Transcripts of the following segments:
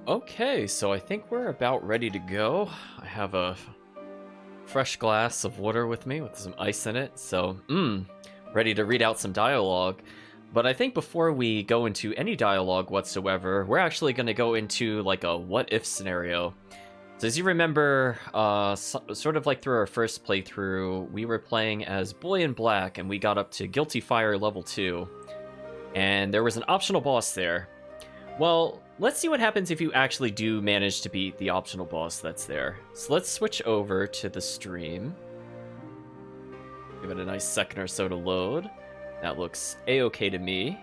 Okay, so I think we're about ready to go. I have a fresh glass of water with me with some ice in it, so ready to read out some dialogue. But I think before we go into any dialogue whatsoever, we're actually going to go into like a what if scenario. So as you remember, sort of like through our first playthrough, we were playing as Boy in Black, and we got up to Guilty Fire level 2, and there was an optional boss there. Well, let's see what happens if you actually do manage to beat the optional boss that's there. So let's switch over to the stream. Give it a nice second or so to load. That looks a-okay to me.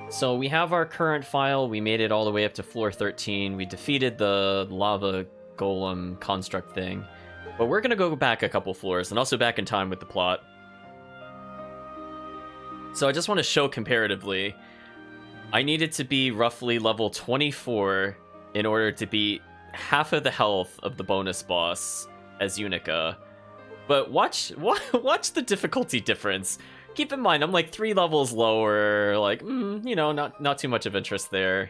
So we have our current file. We made it all the way up to floor 13. We defeated the lava golem construct thing. But we're going to go back a couple floors and also back in time with the plot. So I just want to show comparatively, I needed to be roughly level 24 in order to beat half of the health of the bonus boss as Unica. But watch the difficulty difference. Keep in mind, I'm like 3 levels lower, like, you know, not too much of interest there.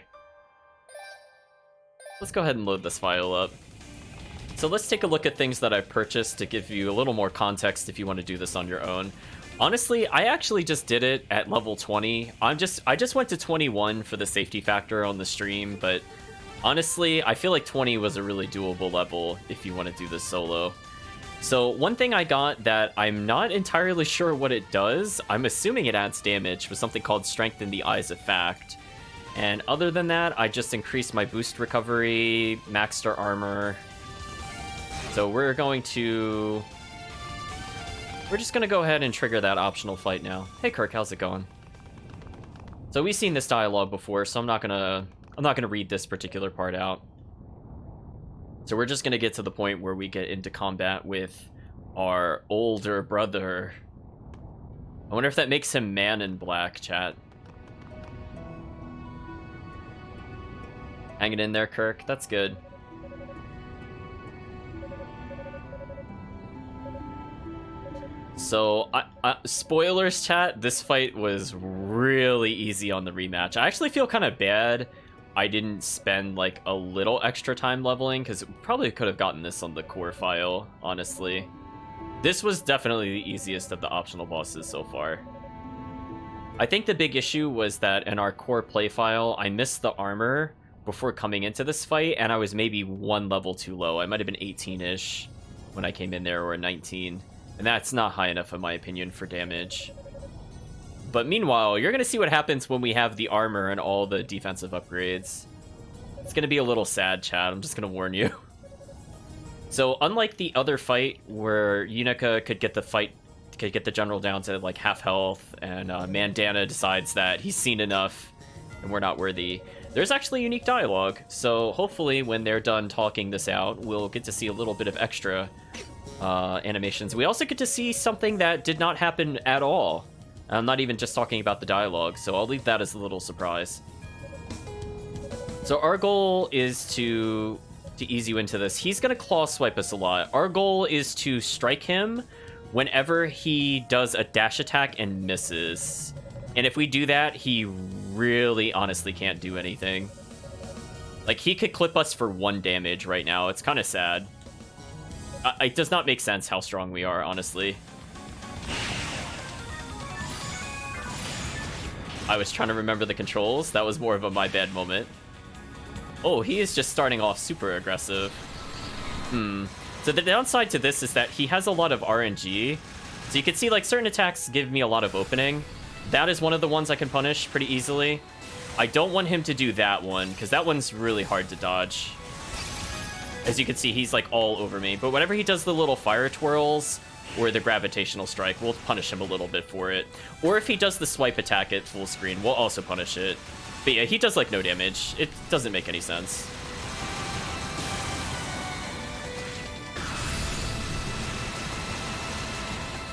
Let's go ahead and load this file up. So let's take a look at things that I've purchased to give you a little more context if you want to do this on your own. Honestly, I actually just did it at level 20. I just went to 21 for the safety factor on the stream, but honestly, I feel like 20 was a really doable level if you want to do this solo. So one thing I got that I'm not entirely sure what it does, I'm assuming it adds damage, was something called Strength in the Eyes of Fact. And other than that, I just increased my boost recovery, maxed our armor. So we're just gonna go ahead and trigger that optional fight now. Hey Kirk, how's it going? So we've seen this dialogue before, so I'm not gonna read this particular part out. So we're just gonna get to the point where we get into combat with our older brother. I wonder if that makes him Man in Black, chat. Hanging in there, Kirk. That's good. So, spoilers, chat, this fight was really easy on the rematch. I actually feel kind of bad I didn't spend, like, a little extra time leveling, because probably could have gotten this on the core file, honestly. This was definitely the easiest of the optional bosses so far. I think the big issue was that in our core play file, I missed the armor before coming into this fight, and I was maybe 1 level too low. I might have been 18-ish when I came in there, or 19. And that's not high enough, in my opinion, for damage. But meanwhile, you're going to see what happens when we have the armor and all the defensive upgrades. It's going to be a little sad, Chad. I'm just going to warn you. So, unlike the other fight where Unica could get the general down to like half health, and Mandana decides that he's seen enough and we're not worthy, there's actually unique dialogue. So hopefully when they're done talking this out, we'll get to see a little bit of extra animations. We also get to see something that did not happen at all. I'm not even just talking about the dialogue, so I'll leave that as a little surprise. So our goal is to ease you into this. He's going to claw swipe us a lot. Our goal is to strike him whenever he does a dash attack and misses. And if we do that, he really honestly can't do anything. Like, he could clip us for 1 damage right now. It's kind of sad. It does not make sense how strong we are, honestly. I was trying to remember the controls. That was more of a my bad moment. Oh, he is just starting off super aggressive. So the downside to this is that he has a lot of RNG. So you can see, like, certain attacks give me a lot of opening. That is one of the ones I can punish pretty easily. I don't want him to do that one, because that one's really hard to dodge. As you can see, he's, like, all over me. But whenever he does the little fire twirls or the gravitational strike, we'll punish him a little bit for it. Or if he does the swipe attack at full screen, we'll also punish it. But yeah, he does, like, no damage. It doesn't make any sense.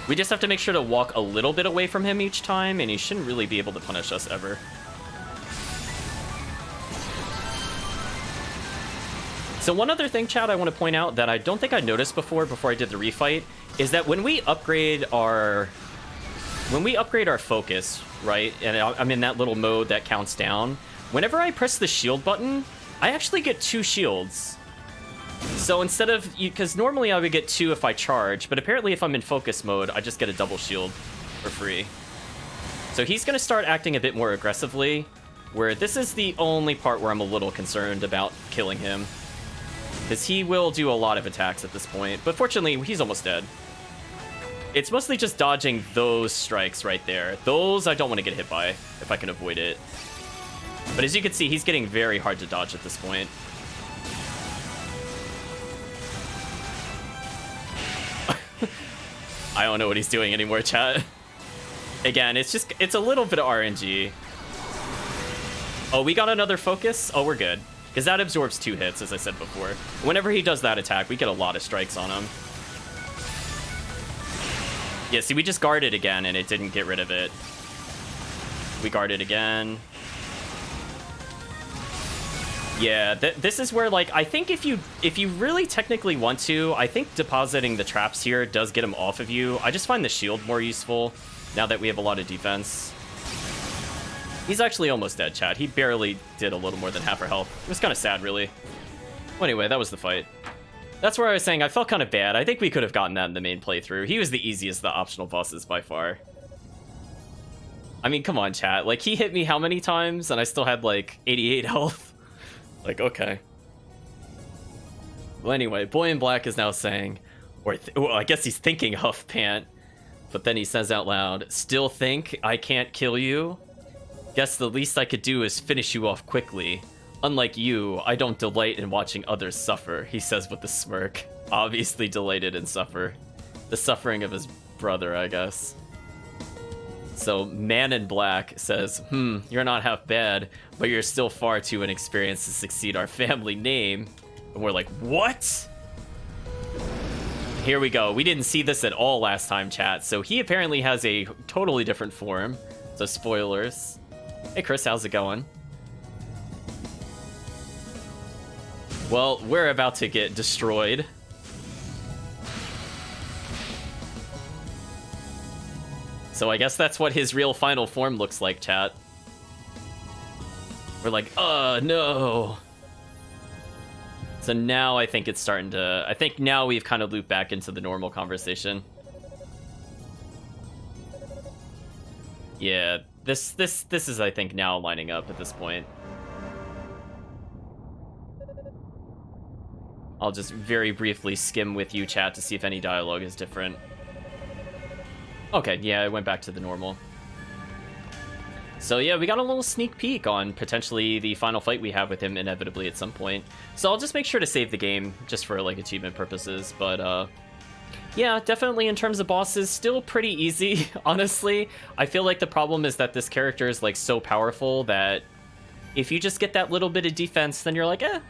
We just have to make sure to walk a little bit away from him each time, and he shouldn't really be able to punish us ever. So one other thing, Chad, I want to point out that I don't think I noticed before I did the refight, is that when we upgrade our focus, right, and I'm in that little mode that counts down, whenever I press the shield button, I actually get 2 shields. So instead of, because normally I would get 2 if I charge, but apparently if I'm in focus mode, I just get a double shield for free. So he's going to start acting a bit more aggressively, where this is the only part where I'm a little concerned about killing him. Because he will do a lot of attacks at this point, but fortunately he's almost dead. It's mostly just dodging those strikes right there. Those I don't want to get hit by, if I can avoid it. But as you can see, he's getting very hard to dodge at this point. I don't know what he's doing anymore, chat. Again, it's a little bit of RNG. Oh, we got another focus? Oh, we're good. Because that absorbs 2 hits, as I said before. Whenever he does that attack, we get a lot of strikes on him. Yeah, see, we just guarded again, and it didn't get rid of it. We guarded again. Yeah, this is where, like, I think if you really technically want to, I think depositing the traps here does get him off of you. I just find the shield more useful now that we have a lot of defense. He's actually almost dead, chat. He barely did a little more than half our health. It was kind of sad, really. Well, anyway, that was the fight. That's where I was saying I felt kind of bad. I think we could have gotten that in the main playthrough. He was the easiest of the optional bosses by far. I mean, come on, chat. Like, he hit me how many times, and I still had, like, 88 health? Like, okay. Well, anyway, Boy in Black is now saying, well, I guess he's thinking Huff Pant, but then he says out loud, still think I can't kill you? Guess the least I could do is finish you off quickly. Unlike you, I don't delight in watching others suffer, he says with a smirk. Obviously delighted in the suffering of his brother, I guess. So Man in Black says, you're not half bad, but you're still far too inexperienced to succeed our family name. And we're like, what? Here we go. We didn't see this at all last time, chat. So he apparently has a totally different form. So spoilers. Hey, Chris, how's it going? Well, we're about to get destroyed. So I guess that's what his real final form looks like, chat. We're like, oh, no. So now I think it's starting to... I think now we've kind of looped back into the normal conversation. Yeah, this is, I think, now lining up at this point. I'll just very briefly skim with you, chat, to see if any dialogue is different. Okay, yeah, it went back to the normal. So yeah, we got a little sneak peek on potentially the final fight we have with him inevitably at some point. So I'll just make sure to save the game just for like achievement purposes, but yeah, definitely in terms of bosses, still pretty easy, honestly. I feel like the problem is that this character is like so powerful that if you just get that little bit of defense, then you're like, eh.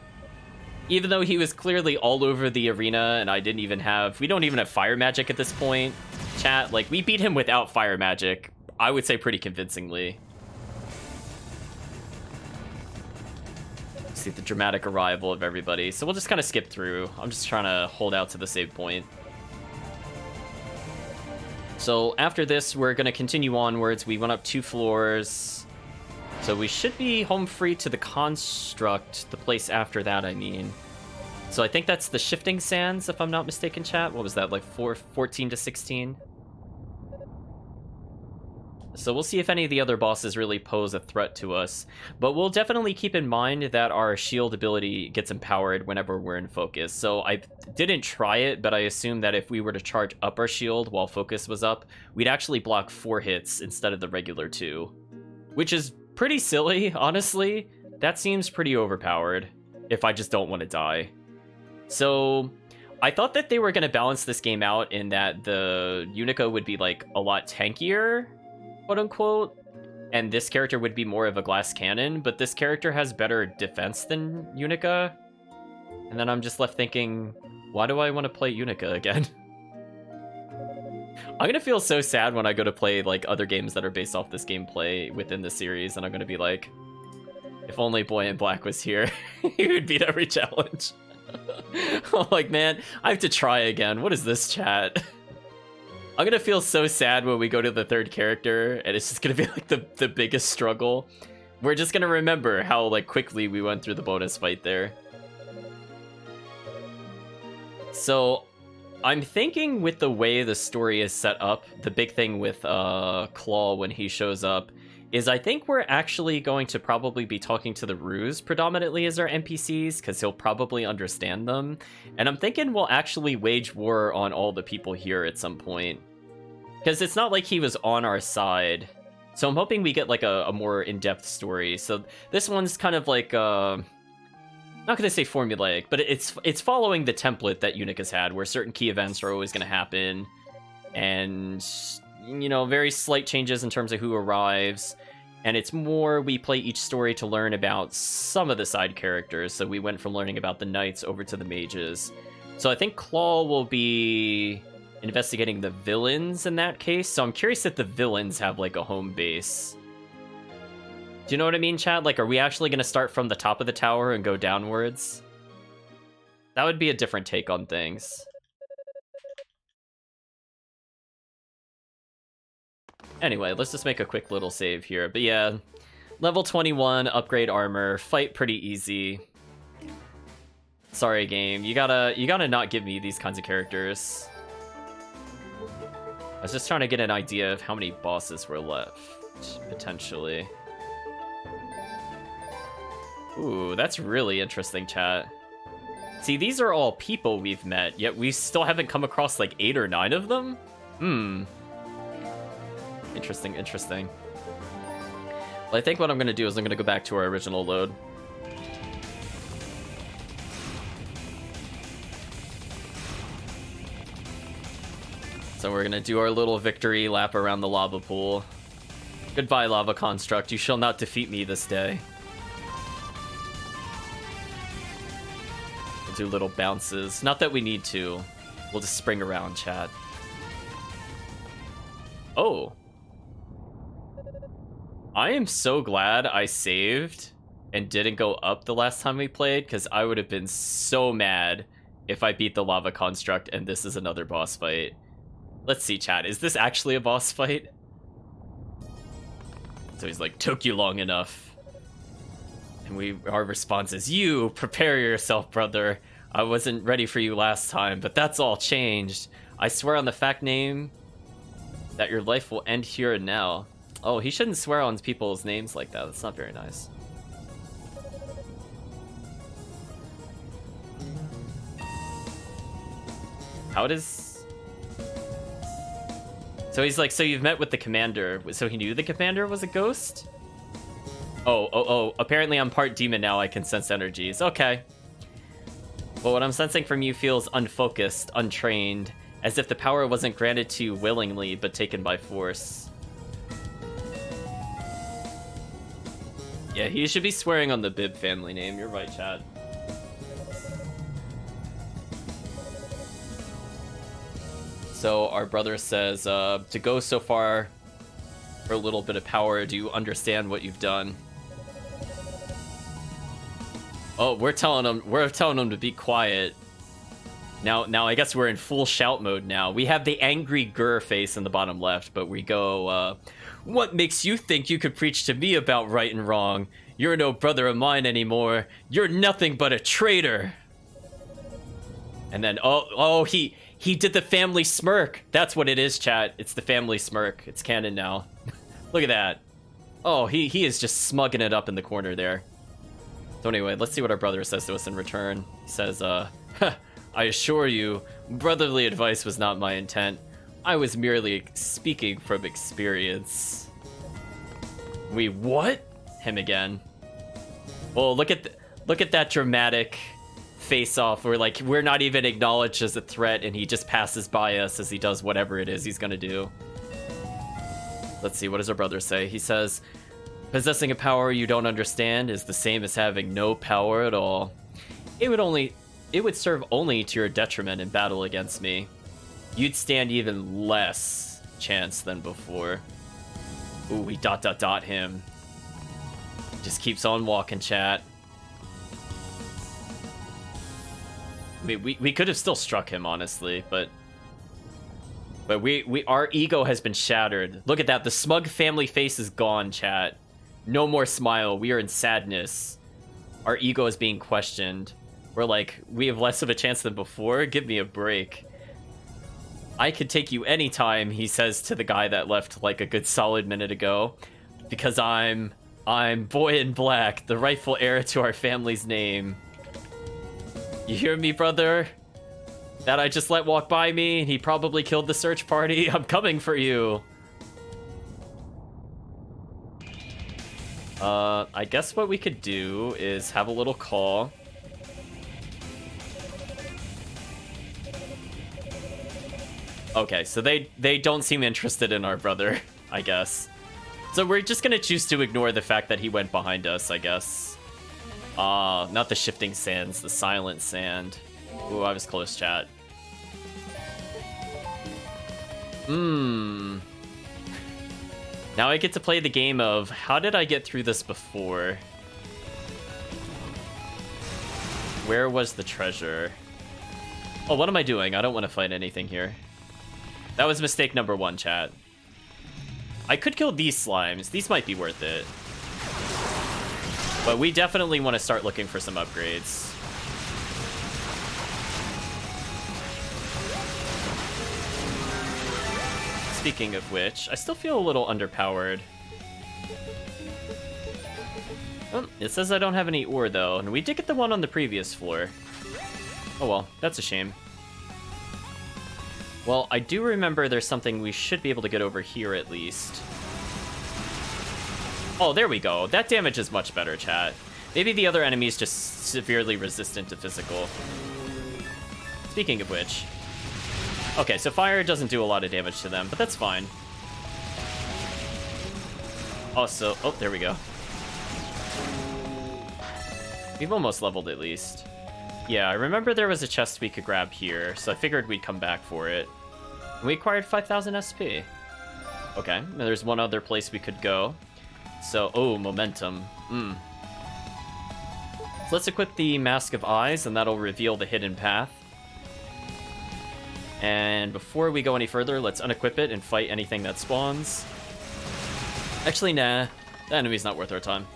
Even though he was clearly all over the arena and we don't even have fire magic at this point, chat. Like, we beat him without fire magic, I would say pretty convincingly. See the dramatic arrival of everybody. So we'll just kind of skip through. I'm just trying to hold out to the save point. So after this, we're going to continue onwards. We went up 2 floors. So we should be home free to the construct, the place after that, I mean. So I think that's the Shifting Sands, if I'm not mistaken, chat. What was that, like 14 to 16? So we'll see if any of the other bosses really pose a threat to us. But we'll definitely keep in mind that our shield ability gets empowered whenever we're in focus. So I didn't try it, but I assume that if we were to charge up our shield while focus was up, we'd actually block 4 hits instead of the regular 2. Which is pretty silly, honestly. That seems pretty overpowered if I just don't want to die. So I thought that they were going to balance this game out in that the Unico would be like a lot tankier, quote unquote, and this character would be more of a glass cannon, but this character has better defense than Unica. And then I'm just left thinking, why do I want to play Unica again? I'm gonna feel so sad when I go to play like other games that are based off this gameplay within the series, and I'm gonna be like, if only Boy in Black was here, he would beat every challenge. I'm like, man, I have to try again. What is this, chat? I'm gonna feel so sad when we go to the 3rd character, and it's just gonna be like the biggest struggle. We're just gonna remember how, like, quickly we went through the bonus fight there. So, I'm thinking with the way the story is set up, the big thing with Claw when he shows up is I think we're actually going to probably be talking to the Ruse predominantly as our NPCs, because he'll probably understand them. And I'm thinking we'll actually wage war on all the people here at some point. Because it's not like he was on our side. So I'm hoping we get like a more in-depth story. So this one's kind of like, not gonna say formulaic, but it's following the template that Unic has had, where certain key events are always gonna happen. And, you know, very slight changes in terms of who arrives. And it's more we play each story to learn about some of the side characters. So we went from learning about the knights over to the mages. So I think Claw will be investigating the villains in that case. So I'm curious if the villains have like a home base. Do you know what I mean, chat? Like, are we actually going to start from the top of the tower and go downwards? That would be a different take on things. Anyway, let's just make a quick little save here. But yeah, level 21, upgrade armor, fight pretty easy. Sorry, game. You gotta not give me these kinds of characters. I was just trying to get an idea of how many bosses were left, potentially. Ooh, that's really interesting, chat. See, these are all people we've met, yet we still haven't come across like 8 or 9 of them? Interesting, interesting. Well, I think what I'm going to do is I'm going to go back to our original load. So we're going to do our little victory lap around the lava pool. Goodbye, lava construct. You shall not defeat me this day. We'll do little bounces. Not that we need to. We'll just spring around, chat. Oh. I am so glad I saved and didn't go up the last time we played, because I would have been so mad if I beat the lava construct and this is another boss fight. Let's see, chat. Is this actually a boss fight? So he's like, took you long enough. And our response is, you, prepare yourself, brother. I wasn't ready for you last time, but that's all changed. I swear on the fact name that your life will end here and now. Oh, he shouldn't swear on people's names like that. That's not very nice. How does... So he's like, so you've met with the commander. So he knew the commander was a ghost? Oh. Apparently I'm part demon now. I can sense energies. Okay. Well, what I'm sensing from you feels unfocused, untrained, as if the power wasn't granted to you willingly, but taken by force. Yeah, he should be swearing on the Bib family name. You're right, Chad. So our brother says, to go so far for a little bit of power, do you understand what you've done? Oh, we're telling him to be quiet. Now I guess we're in full shout mode now. We have the angry grr face in the bottom left, but we go, what makes you think you could preach to me about right and wrong? You're no brother of mine anymore. You're nothing but a traitor. And then, oh, he did the family smirk. That's what it is, chat. It's the family smirk. It's canon now. Look at that. Oh, he is just smugging it up in the corner there. So anyway, let's see what our brother says to us in return. He says, I assure you, brotherly advice was not my intent. I was merely speaking from experience. We what? Him again. Well, look at that dramatic face-off where, like, we're not even acknowledged as a threat and he just passes by us as he does whatever it is he's gonna do. Let's see, what does our brother say? He says, possessing a power you don't understand is the same as having no power at all. It would serve only to your detriment in battle against me. You'd stand even less chance than before. Ooh, we ... him. Just keeps on walking, chat. We could have still struck him, honestly, but our ego has been shattered. Look at that, the smug family face is gone, chat. No more smile. We are in sadness. Our ego is being questioned. We're like, we have less of a chance than before? Give me a break. I could take you anytime, he says to the guy that left like a good solid minute ago. Because I'm Boy in Black, the rightful heir to our family's name. You hear me, brother? That I just let walk by me, and he probably killed the search party. I'm coming for you. I guess what we could do is have a little call. Okay, so they don't seem interested in our brother, I guess. So we're just gonna choose to ignore the fact that he went behind us, I guess. Not the shifting sands, the silent sand. Ooh, I was close, chat. Now I get to play the game of, how did I get through this before? Where was the treasure? Oh, what am I doing? I don't want to fight anything here. That was mistake number 1, chat. I could kill these slimes. These might be worth it. But we definitely want to start looking for some upgrades. Speaking of which, I still feel a little underpowered. Oh, it says I don't have any ore, though, and we did get the one on the previous floor. Oh well, that's a shame. Well, I do remember there's something we should be able to get over here at least. Oh, there we go. That damage is much better, chat. Maybe the other enemy's just severely resistant to physical. Speaking of which... Okay, so fire doesn't do a lot of damage to them, but that's fine. Also, oh, there we go. We've almost leveled at least. Yeah, I remember there was a chest we could grab here, so I figured we'd come back for it. And we acquired 5,000 SP. Okay, and there's one other place we could go. So, oh, momentum. So let's equip the Mask of Eyes, and that'll reveal the hidden path. And before we go any further, let's unequip it and fight anything that spawns. Actually, nah. The enemy's not worth our time.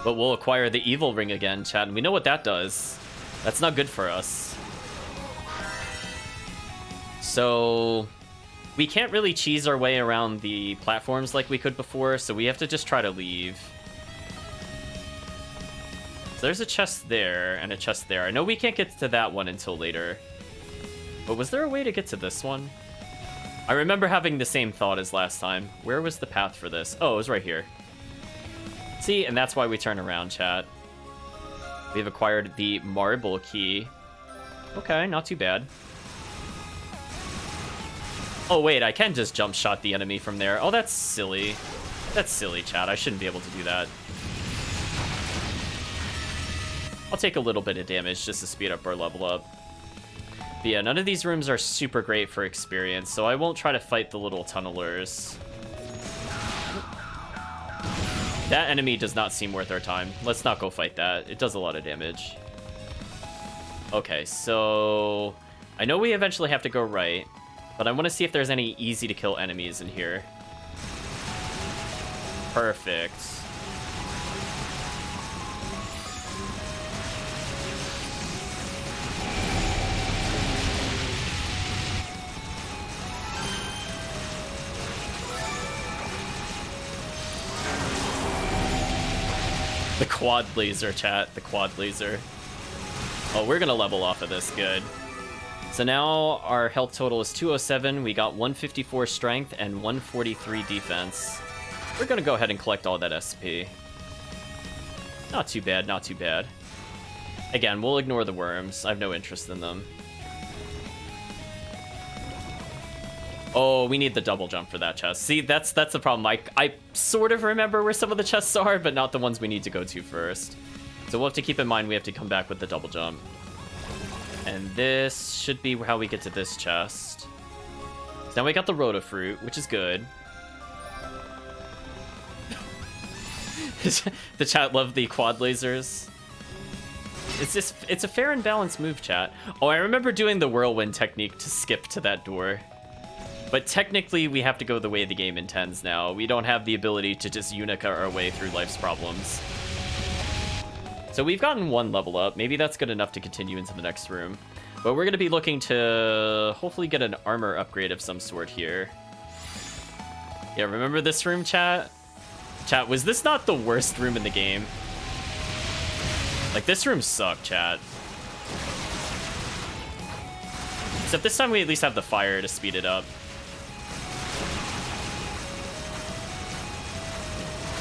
But we'll acquire the Evil Ring again, chat, and we know what that does. That's not good for us. So... we can't really cheese our way around the platforms like we could before, so we have to just try to leave. So there's a chest there, and a chest there. I know we can't get to that one until later. But was there a way to get to this one? I remember having the same thought as last time. Where was the path for this? Oh, it was right here. See, and that's why we turn around, chat. We've acquired the marble key. Okay, not too bad. Oh, wait, I can just jump shot the enemy from there. Oh, that's silly. That's silly, chat. I shouldn't be able to do that. I'll take a little bit of damage just to speed up our level up. But yeah, none of these rooms are super great for experience, so I won't try to fight the little tunnelers. That enemy does not seem worth our time. Let's not go fight that. It does a lot of damage. Okay, so... I know we eventually have to go right, but I want to see if there's any easy-to-kill enemies in here. Perfect. The quad laser, chat. The quad laser. Oh, we're gonna level off of this. Good. So now our health total is 207. We got 154 strength and 143 defense. We're gonna go ahead and collect all that SP. Not too bad, not too bad. Again, we'll ignore the worms. I have no interest in them. Oh, we need the double jump for that chest. See, that's the problem. I sort of remember where some of the chests are, but not the ones we need to go to first. So we'll have to keep in mind we have to come back with the double jump. And this should be how we get to this chest. So now we got the Rota fruit, which is good. The chat loved the quad lasers. It's a fair and balanced move, chat. Oh, I remember doing the whirlwind technique to skip to that door. But technically, we have to go the way the game intends now. We don't have the ability to just Unica our way through life's problems. So we've gotten one level up. Maybe that's good enough to continue into the next room. But we're going to be looking to hopefully get an armor upgrade of some sort here. Yeah, remember this room, chat? Chat, was this not the worst room in the game? Like, this room sucked, chat. Except this time we at least have the fire to speed it up.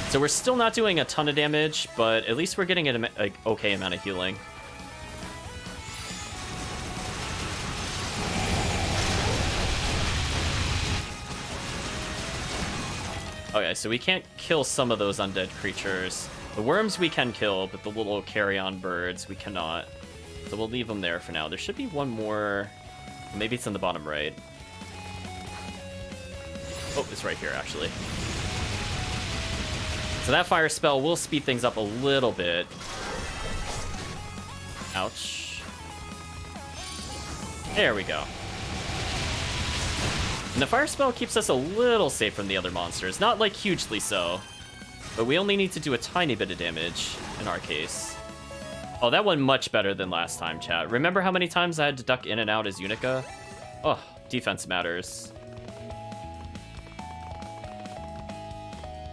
So we're still not doing a ton of damage, but at least we're getting an okay amount of healing. Okay, so we can't kill some of those undead creatures. The worms we can kill, but the little carrion birds we cannot. So we'll leave them there for now. There should be one more. Maybe it's in the bottom right. Oh, it's right here, actually. So that fire spell will speed things up a little bit. Ouch. There we go. And the fire spell keeps us a little safe from the other monsters. Not, like, hugely so. But we only need to do a tiny bit of damage, in our case. Oh, that went much better than last time, chat. Remember how many times I had to duck in and out as Unica? Oh, defense matters.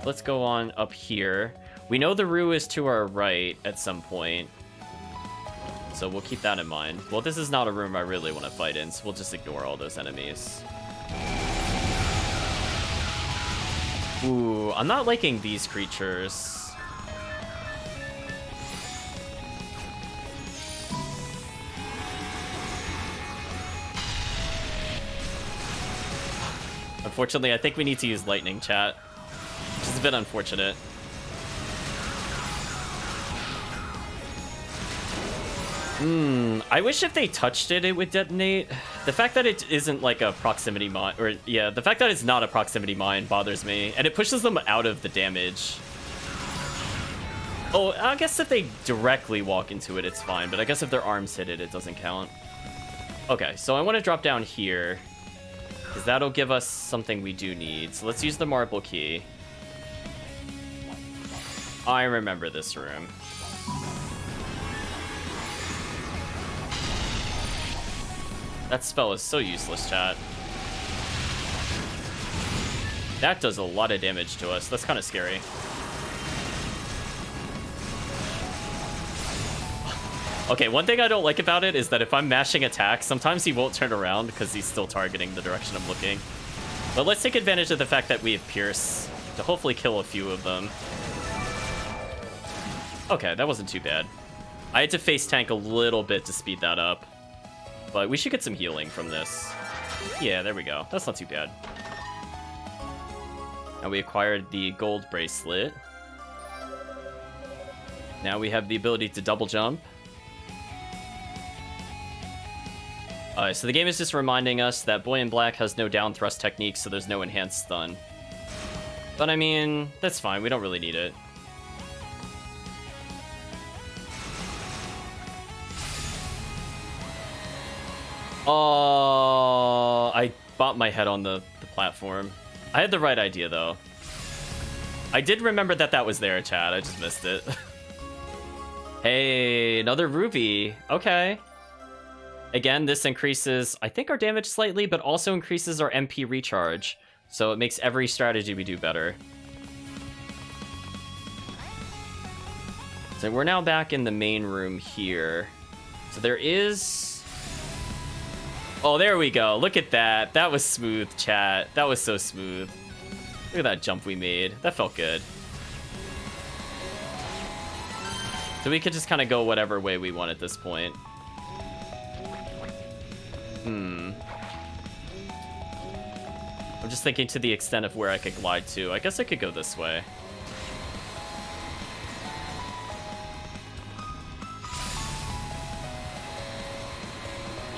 Let's go on up here. We know the Rue is to our right at some point. So we'll keep that in mind. Well, this is not a room I really want to fight in, so we'll just ignore all those enemies. Ooh, I'm not liking these creatures. Unfortunately, I think we need to use lightning, chat. Which is a bit unfortunate. I wish if they touched it, it would detonate. The fact that it isn't like a proximity mine, or yeah, the fact that it's not a proximity mine bothers me, and it pushes them out of the damage. Oh, I guess if they directly walk into it, it's fine, but I guess if their arms hit it, it doesn't count. Okay, so I want to drop down here, because that'll give us something we do need. So let's use the marble key. I remember this room. That spell is so useless, chat. That does a lot of damage to us. That's kind of scary. Okay, one thing I don't like about it is that if I'm mashing attack, sometimes he won't turn around because he's still targeting the direction I'm looking. But let's take advantage of the fact that we have Pierce to hopefully kill a few of them. Okay, that wasn't too bad. I had to face tank a little bit to speed that up. But we should get some healing from this. Yeah, there we go. That's not too bad. And we acquired the gold bracelet. Now we have the ability to double jump. So the game is just reminding us that Boy in Black has no down thrust technique, so there's no enhanced stun. But I mean, that's fine. We don't really need it. Oh, I bopped my head on the platform. I had the right idea, though. I did remember that that was there, chat. I just missed it. Hey, another ruby. Okay. Again, this increases, I think, our damage slightly, but also increases our MP recharge. So it makes every strategy we do better. So we're now back in the main room here. So there is... Oh, there we go. Look at that. That was smooth, chat. That was so smooth. Look at that jump we made. That felt good. So we could just kind of go whatever way we want at this point. I'm just thinking to the extent of where I could glide to. I guess I could go this way.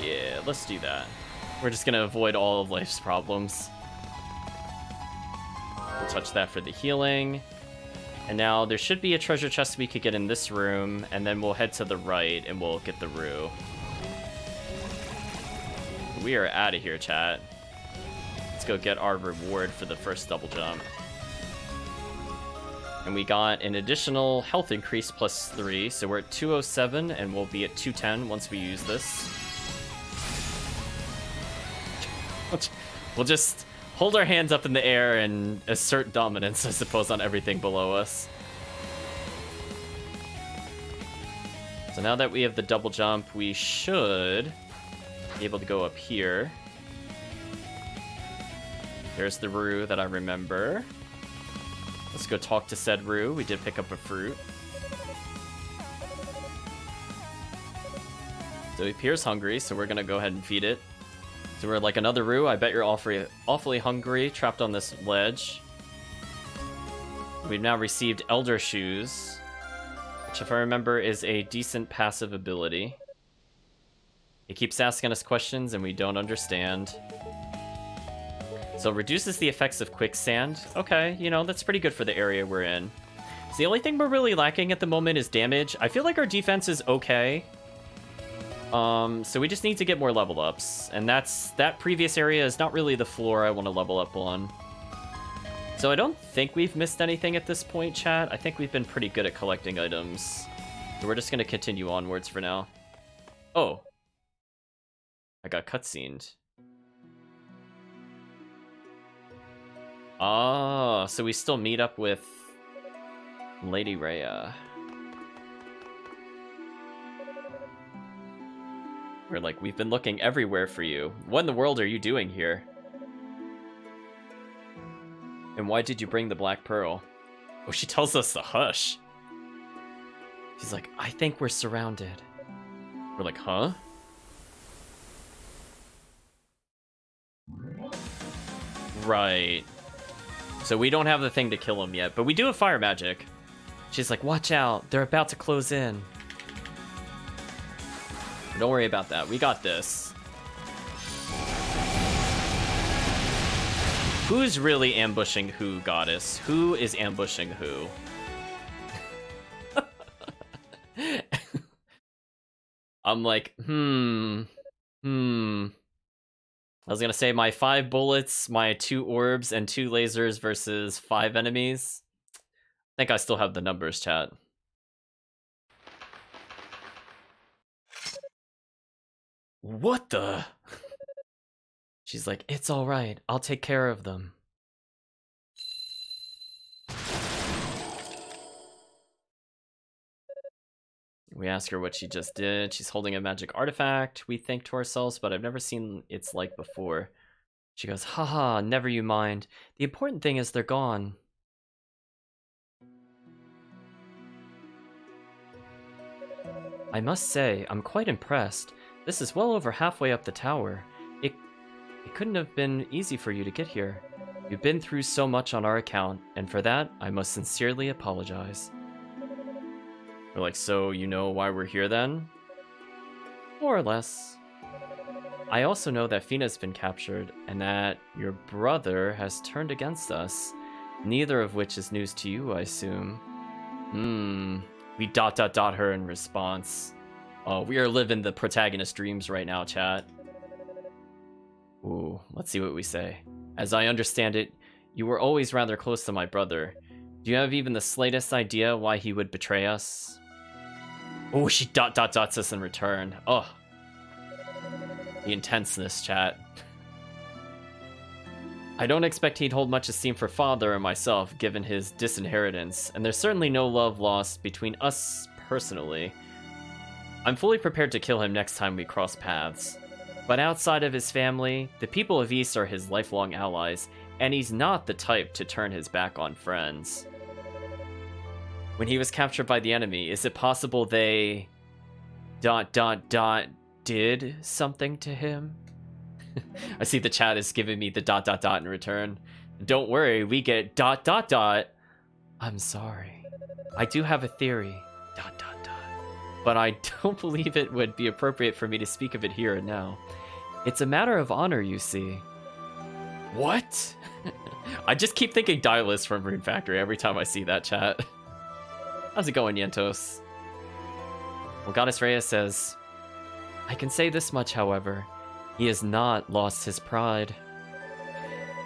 Yeah, let's do that. We're just gonna avoid all of life's problems. We'll touch that for the healing. And now there should be a treasure chest we could get in this room, and then we'll head to the right and we'll get the Rue. We are out of here, chat. let's go get our reward for the first double jump. And we got an additional health increase plus 3, so we're at 207, and we'll be at 210 once we use this. We'll just hold our hands up in the air and assert dominance, I suppose, on everything below us. So now that we have the double jump, we should be able to go up here. There's the Roo that I remember. Let's go talk to said Roo. We did pick up a fruit. So he appears hungry, so we're gonna go ahead and feed it. So we're like, another Roo, I bet you're awfully hungry, trapped on this ledge. We've now received Elder Shoes, which, if I remember, is a decent passive ability. It keeps asking us questions and we don't understand. So reduces the effects of quicksand. Okay, you know, that's pretty good for the area we're in. So the only thing we're really lacking at the moment is damage. I feel like our defense is okay. So we just need to get more level ups. And that previous area is not really the floor I want to level up on. So I don't think we've missed anything at this point, chat. I think we've been pretty good at collecting items. So we're just going to continue onwards for now. Oh. I got cutscened. Oh, so we still meet up with Lady Rhea. We're like, we've been looking everywhere for you. What in the world are you doing here? And why did you bring the Black Pearl? Oh, she tells us to hush. She's like, I think we're surrounded. We're like, huh? Right. So we don't have the thing to kill him yet, but we do have fire magic. She's like, watch out, they're about to close in. Don't worry about that, we got this. Who's really ambushing who, goddess? Who is ambushing who? I'm like, I was gonna say my 5 bullets, my 2 orbs, and 2 lasers versus 5 enemies. I think I still have the numbers, chat. What the? She's like, it's alright, I'll take care of them. We ask her what she just did. She's holding a magic artifact, we think to ourselves, but I've never seen its like before. She goes, haha, never you mind. The important thing is they're gone. I must say, I'm quite impressed. This is well over halfway up the tower. It couldn't have been easy for you to get here. You've been through so much on our account, and for that, I must sincerely apologize. We're like, so you know why we're here then? More or less. I also know that Fina's been captured, and that your brother has turned against us. Neither of which is news to you, I assume. We ... her in response. Oh, we are living the protagonist dreams right now, chat. Ooh, let's see what we say. As I understand it, you were always rather close to my brother. Do you have even the slightest idea why he would betray us? Oh, she ... us in return. Oh. The intenseness, chat. I don't expect he'd hold much esteem for father or myself, given his disinheritance, and there's certainly no love lost between us personally. I'm fully prepared to kill him next time we cross paths. But outside of his family, the people of East are his lifelong allies, and he's not the type to turn his back on friends. When he was captured by the enemy, is it possible they... did something to him? I see the chat is giving me the ... in return. Don't worry, we get ... I'm sorry. I do have a theory. ... But I don't believe it would be appropriate for me to speak of it here and now. It's a matter of honor, you see. What? I just keep thinking Dialis from Rune Factory every time I see that, chat. How's it going, Yentos? Well, Goddess Rhea says, I can say this much, however. He has not lost his pride.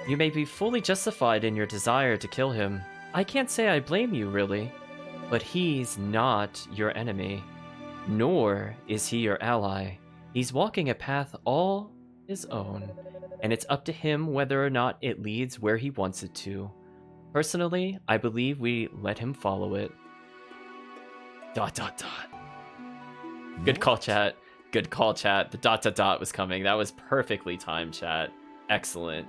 You may be fully justified in your desire to kill him. I can't say I blame you, really. But he's not your enemy. Nor is he your ally. He's walking a path all his own, and it's up to him whether or not it leads where he wants it to. Personally, I believe we let him follow it. ... Good call, chat. Good call, chat. The ... was coming. That was perfectly timed, chat. Excellent.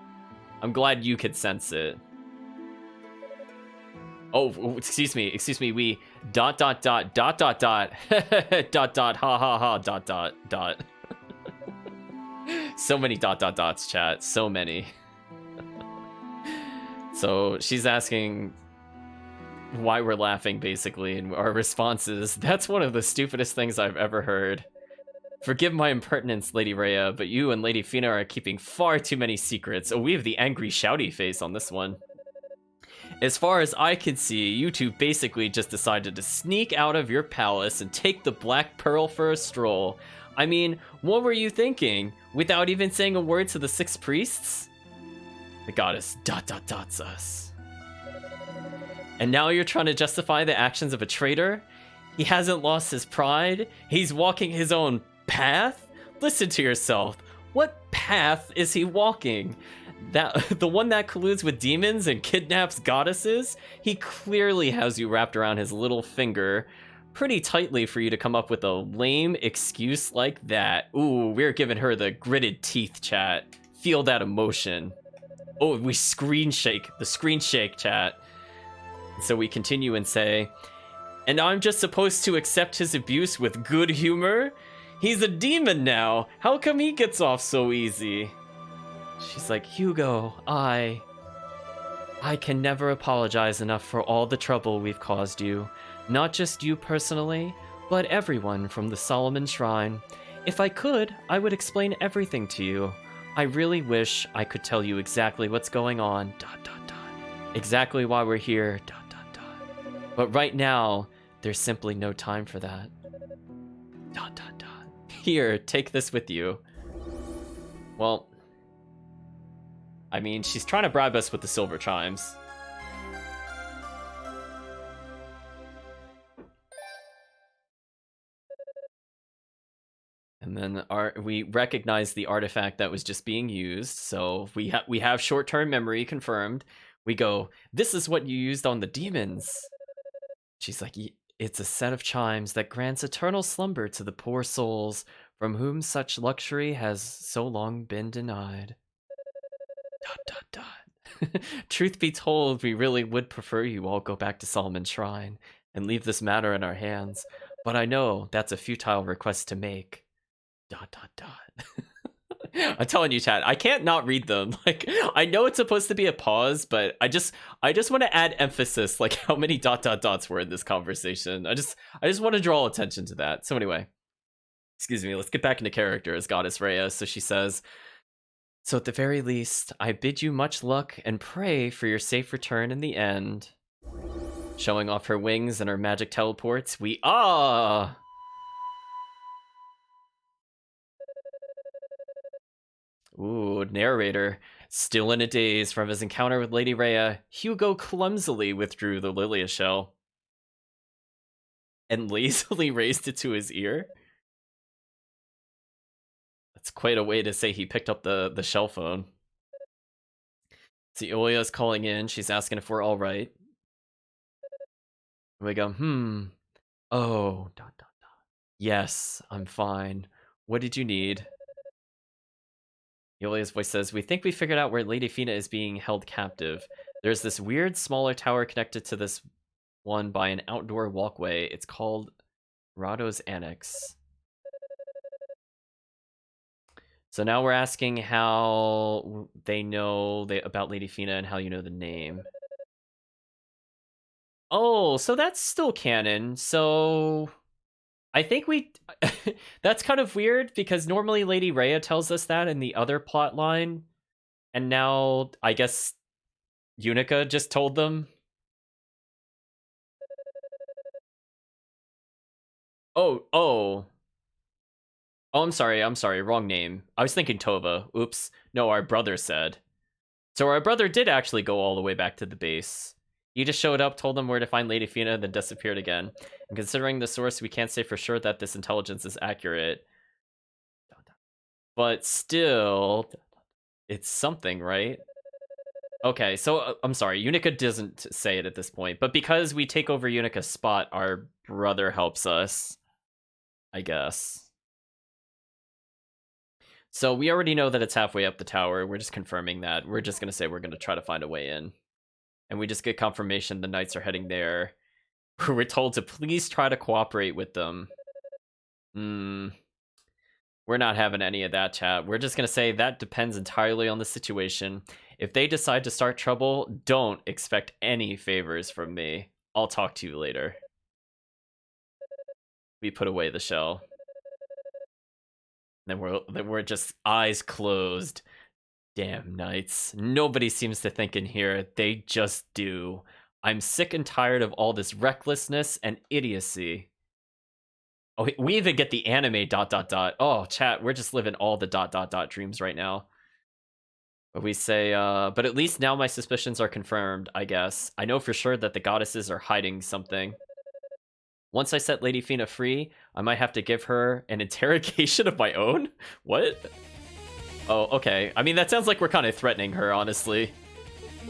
I'm glad you could sense it. Oh, excuse me, we ... ha ha ha ... So many ... dots, chat. So many. So she's asking why we're laughing, basically, and our response is, that's one of the stupidest things I've ever heard. Forgive my impertinence, Lady Rhea, but you and Lady Fina are keeping far too many secrets. Oh, we have the angry shouty face on this one. As far as I could see, you two basically just decided to sneak out of your palace and take the Black Pearl for a stroll. I mean, what were you thinking? Without even saying a word to the 6 priests? The goddess ... dots us. And now you're trying to justify the actions of a traitor? He hasn't lost his pride? He's walking his own path? Listen to yourself. What path is he walking? The one that colludes with demons and kidnaps goddesses? He clearly has you wrapped around his little finger pretty tightly for you to come up with a lame excuse like that. Ooh, we're giving her the gritted teeth, chat. Feel that emotion. Oh, we screen shake. The screen shake, chat. So we continue and say, and I'm just supposed to accept his abuse with good humor? He's a demon now. How come he gets off so easy? She's like, Hugo, I can never apologize enough for all the trouble we've caused you. Not just you personally, but everyone from the Solomon Shrine. If I could, I would explain everything to you. I really wish I could tell you exactly what's going on. ... Exactly why we're here. ... But right now, there's simply no time for that. ... Here, take this with you. Well, I mean, she's trying to bribe us with the silver chimes. And then we recognize the artifact that was just being used, so we have short-term memory confirmed. We go, this is what you used on the demons. She's like, it's a set of chimes that grants eternal slumber to the poor souls from whom such luxury has so long been denied. ... Truth be told, we really would prefer you all go back to Solomon Shrine and leave this matter in our hands, but I know that's a futile request to make. ... I'm telling you, chat, I can't not read them. Like, I know it's supposed to be a pause, but I just want to add emphasis, like how many ... dots were in this conversation. I just want to draw attention to that. So anyway, excuse me, let's get back into character as Goddess Rhea. So she says, so at the very least, I bid you much luck and pray for your safe return in the end. Showing off her wings and her magic teleports, we Ooh, narrator. Still in a daze from his encounter with Lady Rhea, Hugo clumsily withdrew the Lilia shell and lazily raised it to his ear. That's quite a way to say he picked up the shell phone. See, Olia's calling in. She's asking if we're all right. We go, oh, ... Yes, I'm fine. What did you need? Yulia's voice says, we think we figured out where Lady Fina is being held captive. There's this weird smaller tower connected to this one by an outdoor walkway. It's called Rado's Annex. So now we're asking how they know about Lady Fina and how you know the name. Oh, so that's still canon. So I think we... That's kind of weird, because normally Lady Rhea tells us that in the other plot line, and now I guess Unica just told them. Oh, I'm sorry, wrong name. I was thinking Tova. Oops. No, our brother said. So our brother did actually go all the way back to the base. He just showed up, told them where to find Lady Fina, then disappeared again. And considering the source, we can't say for sure that this intelligence is accurate. But still, it's something, right? Okay, so I'm sorry, Unica doesn't say it at this point, but because we take over Unica's spot, our brother helps us, I guess. So we already know that it's halfway up the tower. We're just confirming that. We're just going to say we're going to try to find a way in. And we just get confirmation the knights are heading there. We're told to please try to cooperate with them. We're not having any of that, chat. We're just going to say that depends entirely on the situation. If they decide to start trouble, don't expect any favors from me. I'll talk to you later. We put away the shell. Then we're just eyes closed. Damn knights. Nobody seems to think in here. They just do. I'm sick and tired of all this recklessness and idiocy. Oh, we even get the anime ... Oh, chat, we're just living all the ... dreams right now. But we say, but at least now my suspicions are confirmed, I guess. I know for sure that the goddesses are hiding something. Once I set Lady Fina free, I might have to give her an interrogation of my own? What? Oh, okay. I mean, that sounds like we're kind of threatening her, honestly.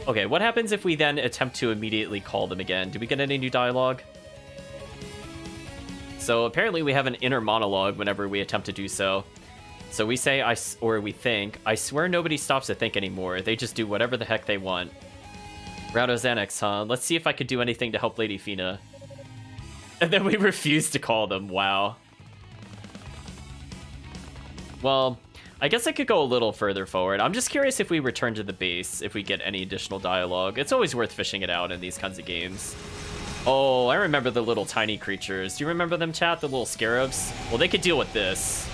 Okay, what happens if we then attempt to immediately call them again? Do we get any new dialogue? So apparently we have an inner monologue whenever we attempt to do so. So we say, or we think, I swear nobody stops to think anymore. They just do whatever the heck they want. Raudo's Annex, huh? Let's see if I could do anything to help Lady Fina. And then we refuse to call them. Wow. Well, I guess I could go a little further forward. I'm just curious if we return to the base, if we get any additional dialogue. It's always worth fishing it out in these kinds of games. Oh, I remember the little tiny creatures. Do you remember them, chat? The little scarabs? Well, they could deal with this.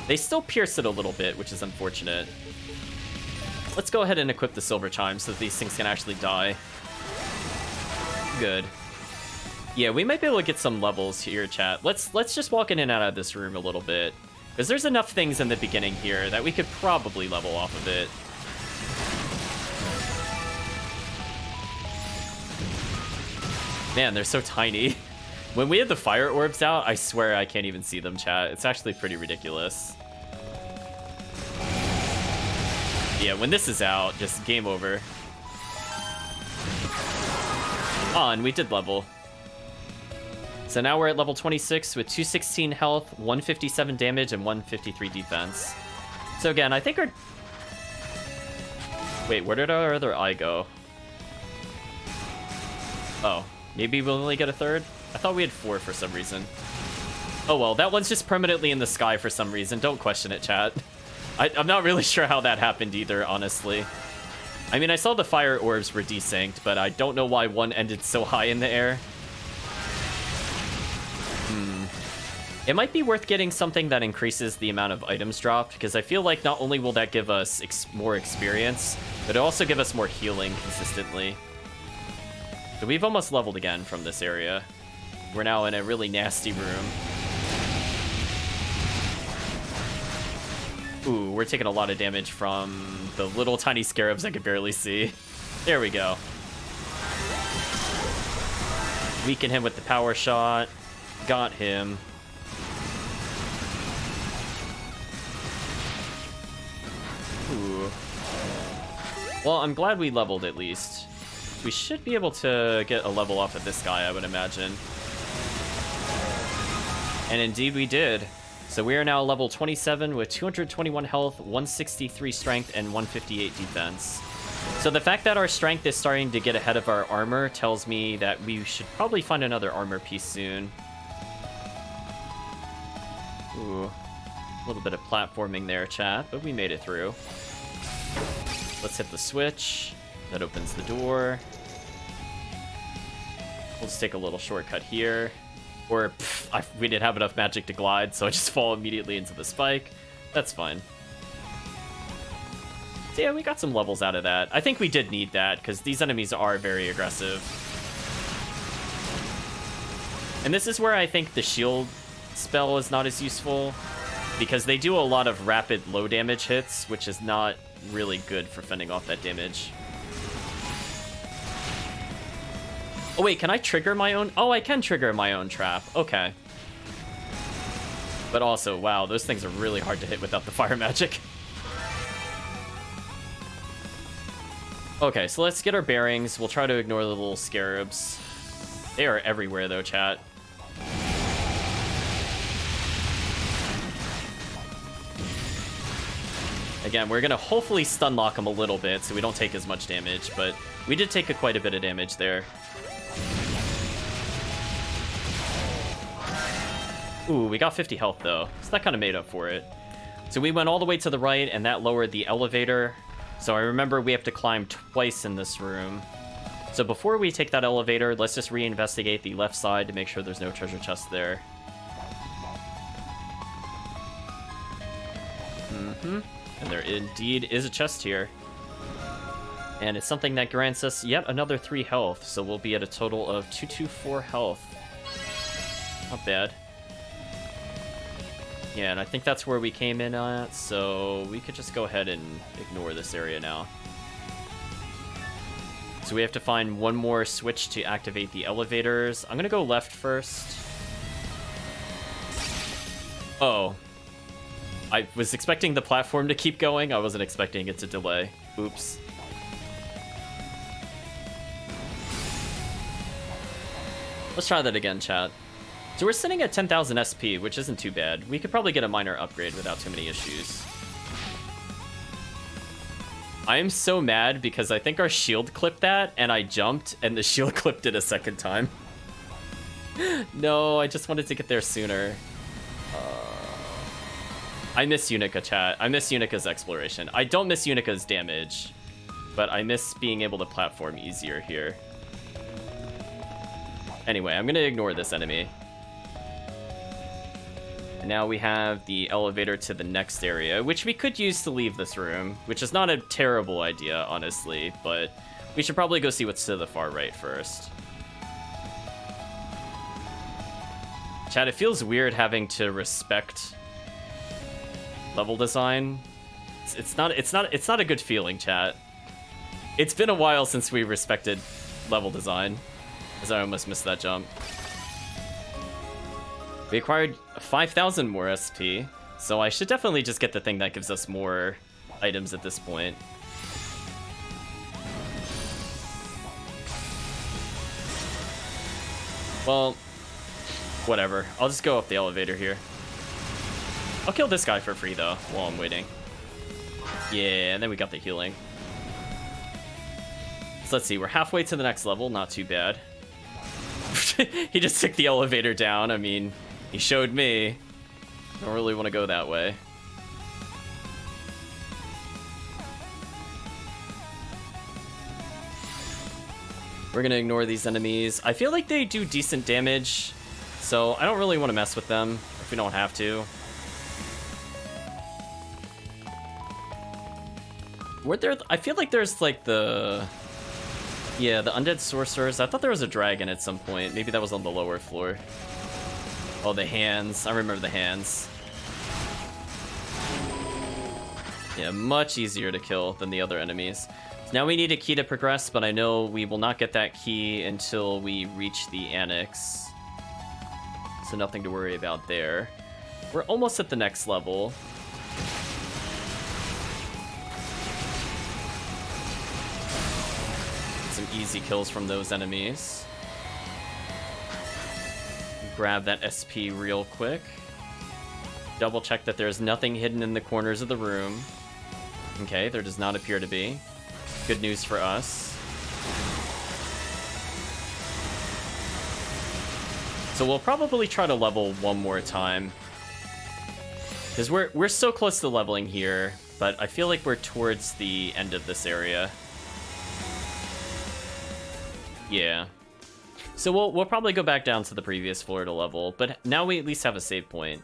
They still pierce it a little bit, which is unfortunate. Let's go ahead and equip the silver chime so that these things can actually die. Good. Yeah, we might be able to get some levels here, chat. Let's just walk in and out of this room a little bit. Because there's enough things in the beginning here that we could probably level off of it. Man, they're so tiny. When we have the fire orbs out, I swear I can't even see them, chat. It's actually pretty ridiculous. Yeah, when this is out, just game over. And we did level. So now we're at level 26 with 216 health, 157 damage, and 153 defense. So again, I think our... Wait, where did our other eye go? Oh, maybe we'll only get a third? I thought we had 4 for some reason. Oh well, that one's just permanently in the sky for some reason. Don't question it, chat. I'm not really sure how that happened either, honestly. I mean, I saw the fire orbs were desynced, but I don't know why one ended so high in the air. It might be worth getting something that increases the amount of items dropped, because I feel like not only will that give us more experience, but it'll also give us more healing consistently. So we've almost leveled again from this area. We're now in a really nasty room. Ooh, we're taking a lot of damage from the little tiny scarabs I could barely see. There we go. Weaken him with the power shot. Got him. Ooh. Well, I'm glad we leveled at least. We should be able to get a level off of this guy, I would imagine. And indeed we did. So we are now level 27 with 221 health, 163 strength, and 158 defense. So the fact that our strength is starting to get ahead of our armor tells me that we should probably find another armor piece soon. Ooh, a little bit of platforming there, chat, but we made it through. Let's hit the switch. That opens the door. We'll just take a little shortcut here. Or, we didn't have enough magic to glide, so I just fall immediately into the spike. That's fine. So yeah, we got some levels out of that. I think we did need that, because these enemies are very aggressive. And this is where I think the shield spell is not as useful, because they do a lot of rapid low damage hits, which is not really good for fending off that damage. Oh wait, can I trigger my own? Oh, I can trigger my own trap. Okay. But also, wow, those things are really hard to hit without the fire magic. Okay, so let's get our bearings. We'll try to ignore the little scarabs. They are everywhere though, chat. Again, we're gonna hopefully stun lock them a little bit so we don't take as much damage, but we did take quite a bit of damage there. Ooh, we got 50 health though, so that kind of made up for it. So we went all the way to the right, and that lowered the elevator. So I remember we have to climb twice in this room. So before we take that elevator, let's just reinvestigate the left side to make sure there's no treasure chest there. And there indeed is a chest here. And it's something that grants us yet another 3 health, so we'll be at a total of 224 health. Not bad. Yeah, and I think that's where we came in at, so we could just go ahead and ignore this area now. So we have to find one more switch to activate the elevators. I'm gonna go left first. Oh. I was expecting the platform to keep going. I wasn't expecting it to delay. Oops. Let's try that again, chat. So we're sitting at 10,000 SP, which isn't too bad. We could probably get a minor upgrade without too many issues. I am so mad because I think our shield clipped that, and I jumped, and the shield clipped it a second time. No, I just wanted to get there sooner. I miss Unica, chat. I miss Unica's exploration. I don't miss Unica's damage, but I miss being able to platform easier here. Anyway, I'm gonna ignore this enemy. And now we have the elevator to the next area, which we could use to leave this room, which is not a terrible idea, honestly, but we should probably go see what's to the far right first. Chat, it feels weird having to respect level design. It's not a good feeling, chat. It's been a while since we respected level design, as I almost missed that jump. We acquired 5,000 more SP, so I should definitely just get the thing that gives us more items at this point. Well, whatever. I'll just go up the elevator here. I'll kill this guy for free, though, while I'm waiting. Yeah, and then we got the healing. So let's see, we're halfway to the next level, not too bad. He just took the elevator down, I mean, he showed me. Don't really want to go that way. We're gonna ignore these enemies. I feel like they do decent damage, so I don't really want to mess with them if we don't have to. Were there? I feel like there's like the undead sorcerers. I thought there was a dragon at some point. Maybe that was on the lower floor. Oh, the hands. I remember the hands. Yeah, much easier to kill than the other enemies. So now we need a key to progress, but I know we will not get that key until we reach the annex. So nothing to worry about there. We're almost at the next level. Some easy kills from those enemies. Grab that SP real quick. Double check that there's nothing hidden in the corners of the room. Okay, there does not appear to be. Good news for us. So we'll probably try to level one more time. Because we're so close to leveling here, but I feel like we're towards the end of this area. Yeah. So we'll probably go back down to the previous floor to level, but now we at least have a save point.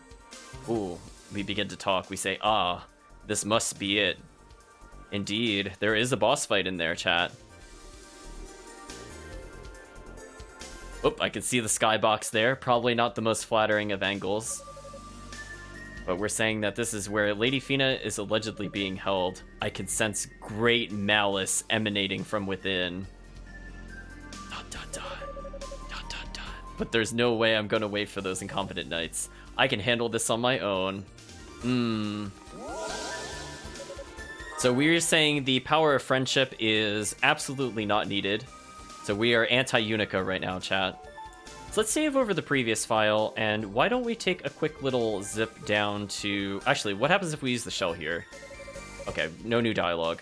Ooh, we begin to talk. We say, ah, this must be it. Indeed, there is a boss fight in there, chat. Oh, I can see the skybox there. Probably not the most flattering of angles. But we're saying that this is where Lady Fina is allegedly being held. I can sense great malice emanating from within. Dun, dun, dun. Dun, dun, dun. But there's no way I'm gonna wait for those incompetent knights. I can handle this on my own. So we're saying the power of friendship is absolutely not needed. So we are anti-Unica right now, chat. So let's save over the previous file, and why don't we take a quick little zip down to... Actually, what happens if we use the shell here? Okay, no new dialogue.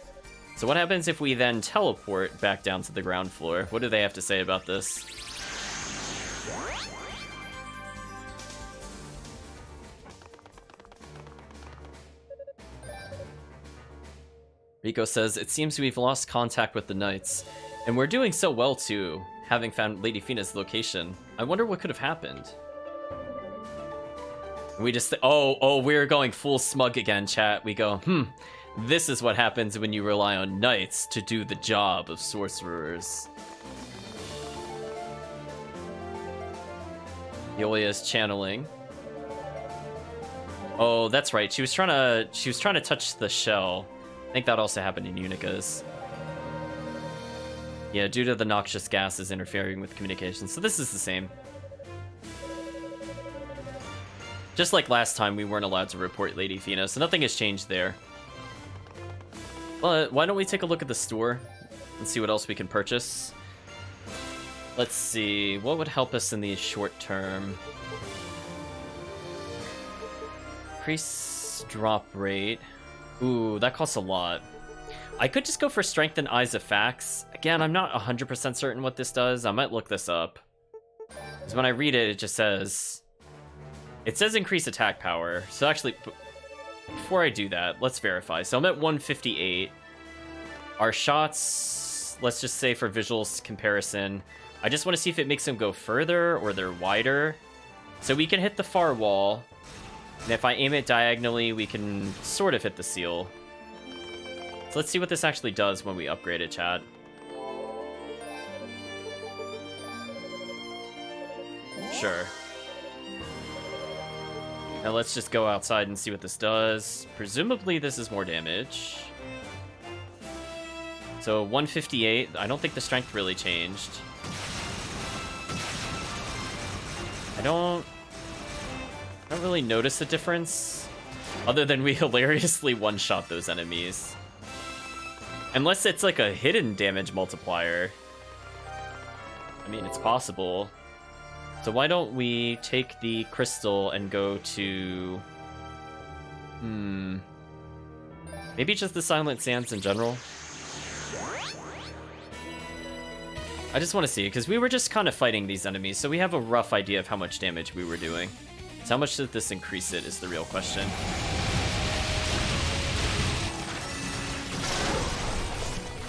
So what happens if we then teleport back down to the ground floor? What do they have to say about this? Rico says, it seems we've lost contact with the knights, and we're doing so well too, having found Lady Fina's location. I wonder what could have happened. We just, we're going full smug again, chat. We go, this is what happens when you rely on knights to do the job of sorcerers. Yulia's channeling. Oh, that's right. She was trying to touch the shell. I think that also happened in Unica's. Yeah, due to the noxious gases interfering with communication. So this is the same. Just like last time, we weren't allowed to report Lady Fina, so nothing has changed there. But why don't we take a look at the store and see what else we can purchase? Let's see, what would help us in the short term? Increase drop rate. Ooh, that costs a lot. I could just go for Strength and Eyes of Facts. Again, I'm not 100% certain what this does. I might look this up. Because when I read it, it just says... It says increase attack power. So actually, before I do that, let's verify. So I'm at 158. Our shots, let's just say for visuals comparison, I just want to see if it makes them go further or they're wider. So we can hit the far wall. And if I aim it diagonally, we can sort of hit the seal. So let's see what this actually does when we upgrade it, chat. Sure. Now let's just go outside and see what this does. Presumably this is more damage. So 158, I don't think the strength really changed. I don't really notice a difference, other than we hilariously one-shot those enemies. Unless it's like a hidden damage multiplier. I mean, it's possible. So why don't we take the crystal and go to... Maybe just the Silent Sands in general? I just want to see, because we were just kind of fighting these enemies, so we have a rough idea of how much damage we were doing. So how much did this increase it is the real question.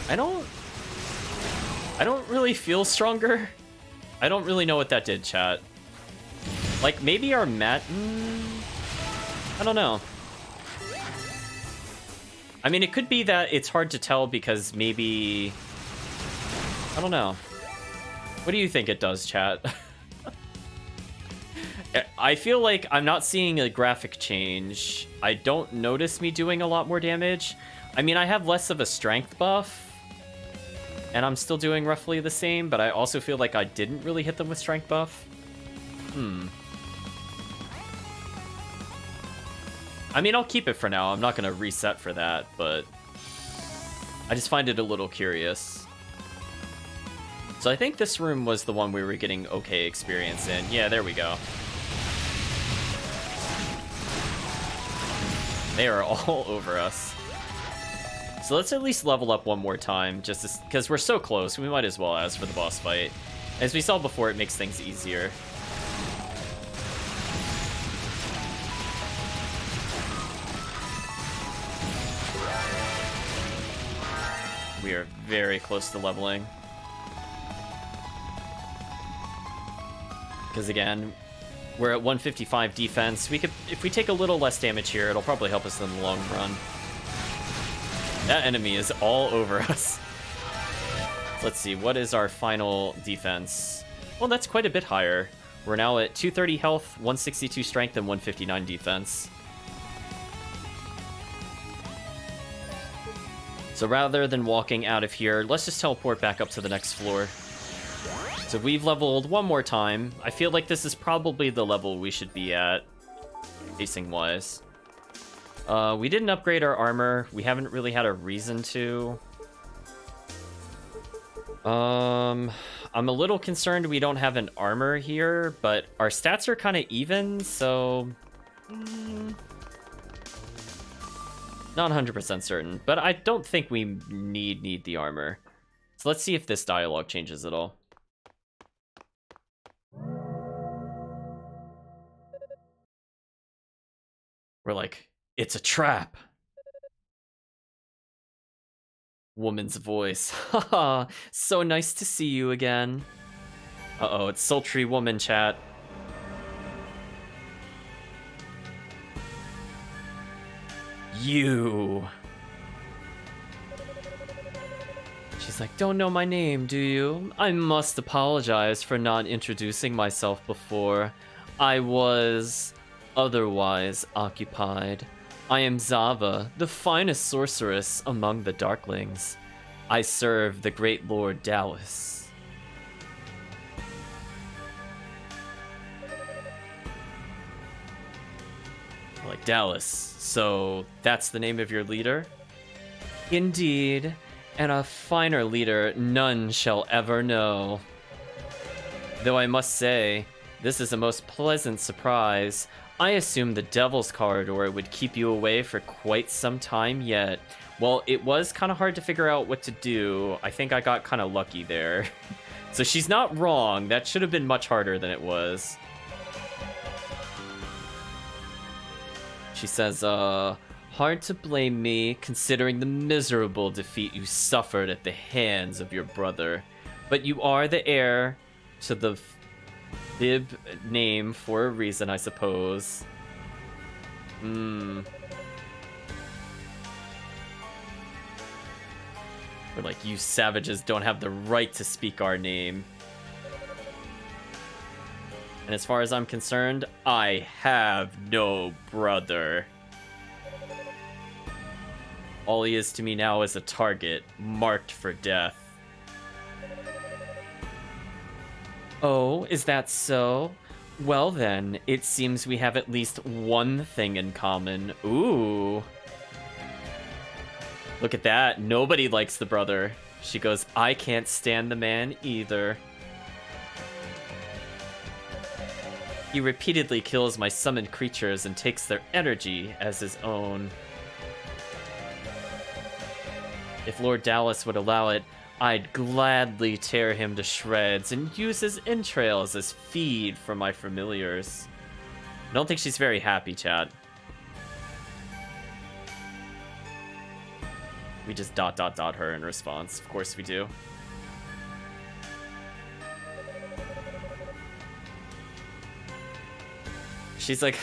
I don't really feel stronger. I don't really know what that did, chat. Like, maybe our mat... I don't know. I mean, it could be that it's hard to tell because maybe... I don't know. What do you think it does, chat? I feel like I'm not seeing a graphic change. I don't notice me doing a lot more damage. I mean, I have less of a strength buff. And I'm still doing roughly the same, but I also feel like I didn't really hit them with strength buff. I mean, I'll keep it for now. I'm not going to reset for that, but I just find it a little curious. So I think this room was the one we were getting okay experience in. Yeah, there we go. They are all over us. So let's at least level up one more time, just because we're so close, we might as well as for the boss fight. As we saw before, it makes things easier. We are very close to leveling. Because again, we're at 155 defense. We could, if we take a little less damage here, it'll probably help us in the long run. That enemy is all over us. Let's see, what is our final defense? Well, that's quite a bit higher. We're now at 230 health, 162 strength, and 159 defense. So rather than walking out of here, let's just teleport back up to the next floor. So we've leveled one more time. I feel like this is probably the level we should be at, pacing-wise. We didn't upgrade our armor. We haven't really had a reason to. I'm a little concerned we don't have an armor here, but our stats are kind of even, so... Not 100% certain, but I don't think we need the armor. So let's see if this dialogue changes at all. We're like, it's a trap. Woman's voice. Haha, so nice to see you again. Uh-oh, it's sultry woman chat. You. She's like, don't know my name, do you? I must apologize for not introducing myself before. I was otherwise occupied. I am Zava, the finest sorceress among the Darklings. I serve the great Lord Dallas. Like, Dallas, so that's the name of your leader? Indeed, and a finer leader none shall ever know. Though I must say, this is a most pleasant surprise. I assumed the Devil's Corridor would keep you away for quite some time yet. Well, it was kind of hard to figure out what to do. I think I got kind of lucky there. So she's not wrong. That should have been much harder than it was. She says, hard to blame me, considering the miserable defeat you suffered at the hands of your brother. But you are the heir to the Bib name for a reason, I suppose. We're like, you savages don't have the right to speak our name. And as far as I'm concerned, I have no brother. All he is to me now is a target, marked for death. Oh, is that so? Well then, it seems we have at least one thing in common. Ooh. Look at that. Nobody likes the brother. She goes, I can't stand the man either. He repeatedly kills my summoned creatures and takes their energy as his own. If Lord Dallas would allow it, I'd gladly tear him to shreds and use his entrails as feed for my familiars. I don't think she's very happy, chat. We just ... her in response. Of course we do. She's like,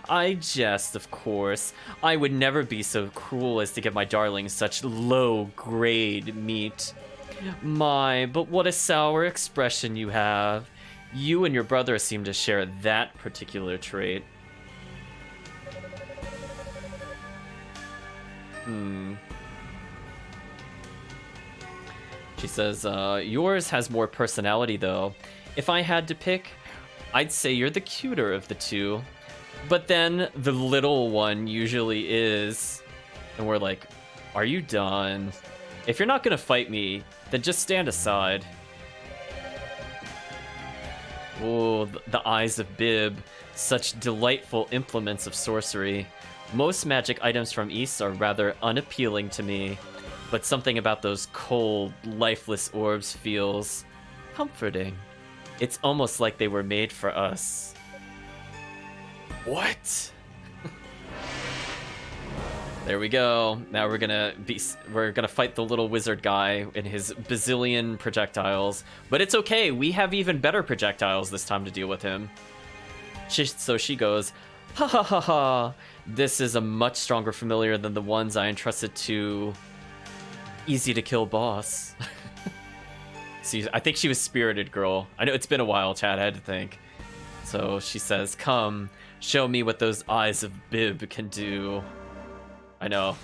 I jest, of course. I would never be so cruel as to give my darling such low-grade meat. My, but what a sour expression you have. You and your brother seem to share that particular trait. She says, yours has more personality, though. If I had to pick, I'd say you're the cuter of the two. But then the little one usually is. And we're like, are you done? If you're not gonna fight me, then just stand aside. Oh, the eyes of Bib. Such delightful implements of sorcery. Most magic items from East are rather unappealing to me. But something about those cold, lifeless orbs feels comforting. It's almost like they were made for us. What? There we go. Now we're gonna fight the little wizard guy in his bazillion projectiles. But it's okay. We have even better projectiles this time to deal with him. So she goes, ha ha ha ha. This is a much stronger familiar than the ones I entrusted to easy to kill boss. See, I think she was Spirited Girl. I know it's been a while, Chad, I had to think. So she says, come, show me what those eyes of Bib can do. I know.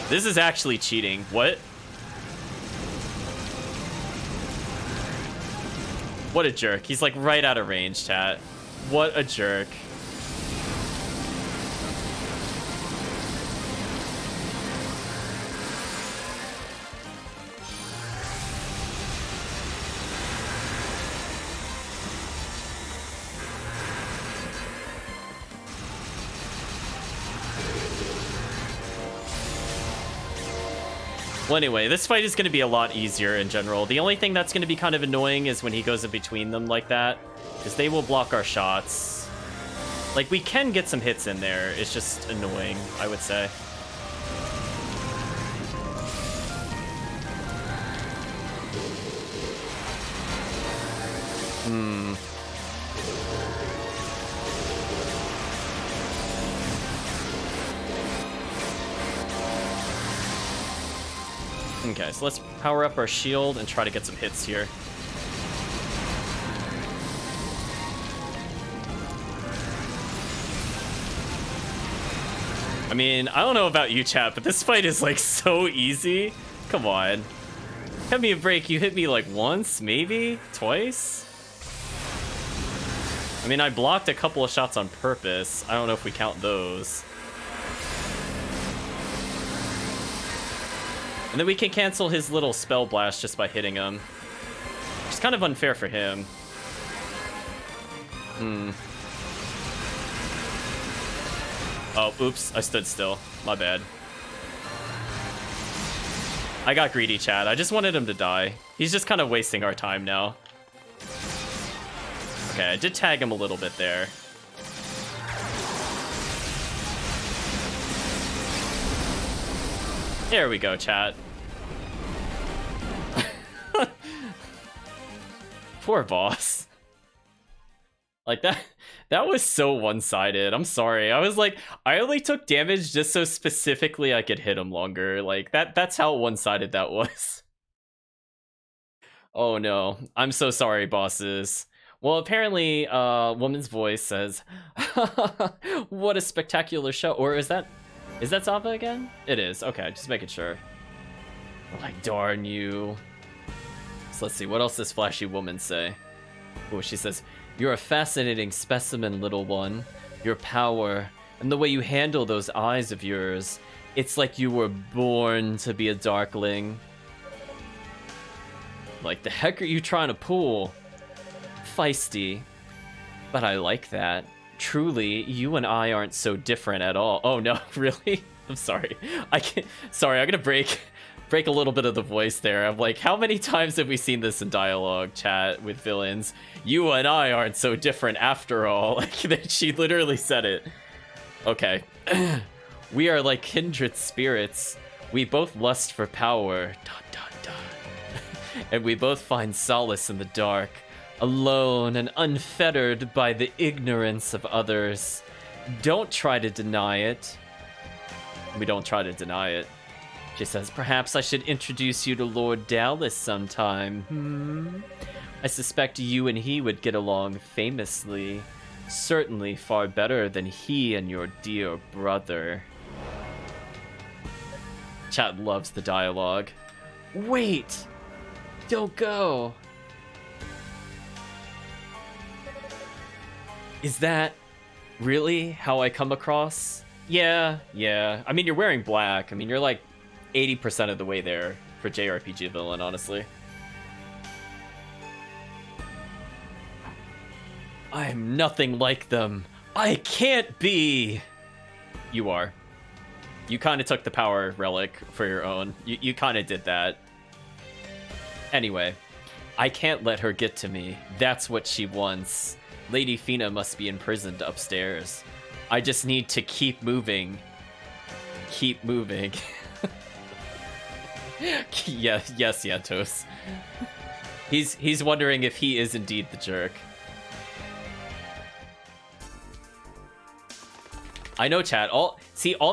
This is actually cheating. What? What a jerk. He's like right out of range, chat. What a jerk. Well, anyway, this fight is going to be a lot easier in general. The only thing that's going to be kind of annoying is when he goes in between them like that, because they will block our shots. Like, we can get some hits in there. It's just annoying, I would say. Okay, so let's power up our shield and try to get some hits here. I mean, I don't know about you, chat, but this fight is like so easy. Come on. Cut me a break. You hit me like once, maybe? Twice? I mean, I blocked a couple of shots on purpose. I don't know if we count those. And then we can cancel his little spell blast just by hitting him. It's kind of unfair for him. Oh, oops, I stood still. My bad. I got greedy, chat. I just wanted him to die. He's just kind of wasting our time now. Okay, I did tag him a little bit there. There we go, chat. Poor boss. Like that was so one-sided. I'm sorry. I was like, I only took damage just so specifically I could hit him longer. Like that's how one-sided that was. Oh no. I'm so sorry, bosses. Well, apparently woman's voice says, what a spectacular show. Or is that Zava again? It is. Okay, just making sure. Like, darn you. So let's see, what else does flashy woman say? Oh, she says, you're a fascinating specimen, little one. Your power, and the way you handle those eyes of yours. It's like you were born to be a darkling. Like, the heck are you trying to pull? Feisty. But I like that. Truly, you and I aren't so different at all. Oh no, really? I'm sorry. I can't. Sorry, I'm gonna break a little bit of the voice there. I'm like, how many times have we seen this in dialogue chat with villains? You and I aren't so different after all. Like, she literally said it. Okay. We are like kindred spirits. We both lust for power. Dun, dun, dun. And we both find solace in the dark. Alone and unfettered by the ignorance of others. Don't try to deny it. We don't try to deny it. She says, perhaps I should introduce you to Lord Dallas sometime. I suspect you and he would get along famously. Certainly far better than he and your dear brother. Chat loves the dialogue. Wait! Don't go! Is that really how I come across? Yeah. I mean, you're wearing black. I mean, you're like 80% of the way there for JRPG villain, honestly. I'm nothing like them. I can't be. You are. You kind of took the power relic for your own. You kind of did that. Anyway, I can't let her get to me. That's what she wants. Lady Fina must be imprisoned upstairs. I just need to keep moving. Keep moving. Yes, Yantos. He's wondering if he is indeed the jerk. I know, chat. All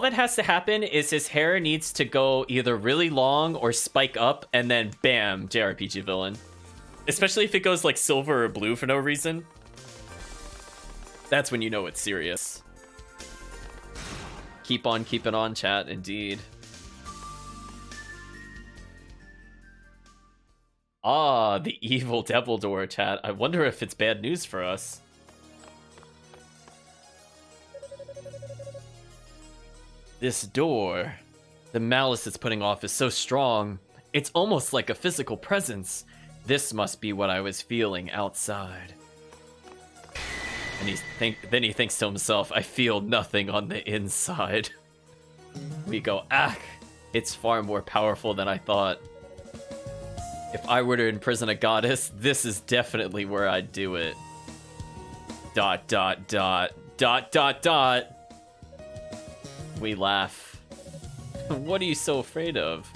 that has to happen is his hair needs to go either really long or spike up, and then bam, JRPG villain. Especially if it goes like silver or blue for no reason. That's when you know it's serious. Keep on keeping on, chat, indeed. Ah, the evil devil door, chat. I wonder if it's bad news for us. This door, the malice it's putting off is so strong, it's almost like a physical presence. This must be what I was feeling outside. And then he thinks to himself, I feel nothing on the inside. We go, ah, it's far more powerful than I thought. If I were to imprison a goddess, this is definitely where I'd do it. ... We laugh. What are you so afraid of,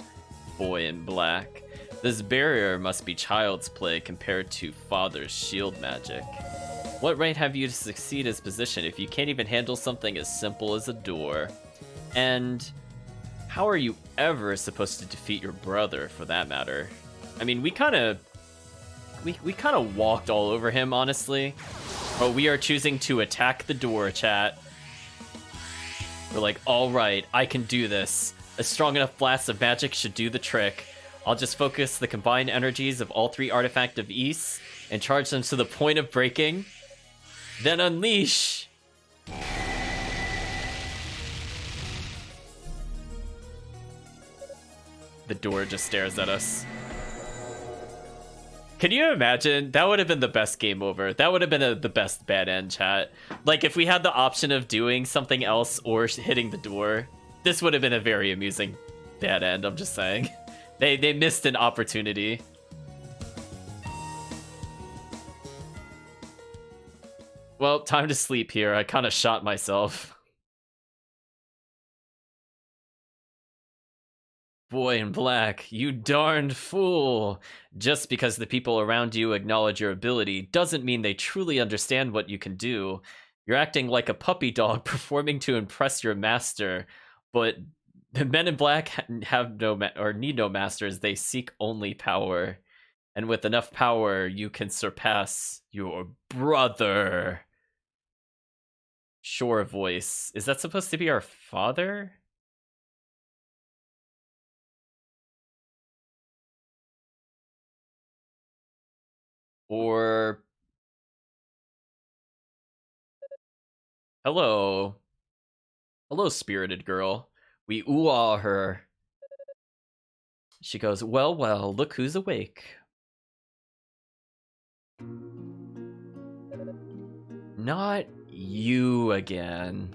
boy in black? This barrier must be child's play compared to father's shield magic. What right have you to succeed his position if you can't even handle something as simple as a door? And how are you ever supposed to defeat your brother, for that matter? I mean, we kind of walked all over him, honestly. But we are choosing to attack the door, chat. We're like, all right, I can do this. A strong enough blast of magic should do the trick. I'll just focus the combined energies of all 3 Artifact of East and charge them to the point of breaking. Then unleash. The door just stares at us. Can you imagine? That would have been the best game over. That would have been the best bad end, chat. Like, if we had the option of doing something else or hitting the door, this would have been a very amusing bad end, I'm just saying. They missed an opportunity. Well, time to sleep here. I kind of shot myself. Boy in black, you darned fool! Just because the people around you acknowledge your ability doesn't mean they truly understand what you can do. You're acting like a puppy dog performing to impress your master, but the men in black have need no masters. They seek only power, and with enough power, you can surpass your brother. Shore voice. Is that supposed to be our father? Or... Hello. Hello, spirited girl. We ooh-ah her. She goes, well, well, look who's awake. Not you again.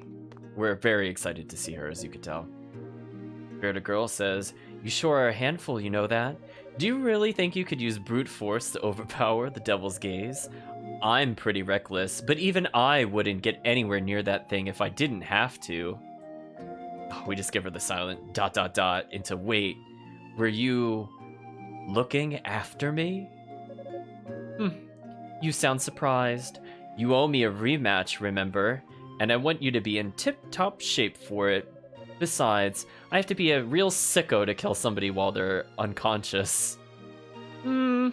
We're very excited to see her, as you could tell. Spirited girl says, you sure are a handful, you know that? Do you really think you could use brute force to overpower the devil's gaze? I'm pretty reckless, but even I wouldn't get anywhere near that thing if I didn't have to. Oh, we just give her the silent ... into wait. Were you looking after me? You sound surprised. You owe me a rematch, remember? And I want you to be in tip-top shape for it. Besides, I have to be a real sicko to kill somebody while they're unconscious. Yeah,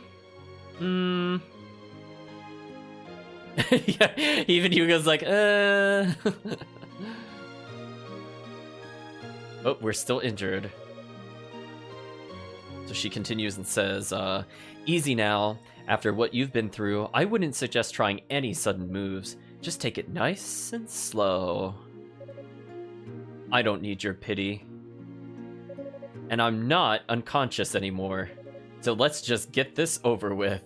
even Hugo's like, Oh, we're still injured. So she continues and says, easy now. After what you've been through, I wouldn't suggest trying any sudden moves. Just take it nice and slow. I don't need your pity. And I'm not unconscious anymore. So let's just get this over with.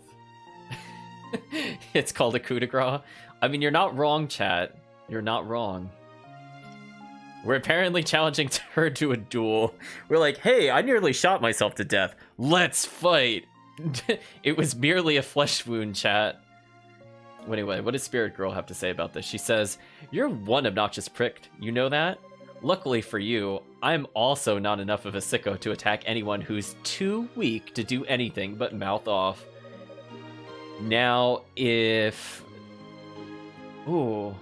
It's called a coup de grace. I mean, you're not wrong, chat. You're not wrong. We're apparently challenging her to a duel. We're like, hey, I nearly shot myself to death. Let's fight. It was merely a flesh wound, chat. Anyway, what does Spirit Girl have to say about this? She says, you're one obnoxious prick. You know that? Luckily for you, I'm also not enough of a sicko to attack anyone who's too weak to do anything but mouth off. Now, if... Ooh.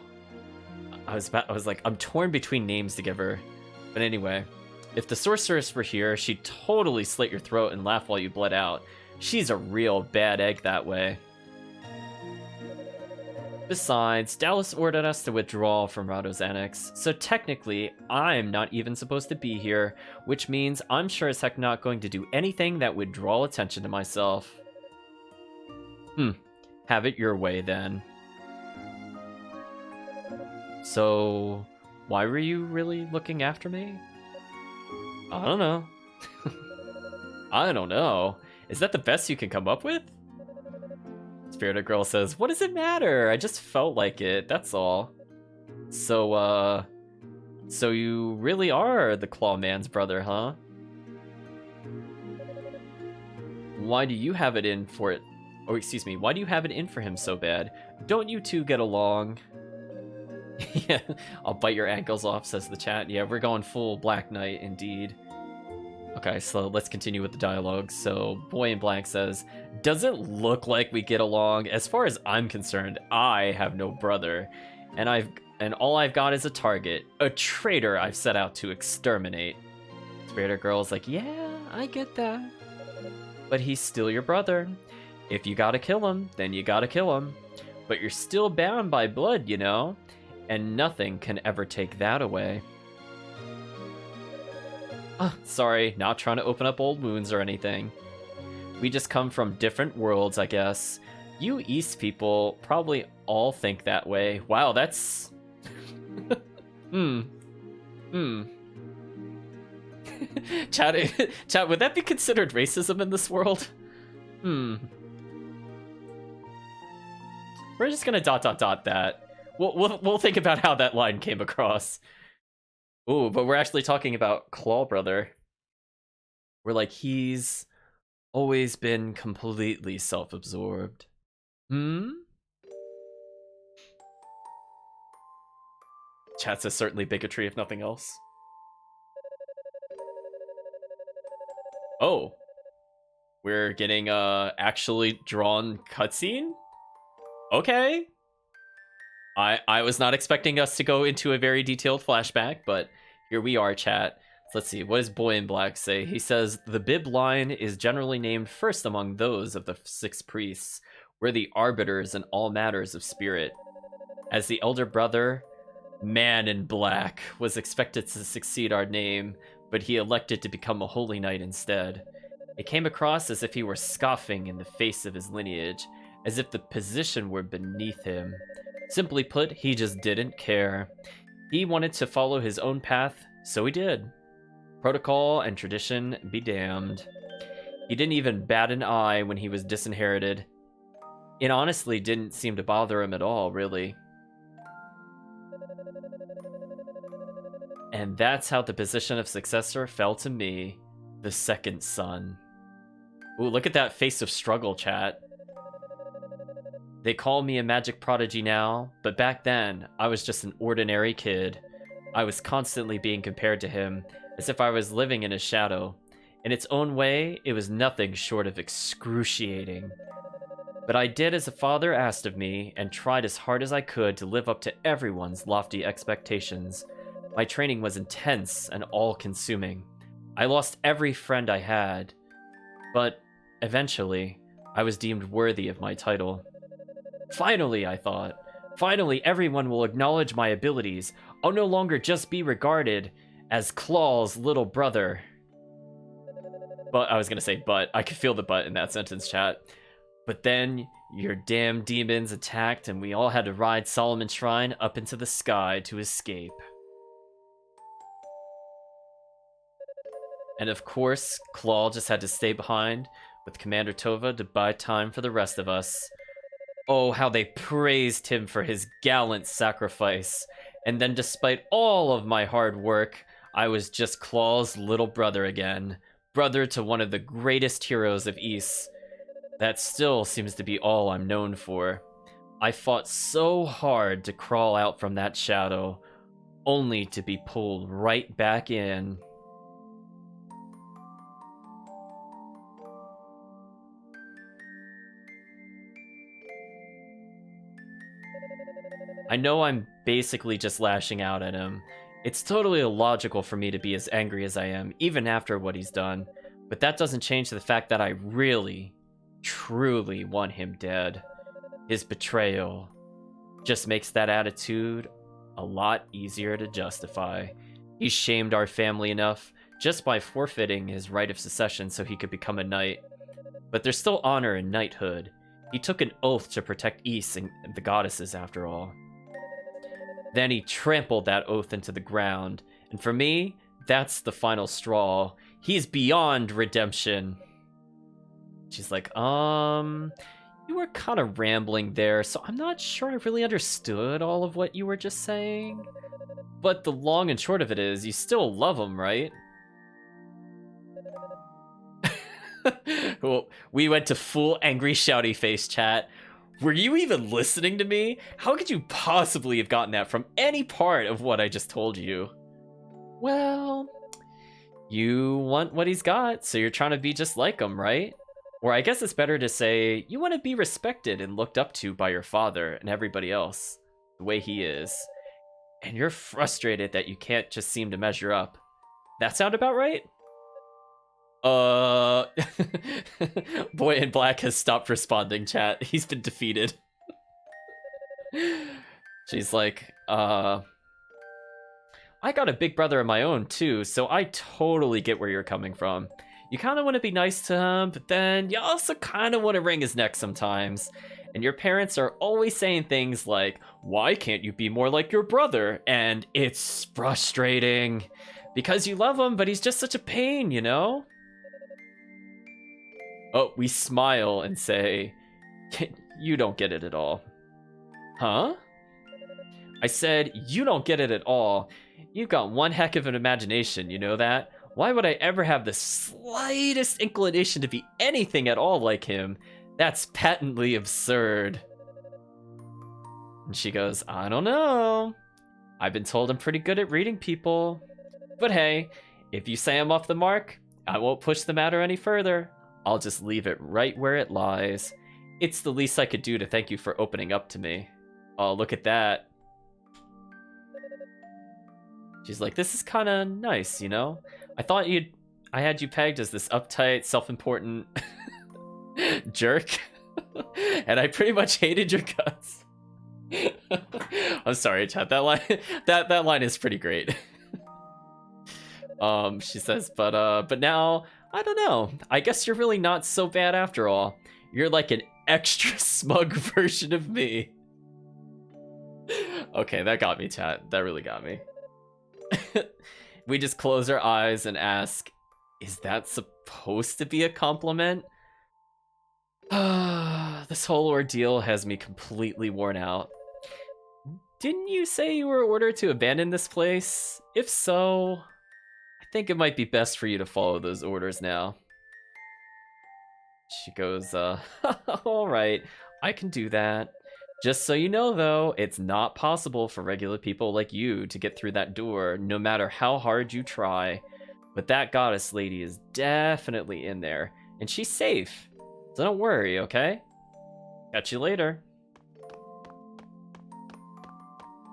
I was like, I'm torn between names to give her. But anyway, if the sorceress were here, she'd totally slit your throat and laugh while you bled out. She's a real bad egg that way. Besides, Dallas ordered us to withdraw from Rado's Annex, so technically, I'm not even supposed to be here, which means I'm sure as heck not going to do anything that would draw attention to myself. Have it your way then. So, why were you really looking after me? I don't know. I don't know. Is that the best you can come up with? Spirited Girl says, what does it matter? I just felt like it, that's all. So, so you really are the Claw Man's brother, huh? Why do you have it in for it? Oh, excuse me. Why do you have it in for him so bad? Don't you two get along? Yeah, I'll bite your ankles off, says the chat. Yeah, we're going full Black Knight, indeed. Okay, so let's continue with the dialogue. So, Boy in Black says, does it look like we get along? As far as I'm concerned, I have no brother. And all I've got is a target. A traitor I've set out to exterminate. Spirited Girl's like, yeah, I get that. But he's still your brother. If you gotta kill him, then you gotta kill him. But you're still bound by blood, you know? And nothing can ever take that away. Sorry, not trying to open up old wounds or anything. We just come from different worlds, I guess. You East people probably all think that way. Wow, that's... Chat, would that be considered racism in this world? We're just gonna ... that. We'll think about how that line came across. Ooh, but we're actually talking about Claw Brother. We're like, he's always been completely self-absorbed. Chat says certainly bigotry, if nothing else. Oh. We're getting actually drawn cutscene? Okay. I was not expecting us to go into a very detailed flashback, but here we are, chat. Let's see, what does Boy in Black say? He says, the Bib line is generally named first among those of the 6 priests. We're the arbiters in all matters of spirit. As the elder brother, Man in Black was expected to succeed our name, but he elected to become a holy knight instead. It came across as if he were scoffing in the face of his lineage, as if the position were beneath him. Simply put, he just didn't care. He wanted to follow his own path, so he did. Protocol and tradition be damned. He didn't even bat an eye when he was disinherited. It honestly didn't seem to bother him at all, really. And that's how the position of successor fell to me, the second son. Ooh, look at that face of struggle, chat. They call me a magic prodigy now, but back then, I was just an ordinary kid. I was constantly being compared to him, as if I was living in his shadow. In its own way, it was nothing short of excruciating. But I did as a father asked of me, and tried as hard as I could to live up to everyone's lofty expectations. My training was intense and all-consuming. I lost every friend I had, but eventually, I was deemed worthy of my title. Finally, I thought. Finally, everyone will acknowledge my abilities. I'll no longer just be regarded as Claw's little brother. But I was gonna say but. I could feel the but in that sentence, chat. But then, your damn demons attacked and we all had to ride Solomon's Shrine up into the sky to escape. And of course, Claw just had to stay behind with Commander Tova to buy time for the rest of us. Oh, how they praised him for his gallant sacrifice. And then despite all of my hard work, I was just Claw's little brother again. Brother to one of the greatest heroes of Ys. That still seems to be all I'm known for. I fought so hard to crawl out from that shadow, only to be pulled right back in. I know I'm basically just lashing out at him. It's totally illogical for me to be as angry as I am, even after what he's done. But that doesn't change the fact that I really, truly want him dead. His betrayal just makes that attitude a lot easier to justify. He shamed our family enough just by forfeiting his right of succession so he could become a knight. But there's still honor in knighthood. He took an oath to protect Ys and the goddesses, after all. Then he trampled that oath into the ground, and for me, that's the final straw. He's beyond redemption. She's like, you were kind of rambling there, so I'm not sure I really understood all of what you were just saying. But the long and short of it is, you still love him, right? Well, we went to full angry shouty face chat. Were you even listening to me? How could you possibly have gotten that from any part of what I just told you? Well, you want what he's got, so you're trying to be just like him, right? Or I guess it's better to say, you want to be respected and looked up to by your father and everybody else, the way he is. And you're frustrated that you can't just seem to measure up. That sound about right? Boy in black has stopped responding, chat. He's been defeated. She's like, I got a big brother of my own too, so I totally get where you're coming from. You kind of want to be nice to him, but then you also kind of want to wring his neck sometimes. And your parents are always saying things like, why can't you be more like your brother? And it's frustrating. Because you love him, but he's just such a pain, you know? Oh, we smile and say, you don't get it at all. Huh? I said, you don't get it at all. You've got one heck of an imagination, you know that? Why would I ever have the slightest inclination to be anything at all like him? That's patently absurd. And she goes, I don't know. I've been told I'm pretty good at reading people. But hey, if you say I'm off the mark, I won't push the matter any further. I'll just leave it right where it lies. It's the least I could do to thank you for opening up to me. Oh, look at that. She's like, this is kind of nice, you know? I had you pegged as this uptight, self-important jerk. And I pretty much hated your guts. I'm sorry, chat. That line is pretty great. She says, but now, I don't know. I guess you're really not so bad after all. You're like an extra smug version of me. Okay, that got me, chat. That really got me. We just close our eyes and ask, is that supposed to be a compliment? This whole ordeal has me completely worn out. Didn't you say you were ordered to abandon this place? If so, I think it might be best for you to follow those orders now. She goes, alright, I can do that. Just so you know, though, it's not possible for regular people like you to get through that door, no matter how hard you try. But that goddess lady is definitely in there, and she's safe. So don't worry, okay? Catch you later.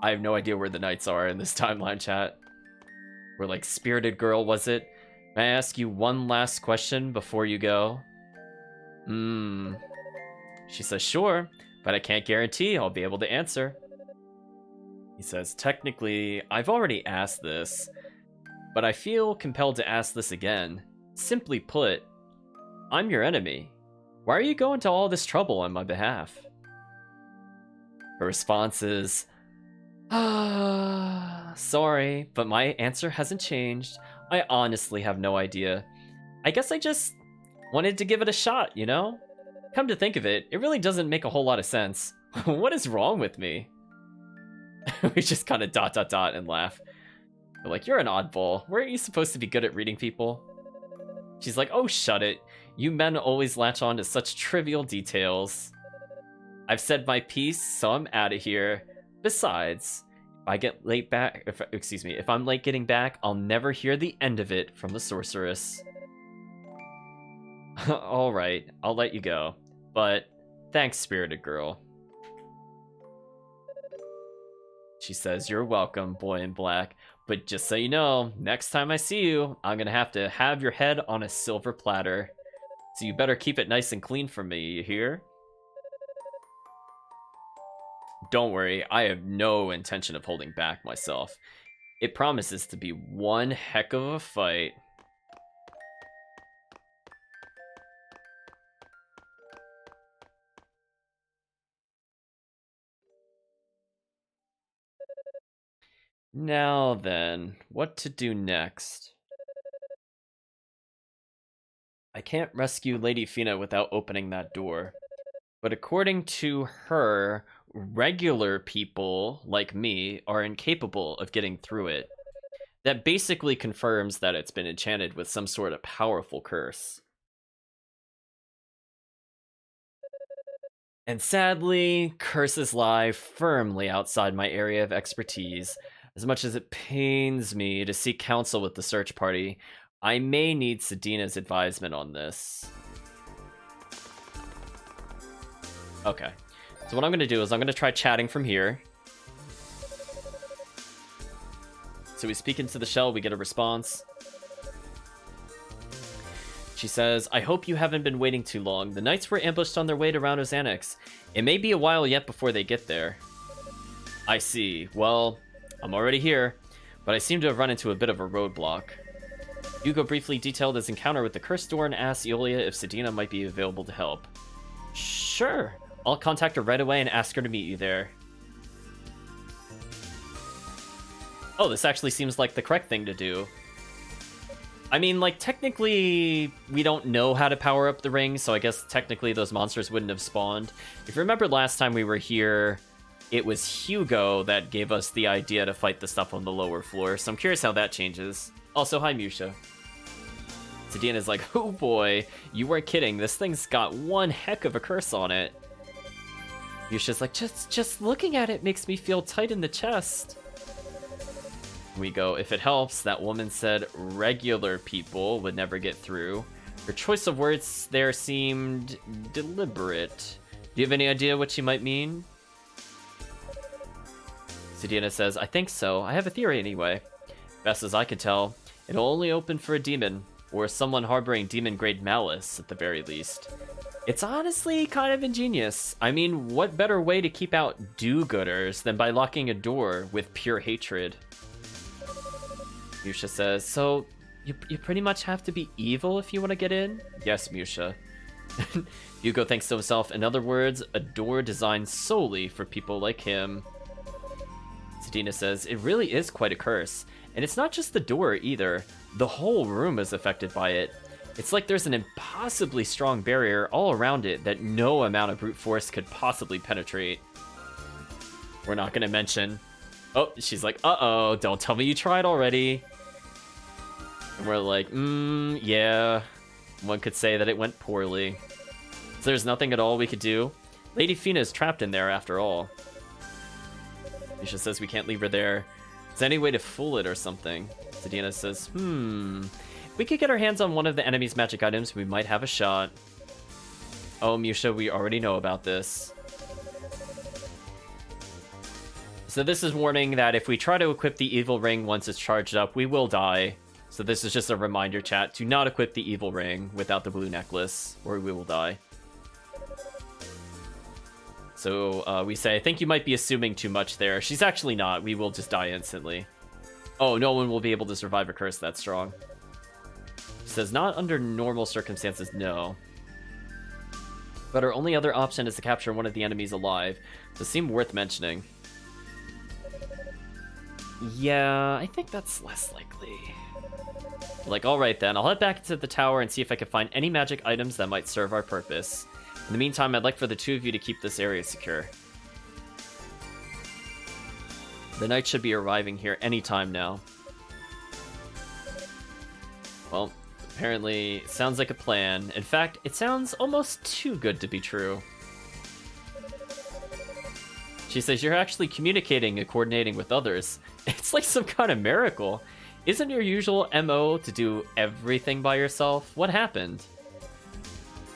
I have no idea where the knights are in this timeline, chat. We're like, spirited girl, was it? May I ask you one last question before you go? She says, sure, but I can't guarantee I'll be able to answer. He says, technically, I've already asked this, but I feel compelled to ask this again. Simply put, I'm your enemy. Why are you going to all this trouble on my behalf? Her response is, sorry, but my answer hasn't changed. I honestly have no idea. I guess I just wanted to give it a shot, you know? Come to think of it, it really doesn't make a whole lot of sense. What is wrong with me? We just kind of ... and laugh. We're like, you're an oddball. Weren't you supposed to be good at reading people? She's like, oh, shut it. You men always latch on to such trivial details. I've said my piece, so I'm out of here. Besides, if I'm late getting back, I'll never hear the end of it from the sorceress. Alright, I'll let you go. But thanks, spirited girl. She says, you're welcome, boy in black. But just so you know, next time I see you, I'm gonna have to have your head on a silver platter. So you better keep it nice and clean for me, you hear? Don't worry, I have no intention of holding back myself. It promises to be one heck of a fight. Now then, what to do next? I can't rescue Lady Fina without opening that door. But according to her, regular people like me are incapable of getting through it. That basically confirms that it's been enchanted with some sort of powerful curse. And sadly, curses lie firmly outside my area of expertise. As much as it pains me to seek counsel with the search party, I may need Sedina's advisement on this. Okay. So what I'm going to do is I'm going to try chatting from here. So we speak into the shell, we get a response. She says, I hope you haven't been waiting too long. The knights were ambushed on their way to Rauno's Annex. It may be a while yet before they get there. I see. Well, I'm already here, but I seem to have run into a bit of a roadblock. Hugo briefly detailed his encounter with the cursed door and asked Iolia if Sedina might be available to help. Sure. I'll contact her right away and ask her to meet you there. Oh, this actually seems like the correct thing to do. I mean, like, technically, we don't know how to power up the ring, so I guess technically those monsters wouldn't have spawned. If you remember last time we were here, it was Hugo that gave us the idea to fight the stuff on the lower floor, so I'm curious how that changes. Also, hi, Musha. Sedina's like, oh boy, you weren't kidding, this thing's got one heck of a curse on it. Musha's like, just looking at it makes me feel tight in the chest. We go, if it helps, that woman said regular people would never get through. Her choice of words there seemed deliberate. Do you have any idea what she might mean? Sedina says, I think so. I have a theory anyway. Best as I could tell, it'll only open for a demon, or someone harboring demon-grade malice at the very least. It's honestly kind of ingenious. I mean, what better way to keep out do-gooders than by locking a door with pure hatred? Musha says, so you pretty much have to be evil if you want to get in? Yes, Musha. Hugo thinks to himself, in other words, a door designed solely for people like him. Sedina says, it really is quite a curse. And it's not just the door either. The whole room is affected by it. It's like there's an impossibly strong barrier all around it that no amount of brute force could possibly penetrate. We're not going to mention... Oh, she's like, uh-oh, don't tell me you tried already. And we're like, yeah. One could say that it went poorly. So there's nothing at all we could do. Lady Fina is trapped in there after all. Misha says we can't leave her there. Is there any way to fool it or something? Sedina says, if we could get our hands on one of the enemy's magic items, we might have a shot. Oh, Musha, we already know about this. So this is warning that if we try to equip the evil ring once it's charged up, we will die. So this is just a reminder, chat, to not equip the evil ring without the blue necklace, or we will die. So we say, I think you might be assuming too much there. She's actually not. We will just die instantly. Oh, no one will be able to survive a curse that strong. She says, not under normal circumstances, no. But our only other option is to capture one of the enemies alive. So it seemed worth mentioning. Yeah, I think that's less likely. Like, alright then, I'll head back to the tower and see if I can find any magic items that might serve our purpose. In the meantime, I'd like for the two of you to keep this area secure. The knights should be arriving here anytime now. Well, apparently, it sounds like a plan. In fact, it sounds almost too good to be true. She says, you're actually communicating and coordinating with others. It's like some kind of miracle. Isn't your usual MO to do everything by yourself? What happened?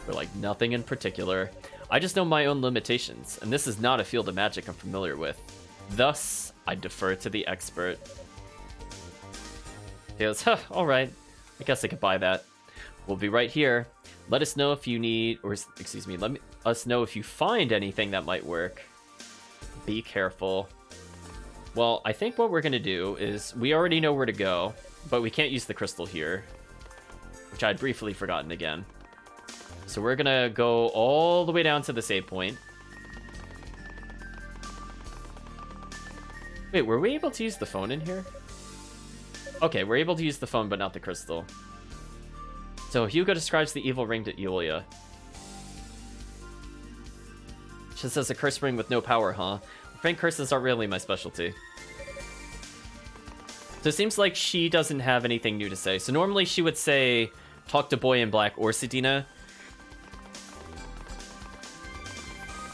We're like, nothing in particular. I just know my own limitations, and this is not a field of magic I'm familiar with. Thus, I defer to the expert. He goes, huh, alright. I guess I could buy that. We'll be right here. Let us know if you need, or excuse me, let us know if you find anything that might work. Be careful. Well, I think what we're going to do is, we already know where to go, but we can't use the crystal here, which I'd briefly forgotten again. So we're going to go all the way down to the save point. Wait, were we able to use the phone in here? Okay, we're able to use the phone, but not the crystal. So Hugo describes the evil ring to Yulia. She says a curse ring with no power, huh? Frank curses aren't really my specialty. So it seems like she doesn't have anything new to say. So normally she would say, talk to Boy in Black or Sedina.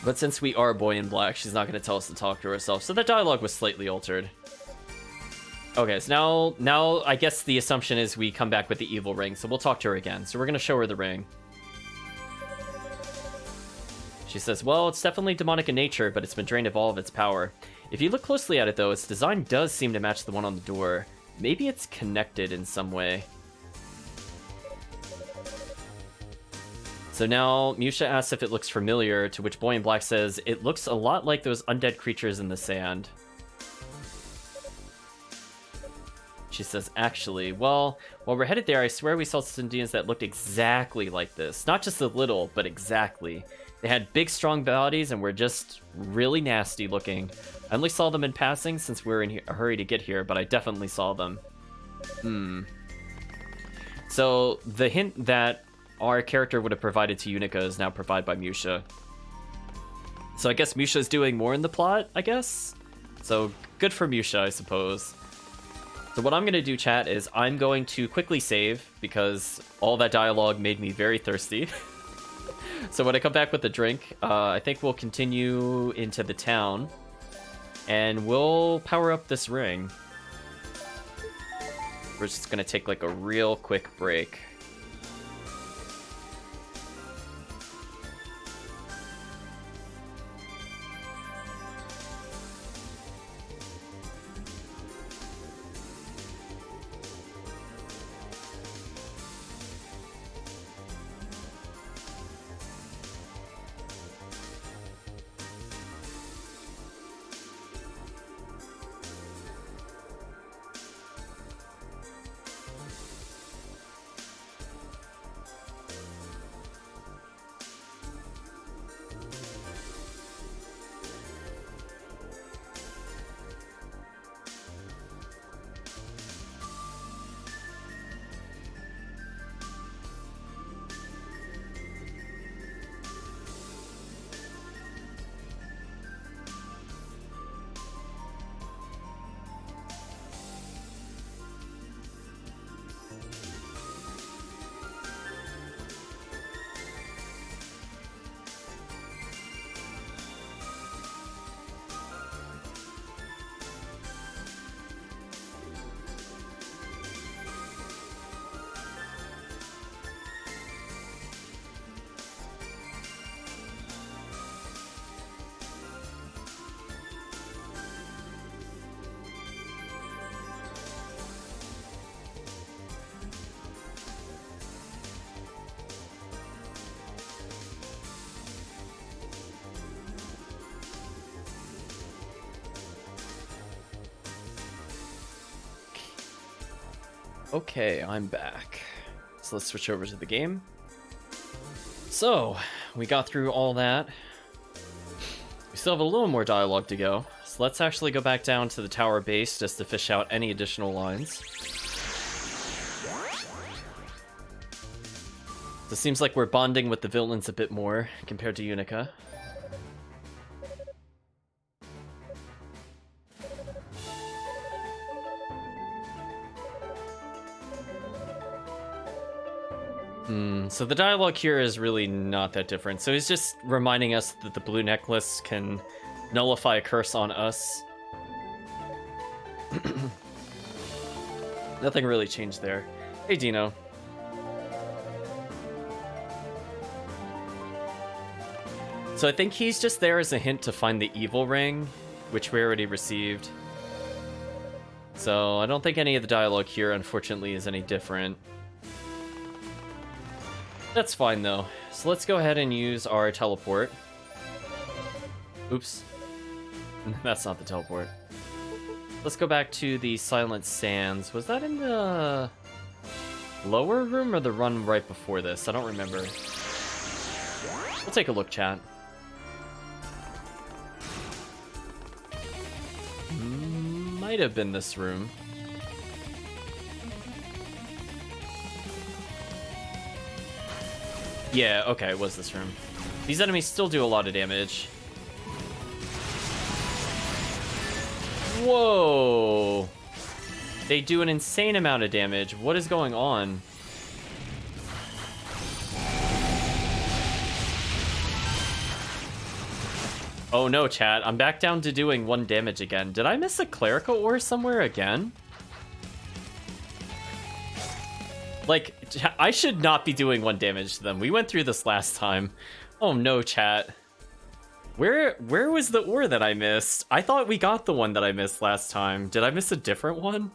But since we are Boy in Black, she's not going to tell us to talk to herself. So the dialogue was slightly altered. Okay, so now I guess the assumption is we come back with the evil ring. So we'll talk to her again. So we're going to show her the ring. She says, well, it's definitely demonic in nature, but it's been drained of all of its power. If you look closely at it, though, its design does seem to match the one on the door. Maybe it's connected in some way. So now Musha asks if it looks familiar, to which Boy in Black says, it looks a lot like those undead creatures in the sand. She says, actually, well, while we're headed there, I swear we saw some demons that looked exactly like this. Not just a little, but exactly. They had big, strong bodies and were just really nasty looking. I only saw them in passing since we were in a hurry to get here, but I definitely saw them. So the hint that our character would have provided to Unica is now provided by Musha. So I guess Musha's doing more in the plot, I guess? So good for Musha, I suppose. So what I'm going to do, chat, is I'm going to quickly save, because all that dialogue made me very thirsty. So when I come back with the drink, I think we'll continue into the town, and we'll power up this ring. We're just going to take like a real quick break. Okay, I'm back. So let's switch over to the game. So, we got through all that. We still have a little more dialogue to go. So let's actually go back down to the tower base just to fish out any additional lines. So it seems like we're bonding with the villains a bit more compared to Unica. So the dialogue here is really not that different. So he's just reminding us that the blue necklace can nullify a curse on us. Nothing really changed there. Hey, Dino. So I think he's just there as a hint to find the evil ring, which we already received. So I don't think any of the dialogue here, unfortunately, is any different. That's fine, though. So let's go ahead and use our teleport. Oops. That's not the teleport. Let's go back to the Silent Sands. Was that in the lower room or the run right before this? I don't remember. We'll take a look, chat. might have been this room. Yeah, okay, it was this room. These enemies still do a lot of damage. Whoa! They do an insane amount of damage. What is going on? Oh no, chat. I'm back down to doing 1 damage again. Did I miss a clerical ore somewhere again? Like, I should not be doing 1 damage to them. We went through this last time. Oh no, chat. Where was the ore that I missed? I thought we got the one that I missed last time. Did I miss a different one?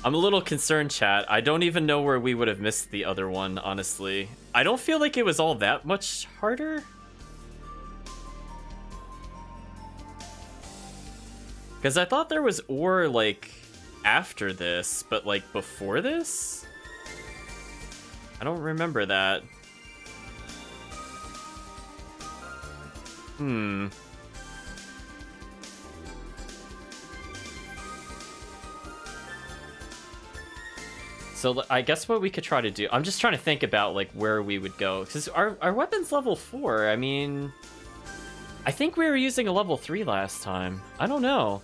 I'm a little concerned, chat. I don't even know where we would have missed the other one, honestly. I don't feel like it was all that much harder. Because I thought there was ore, like, after this, but, like, before this? I don't remember that. So I guess what we could try to do... I'm just trying to think about, like, where we would go. Because our weapon's level 4. I mean... I think we were using a level 3 last time. I don't know.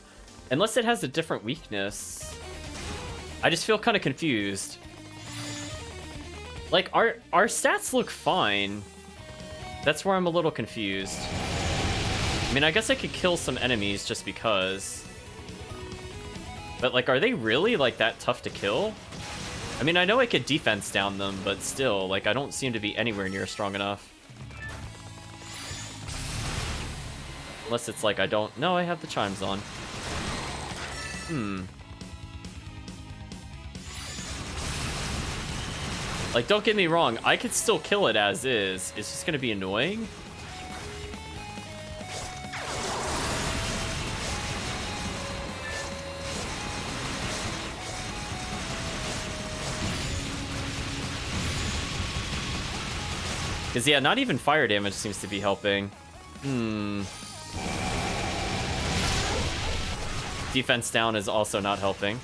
Unless it has a different weakness. I just feel kind of confused. Like, our stats look fine. That's where I'm a little confused. I mean, I guess I could kill some enemies just because. But, like, are they really, like, that tough to kill? I mean, I know I could defense down them, but still, like, I don't seem to be anywhere near strong enough. Unless it's like I don't... No, I have the chimes on. Like, don't get me wrong, I could still kill it as is. It's just gonna be annoying. Because, yeah, not even fire damage seems to be helping. Defense down is also not helping.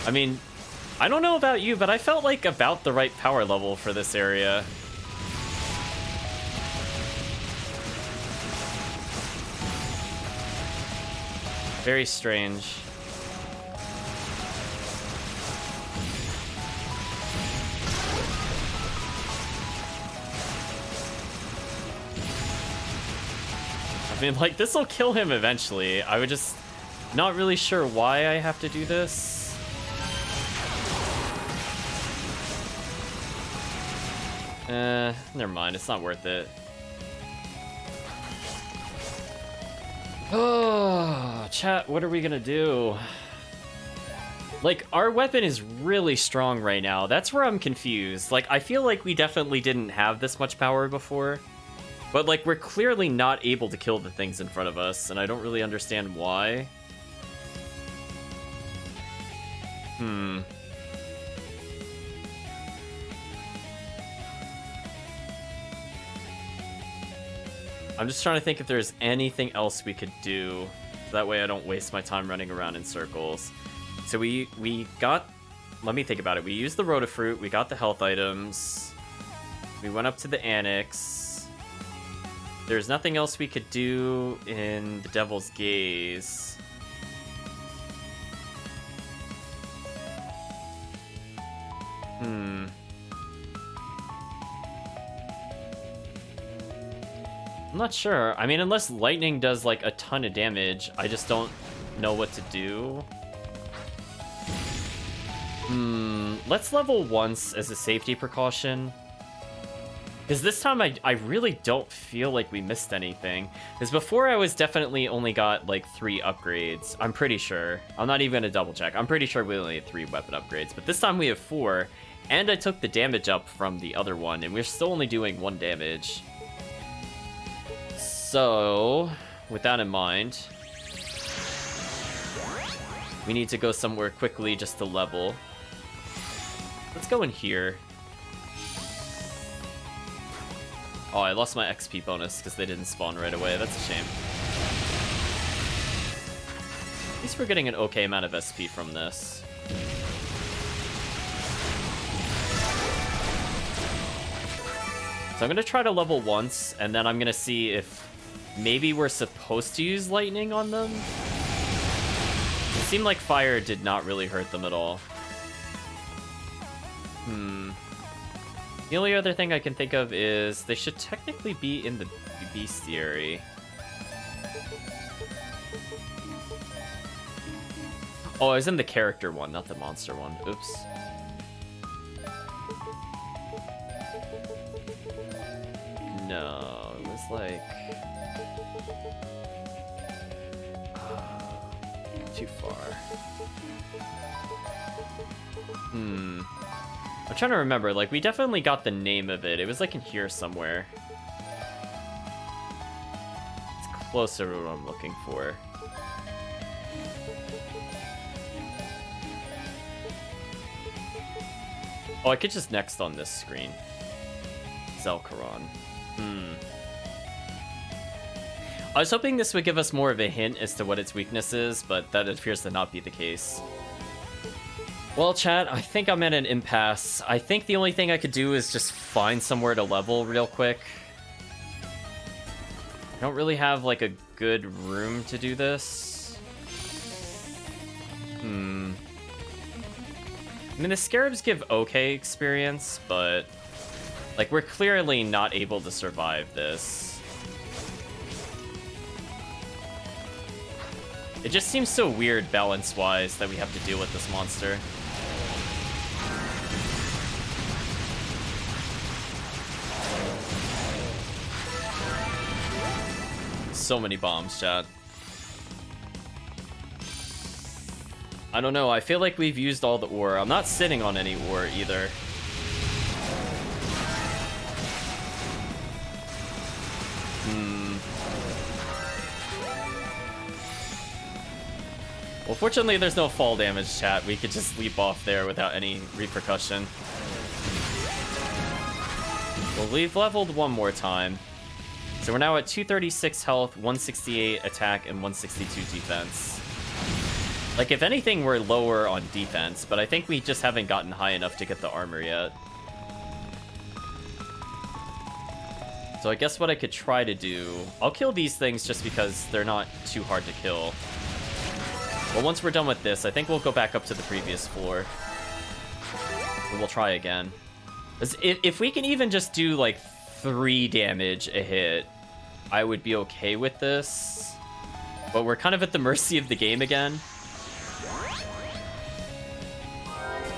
I mean, I don't know about you, but I felt like about the right power level for this area. Very strange. I mean, like, this will kill him eventually. I would just... Not really sure why I have to do this. Never mind. It's not worth it. Oh, chat, what are we gonna do? Like, our weapon is really strong right now. That's where I'm confused. Like, I feel like we definitely didn't have this much power before. But, like, we're clearly not able to kill the things in front of us, and I don't really understand why. I'm just trying to think if there's anything else we could do. So that way I don't waste my time running around in circles. So we got... Let me think about it. We used the Rotafruit, we got the health items. We went up to the Annex. There's nothing else we could do in the Devil's Gaze. I'm not sure. I mean, unless lightning does, like, a ton of damage, I just don't know what to do. Let's level once as a safety precaution. Because this time I really don't feel like we missed anything. Because before I was definitely only got, like, 3 upgrades. I'm pretty sure. I'm not even gonna double check. I'm pretty sure we only had 3 weapon upgrades. But this time we have 4. And I took the damage up from the other one. And we're still only doing 1 damage. So, with that in mind... We need to go somewhere quickly just to level. Let's go in here. Oh, I lost my XP bonus because they didn't spawn right away. That's a shame. At least we're getting an okay amount of SP from this. So I'm going to try to level once, and then I'm going to see if maybe we're supposed to use lightning on them. It seemed like fire did not really hurt them at all. The only other thing I can think of is they should technically be in the bestiary. Oh, I was in the character one, not the monster one. Oops. No, it was like... too far. I'm trying to remember, like, we definitely got the name of it. It was, like, in here somewhere. It's closer to what I'm looking for. Oh, I could just next on this screen. Zelkaron. I was hoping this would give us more of a hint as to what its weakness is, but that appears to not be the case. Well, chat, I think I'm at an impasse. I think the only thing I could do is just find somewhere to level real quick. I don't really have, like, a good room to do this. I mean, the scarabs give okay experience, but, like, we're clearly not able to survive this. It just seems so weird balance-wise that we have to deal with this monster. So many bombs, chat. I don't know, I feel like we've used all the ore. I'm not sitting on any ore either. Well, fortunately, there's no fall damage, chat. We could just leap off there without any repercussion. Well, we've leveled one more time. So we're now at 236 health, 168 attack, and 162 defense. Like, if anything, we're lower on defense, but I think we just haven't gotten high enough to get the armor yet. So I guess what I could try to do... I'll kill these things just because they're not too hard to kill. But once we're done with this, I think we'll go back up to the previous floor. And we'll try again. If we can even just do, like, 3 damage a hit, I would be okay with this. But we're kind of at the mercy of the game again.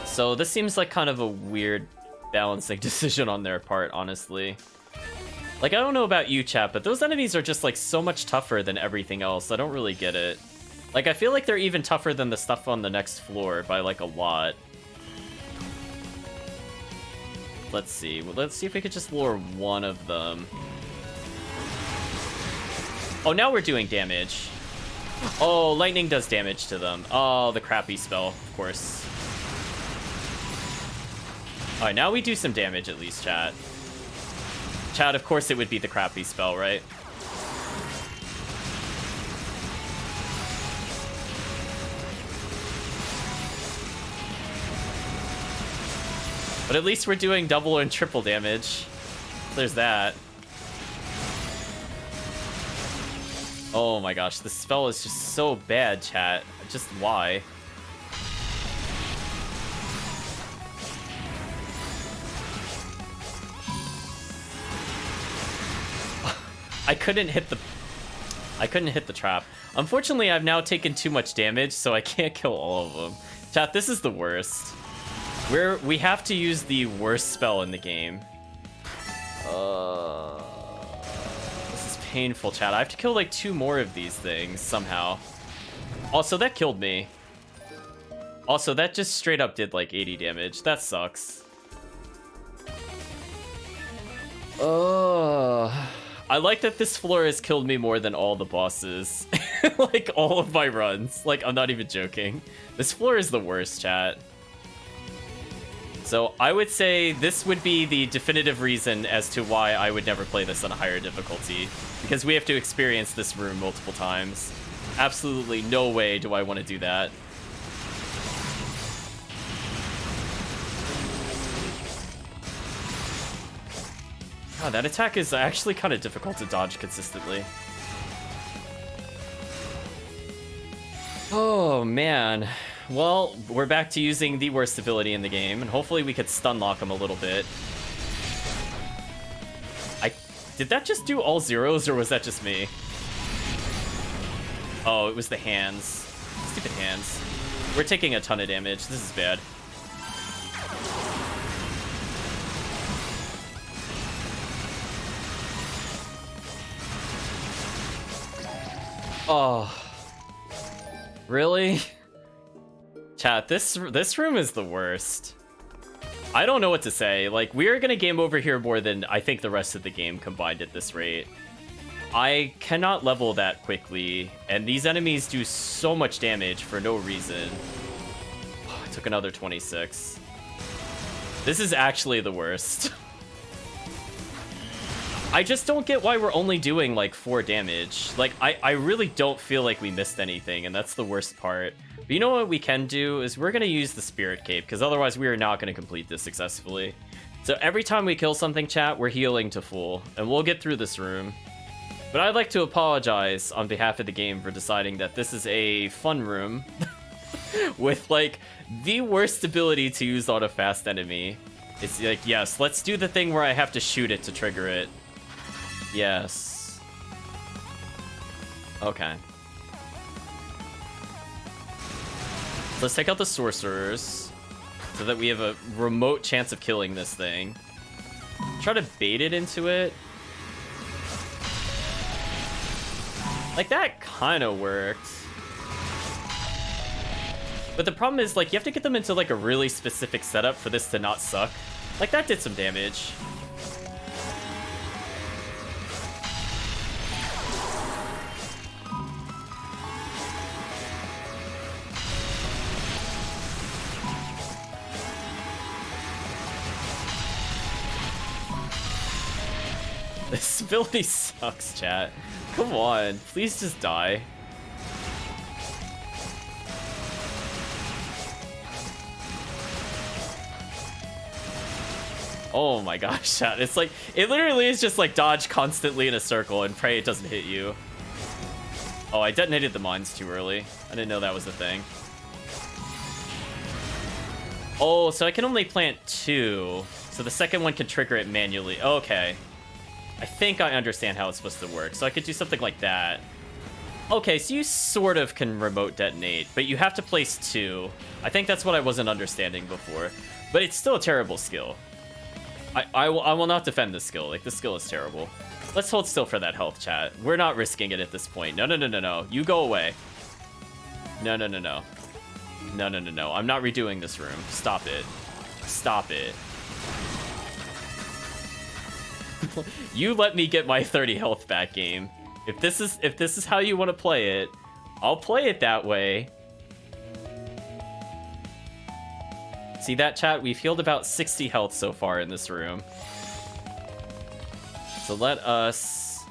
So this seems like kind of a weird balancing decision on their part, honestly. Like, I don't know about you, chat, but those enemies are just, like, so much tougher than everything else. I don't really get it. Like, I feel like they're even tougher than the stuff on the next floor by, like, a lot. Let's see. Well, let's see if we could just lure one of them. Oh, now we're doing damage. Oh, lightning does damage to them. Oh, the crappy spell, of course. Alright, now we do some damage at least, chat. Chat, of course it would be the crappy spell, right? But at least we're doing double and triple damage. There's that. Oh my gosh, this spell is just so bad, chat. Just why? I couldn't hit the trap. Unfortunately, I've now taken too much damage, so I can't kill all of them. Chat, this is the worst. We have to use the worst spell in the game. This is painful, chat. I have to kill like 2 more of these things somehow. Also, that killed me. Also, that just straight up did like 80 damage. That sucks. I like that this floor has killed me more than all the bosses. Like, all of my runs. Like, I'm not even joking. This floor is the worst, chat. So I would say this would be the definitive reason as to why I would never play this on a higher difficulty. Because we have to experience this room multiple times. Absolutely no way do I want to do that. God, that attack is actually kind of difficult to dodge consistently. Oh, man. Well, we're back to using the worst ability in the game, and hopefully we could stun lock him a little bit. Did that just do all zeros, or was that just me? Oh, it was the hands. Stupid hands. We're taking a ton of damage. This is bad. Oh. Really? Chat, this room is the worst. I don't know what to say. Like, we're gonna game over here more than I think the rest of the game combined at this rate. I cannot level that quickly, and these enemies do so much damage for no reason. Oh, I took another 26. This is actually the worst. I just don't get why we're only doing, like, 4 damage. Like, I really don't feel like we missed anything, and that's the worst part. But you know what we can do is we're going to use the Spirit Cape, because otherwise we are not going to complete this successfully. So every time we kill something, chat, we're healing to full, and we'll get through this room. But I'd like to apologize on behalf of the game for deciding that this is a fun room with, like, the worst ability to use on a fast enemy. It's like, yes, let's do the thing where I have to shoot it to trigger it. Yes. Okay. Let's take out the sorcerers so that we have a remote chance of killing this thing. Try to bait it into it. Like, that kind of worked. But the problem is, like, you have to get them into, like, a really specific setup for this to not suck. Like, that did some damage. This ability sucks, chat. Come on, please just die. Oh my gosh, chat. It's like, it literally is just like dodge constantly in a circle and pray it doesn't hit you. Oh, I detonated the mines too early. I didn't know that was a thing. Oh, so I can only plant 2. So the second one can trigger it manually. Okay. I think I understand how it's supposed to work. So I could do something like that. Okay, so you sort of can remote detonate, but you have to place 2. I think that's what I wasn't understanding before. But it's still a terrible skill. I will not defend this skill. Like, this skill is terrible. Let's hold still for that health, chat. We're not risking it at this point. No, no, no, no, no. You go away. No, no, no, no. No, no, no, no. I'm not redoing this room. Stop it. Stop it. You let me get my 30 health back, game. If this is how you want to play it, I'll play it that way. See that, chat? We've healed about 60 health so far in this room. So let us...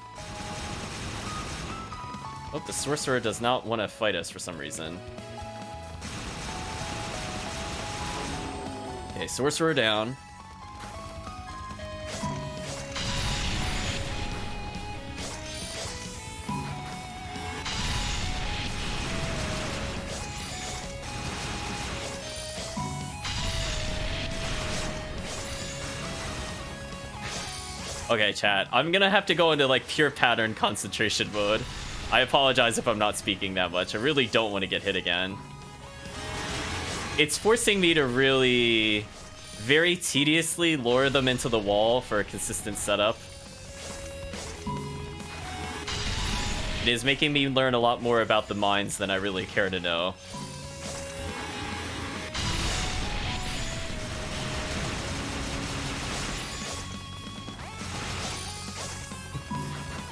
Oh, the sorcerer does not want to fight us for some reason. Okay, sorcerer down. Okay, chat. I'm gonna have to go into, like, pure pattern concentration mode. I apologize if I'm not speaking that much. I really don't want to get hit again. It's forcing me to really very tediously lure them into the wall for a consistent setup. It is making me learn a lot more about the mines than I really care to know.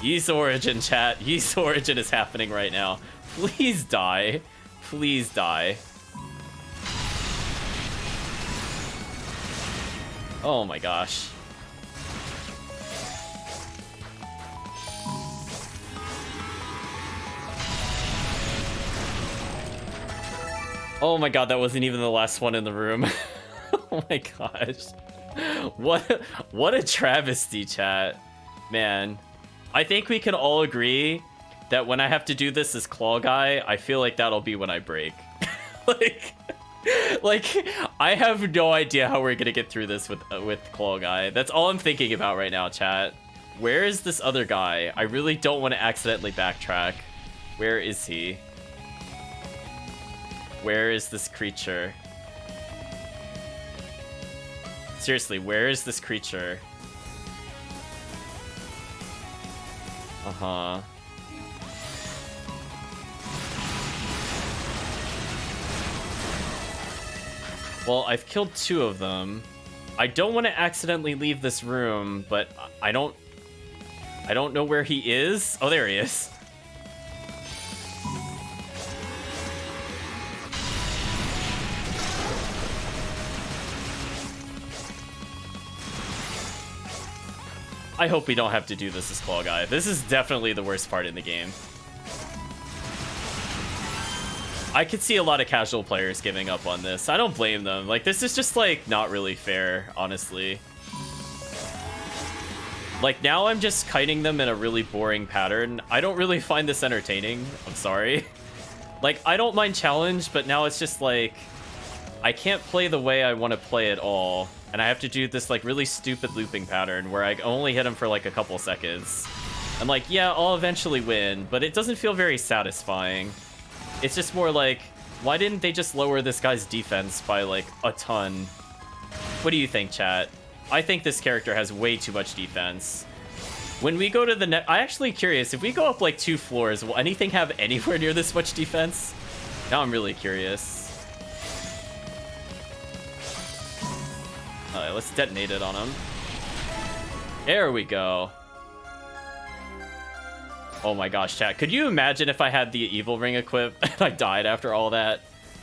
Ys Origin, chat. Ys Origin is happening right now. Please die. Please die. Oh my gosh. Oh my god, that wasn't even the last one in the room. Oh my gosh. What a travesty, chat. Man. I think we can all agree that when I have to do this as Claw Guy, I feel like that'll be when I break. like I have no idea how we're gonna get through this with Claw Guy. That's all I'm thinking about right now, chat. Where is this other guy? I really don't want to accidentally backtrack. Where is he? Where is this creature? Seriously, where is this creature? Uh-huh. Well, I've killed 2 of them. I don't want to accidentally leave this room, but I don't know where he is. Oh, there he is. I hope we don't have to do this as Claw Guy. This is definitely the worst part in the game. I could see a lot of casual players giving up on this. I don't blame them. Like, this is just, like, not really fair, honestly. Like, now I'm just kiting them in a really boring pattern. I don't really find this entertaining. I'm sorry. Like, I don't mind challenge, but now it's just, like, I can't play the way I want to play at all. And I have to do this, like, really stupid looping pattern where I only hit him for, like, a couple seconds. I'm like, yeah, I'll eventually win, but it doesn't feel very satisfying. It's just more like, why didn't they just lower this guy's defense by, like, a ton? What do you think, chat? I think this character has way too much defense. When we go to the next... I'm actually curious, if we go up, like, 2 floors, will anything have anywhere near this much defense? Now I'm really curious. Alright, let's detonate it on him. There we go. Oh my gosh, chat. Could you imagine if I had the evil ring equipped and I died after all that?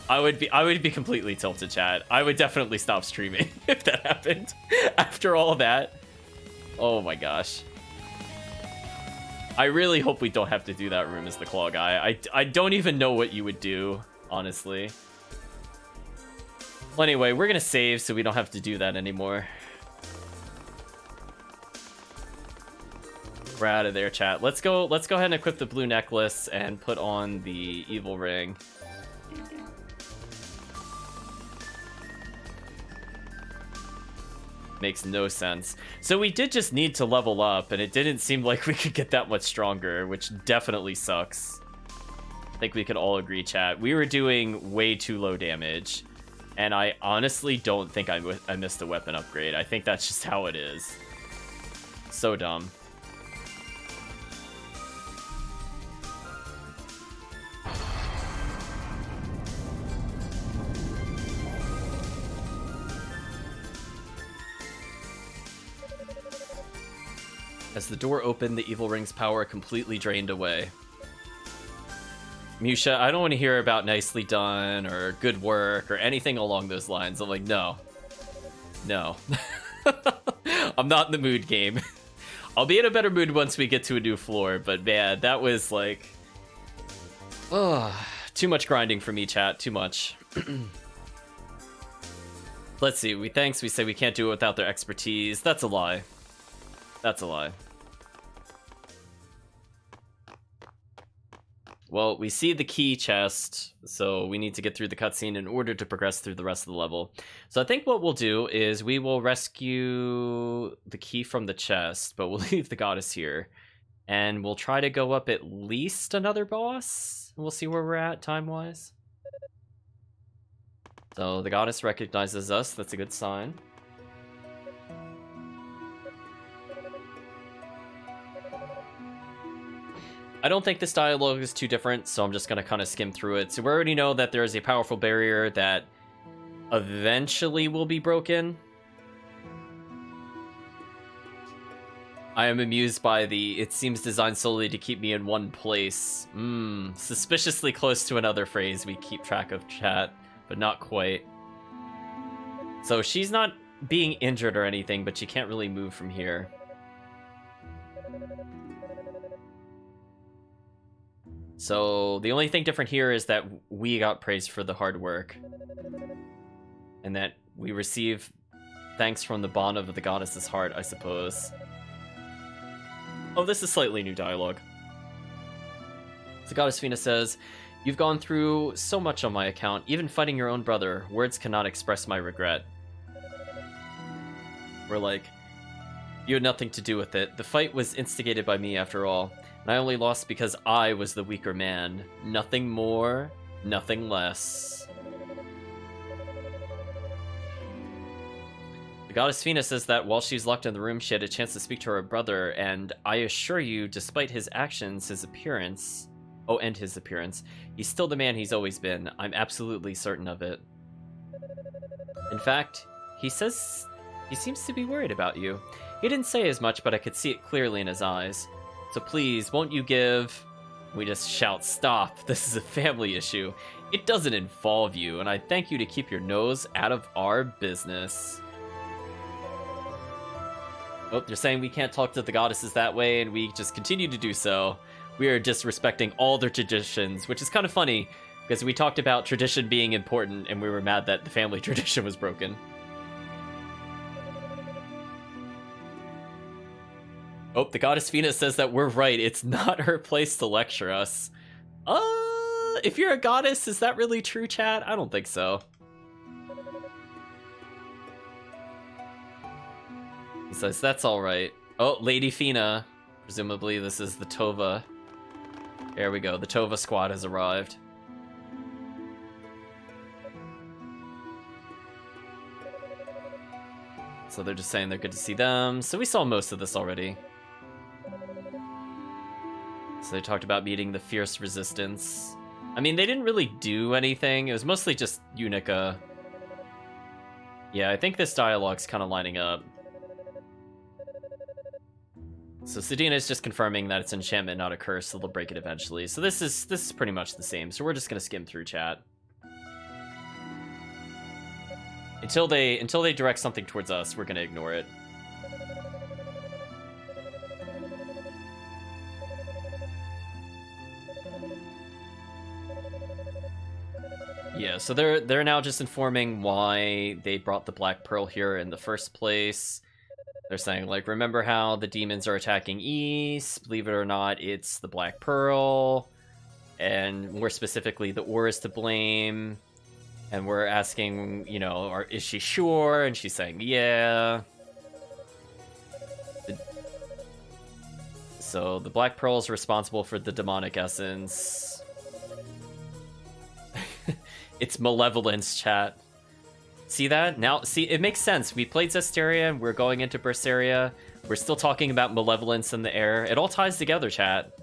I would be completely tilted, chat. I would definitely stop streaming if that happened after all that. Oh my gosh. I really hope we don't have to do that room as the Claw Guy. I don't even know what you would do, honestly. Well, anyway, we're gonna save so we don't have to do that anymore. We're out of there, chat. Let's go ahead and equip the blue necklace and put on the evil ring. Makes no sense. So we did just need to level up, and it didn't seem like we could get that much stronger, which definitely sucks. I think we could all agree, chat. We were doing way too low damage, and I honestly don't think I missed a weapon upgrade. I think that's just how it is. So dumb. As the door opened, the evil ring's power completely drained away. Musha, I don't want to hear about nicely done or good work or anything along those lines. I'm like, no. No. I'm not in the mood, game. I'll be in a better mood once we get to a new floor, but man, that was like... Oh, too much grinding for me, chat. Too much. Let's see. We say we can't do it without their expertise. That's a lie. That's a lie. Well, we see the key chest, so we need to get through the cutscene in order to progress through the rest of the level. So I think what we'll do is we will rescue the key from the chest, but we'll leave the goddess here. And we'll try to go up at least another boss. We'll see where we're at time-wise. So the goddess recognizes us. That's a good sign. I don't think this dialogue is too different, so I'm just going to kind of skim through it. So we already know that there is a powerful barrier that eventually will be broken. I am amused by the, it seems designed solely to keep me in one place. Suspiciously close to another phrase we keep track of, chat, but not quite. So she's not being injured or anything, but she can't really move from here. So the only thing different here is that we got praised for the hard work. And that we receive thanks from the bond of the goddess's heart, I suppose. Oh, this is slightly new dialogue. The goddess Fina says, "You've gone through so much on my account, even fighting your own brother. Words cannot express my regret." We're like, "You had nothing to do with it. The fight was instigated by me after all. And I only lost because I was the weaker man. Nothing more, nothing less." The goddess Fina says that while she's locked in the room, she had a chance to speak to her brother, and I assure you, despite his actions, his appearance, he's still the man he's always been. I'm absolutely certain of it. In fact, he says he seems to be worried about you. He didn't say as much, but I could see it clearly in his eyes. So please, won't you give... We just shout, "Stop, this is a family issue. It doesn't involve you, and I thank you to keep your nose out of our business." Oh, you're saying we can't talk to the goddesses that way, and we just continue to do so. We are disrespecting all their traditions, which is kind of funny, because we talked about tradition being important, and we were mad that the family tradition was broken. Oh, the goddess Fina says that we're right. It's not her place to lecture us. If you're a goddess, is that really true, chat? I don't think so. He says, "That's alright." Oh, Lady Fina. Presumably this is the Tova. There we go. The Tova squad has arrived. So they're just saying they're good to see them. So we saw most of this already. So they talked about meeting the fierce resistance. I mean, they didn't really do anything. It was mostly just Unica. Yeah, I think this dialogue's kind of lining up. So Sedina is just confirming that it's an enchantment, not a curse, so they'll break it eventually. So this is pretty much the same. So we're just gonna skim through chat until they direct something towards us. We're gonna ignore it. Yeah, so they're now just informing why they brought the Black Pearl here in the first place. They're saying, like, remember how the demons are attacking East? Believe it or not, it's the Black Pearl. And more specifically, the ore is to blame. And we're asking, you know, is she sure? And she's saying, yeah. So the Black Pearl is responsible for the demonic essence. It's malevolence, chat. See that? Now, see, it makes sense. We played Zestiria, and we're going into Berseria. We're still talking about malevolence in the air. It all ties together, chat.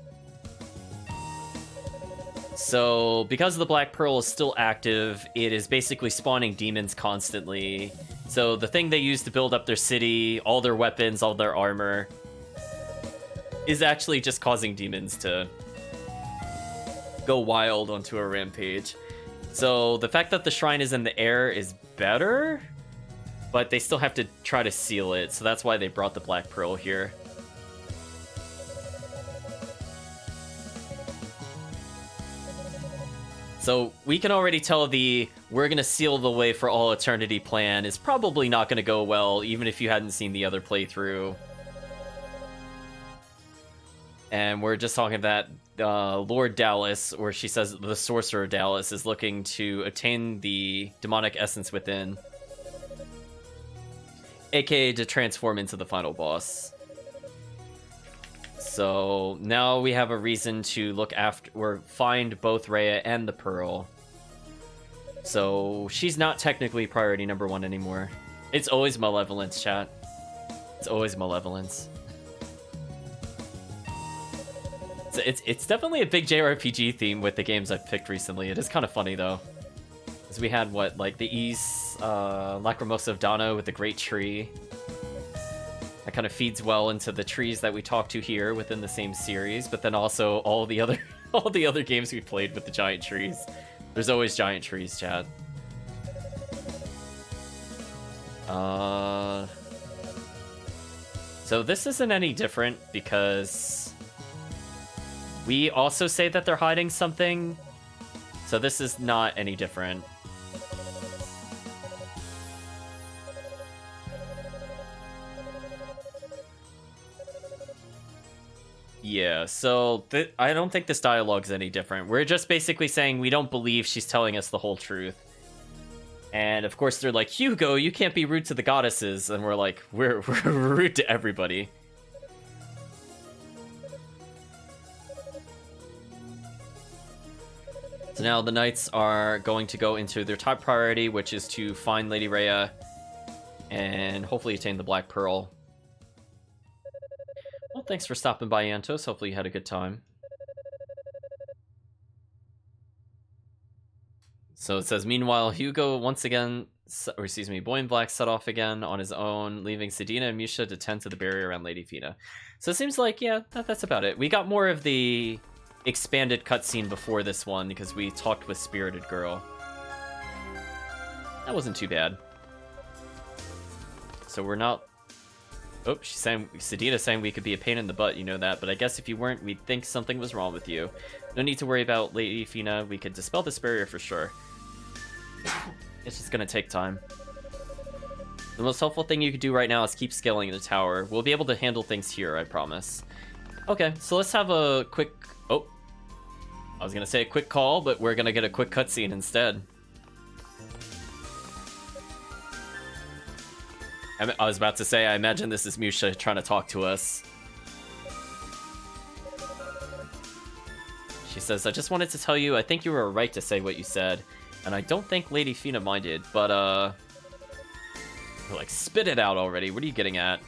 So, because the Black Pearl is still active, it is basically spawning demons constantly. So, the thing they use to build up their city, all their weapons, all their armor, is actually just causing demons to go wild onto a rampage. So the fact that the shrine is in the air is better, but they still have to try to seal it, so that's why they brought the Black Pearl here. So we can already tell the "we're gonna seal the way for all eternity" plan is probably not gonna go well, even if you hadn't seen the other playthrough. And we're just talking that Lord Dallas, or she says the Sorcerer Dallas, is looking to attain the demonic essence within, aka to transform into the final boss. So now we have a reason to look after or find both Rhea and the Pearl. So she's not technically priority number one anymore. It's always malevolence, chat. It's always malevolence. It's definitely a big JRPG theme with the games I've picked recently. It is kind of funny, though. Because we had, what, like the East, Lacrimosa of Dano with the Great Tree. That kind of feeds well into the trees that we talked to here within the same series, but then also all the other all the other games we played with the giant trees. There's always giant trees, Chad. So this isn't any different because we also say that they're hiding something. So this is not any different. Yeah, so I don't think this dialogue's any different. We're just basically saying we don't believe she's telling us the whole truth. And of course they're like, Hugo, you can't be rude to the goddesses. And we're like, we're rude to everybody. So now the knights are going to go into their top priority, which is to find Lady Rhea and hopefully attain the Black Pearl. Well, thanks for stopping by, Antos. Hopefully you had a good time. So it says, meanwhile, Hugo once again, or excuse me, Boy in Black set off again on his own, leaving Sedina and Misha to tend to the barrier around Lady Fina. So it seems like, yeah, that's about it. We got more of the expanded cutscene before this one because we talked with Spirited Girl. That wasn't too bad. So we're not... Oh, she's saying, Sedina's saying we could be a pain in the butt, you know that, but I guess if you weren't, we'd think something was wrong with you. No need to worry about Lady Fina, we could dispel this barrier for sure. It's just gonna take time. The most helpful thing you could do right now is keep scaling the tower. We'll be able to handle things here, I promise. Okay, so let's have a quick... Oh. I was gonna say a quick call, but we're gonna get a quick cutscene instead. I was about to say, I imagine this is Musha trying to talk to us. She says, I just wanted to tell you, I think you were right to say what you said. And I don't think Lady Fina minded, but, like, spit it out already. What are you getting at?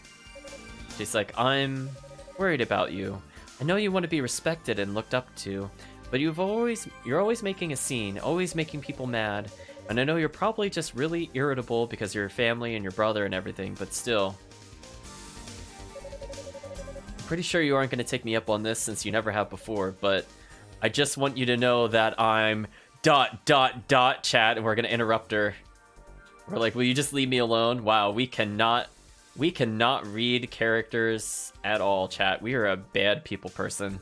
She's like, I'm worried about you. I know you want to be respected and looked up to, but you're always making a scene, always making people mad. And I know you're probably just really irritable because of your family and your brother and everything, but still. I'm pretty sure you aren't going to take me up on this since you never have before, but I just want you to know that I'm ... chat, and we're going to interrupt her. We're like, will you just leave me alone? Wow, we cannot read characters at all, chat. We are a bad people person.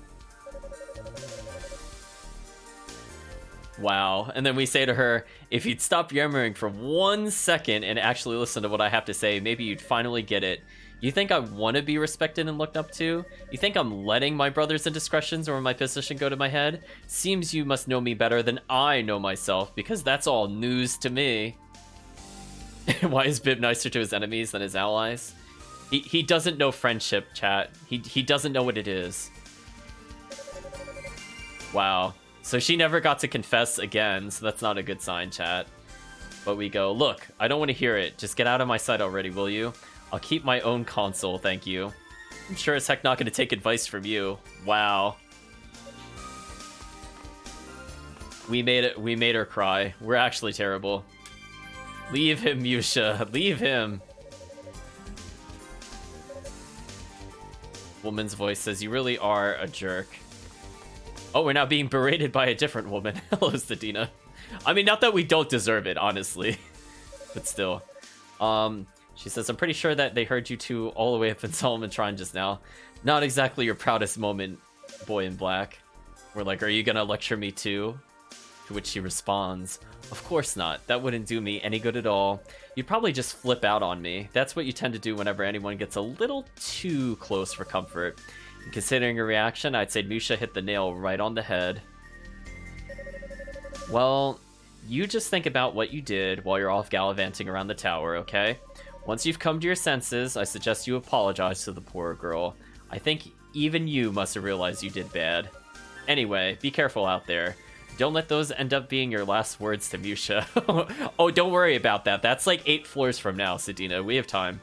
Wow. And then we say to her, if you'd stop yammering for 1 second and actually listen to what I have to say, maybe you'd finally get it. You think I want to be respected and looked up to? You think I'm letting my brother's indiscretions or my position go to my head? Seems you must know me better than I know myself, because that's all news to me. Why is Bib nicer to his enemies than his allies? He doesn't know friendship, chat. He doesn't know what it is. Wow. So she never got to confess again, so that's not a good sign, chat. But we go, look, I don't want to hear it. Just get out of my sight already, will you? I'll keep my own console, thank you. I'm sure as heck not going to take advice from you. Wow. We made her cry. We're actually terrible. Leave him, Yusha. Leave him. Woman's voice says, you really are a jerk. Oh, we're now being berated by a different woman. Hello, Sedina. I mean, not that we don't deserve it, honestly. But still. She says, I'm pretty sure that they heard you two all the way up in Solomon Shrine just now. Not exactly your proudest moment, Boy in Black. We're like, are you gonna lecture me too? To which she responds, of course not. That wouldn't do me any good at all. You'd probably just flip out on me. That's what you tend to do whenever anyone gets a little too close for comfort. And considering your reaction, I'd say Musha hit the nail right on the head. Well, you just think about what you did while you're off gallivanting around the tower, okay? Once you've come to your senses, I suggest you apologize to the poor girl. I think even you must have realized you did bad. Anyway, be careful out there. Don't let those end up being your last words to Musha. Oh, don't worry about that. That's like 8 floors from now, Sedina. We have time.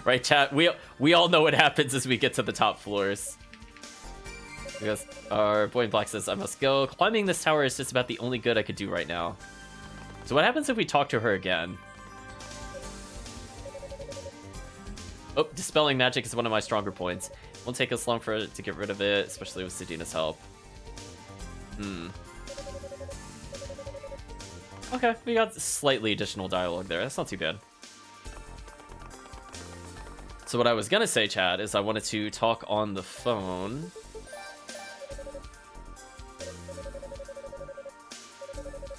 Right, chat? We all know what happens as we get to the top floors. Because our Boy in Black says, I must go. Climbing this tower is just about the only good I could do right now. So what happens if we talk to her again? Oh, dispelling magic is one of my stronger points. Won't take us long for it to get rid of it, especially with Sedina's help. Okay, we got slightly additional dialogue there. That's not too bad. So what I was gonna say, chat, is I wanted to talk on the phone.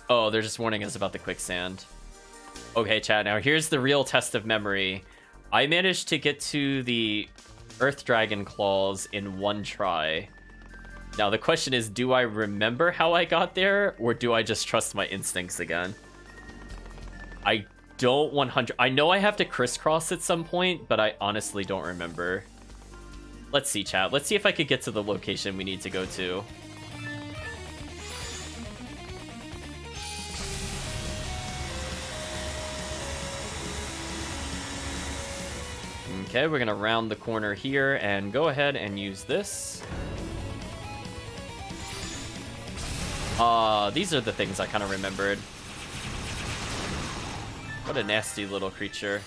Oh, they're just warning us about the quicksand. Okay, chat, now here's the real test of memory. I managed to get to the Earth Dragon Claws in one try. Now the question is, do I remember how I got there, or do I just trust my instincts again? I don't 100... I know I have to crisscross at some point, but I honestly don't remember. Let's see, chat. Let's see if I could get to the location we need to go to. Okay, we're gonna round the corner here and go ahead and use this. These are the things I kind of remembered. What a nasty little creature.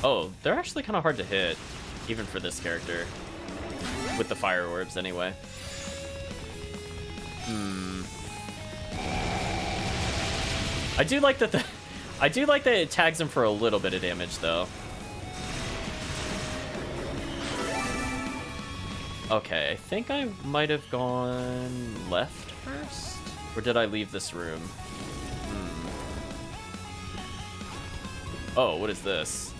Oh, they're actually kind of hard to hit, even for this character. With the fire orbs, anyway. I do like that I do like that it tags him for a little bit of damage, though. Okay, I think I might have gone left first? Or did I leave this room? Oh, what is this?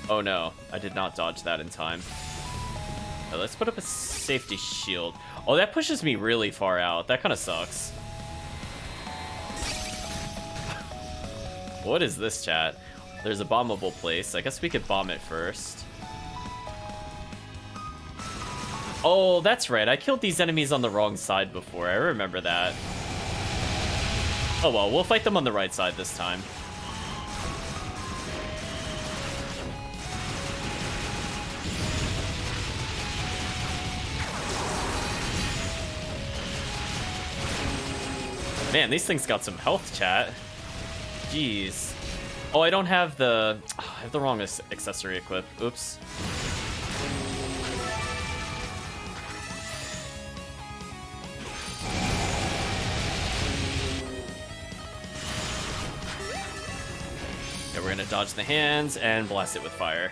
Oh no, I did not dodge that in time. Let's put up a safety shield. Oh, that pushes me really far out. That kind of sucks. What is this, chat? There's a bombable place. I guess we could bomb it first. Oh, that's right. I killed these enemies on the wrong side before. I remember that. Oh well, we'll fight them on the right side this time. Man, these things got some health, chat. Jeez. Oh, I don't have the... I have the wrong accessory equipped. Oops. Okay, we're gonna dodge the hands and blast it with fire.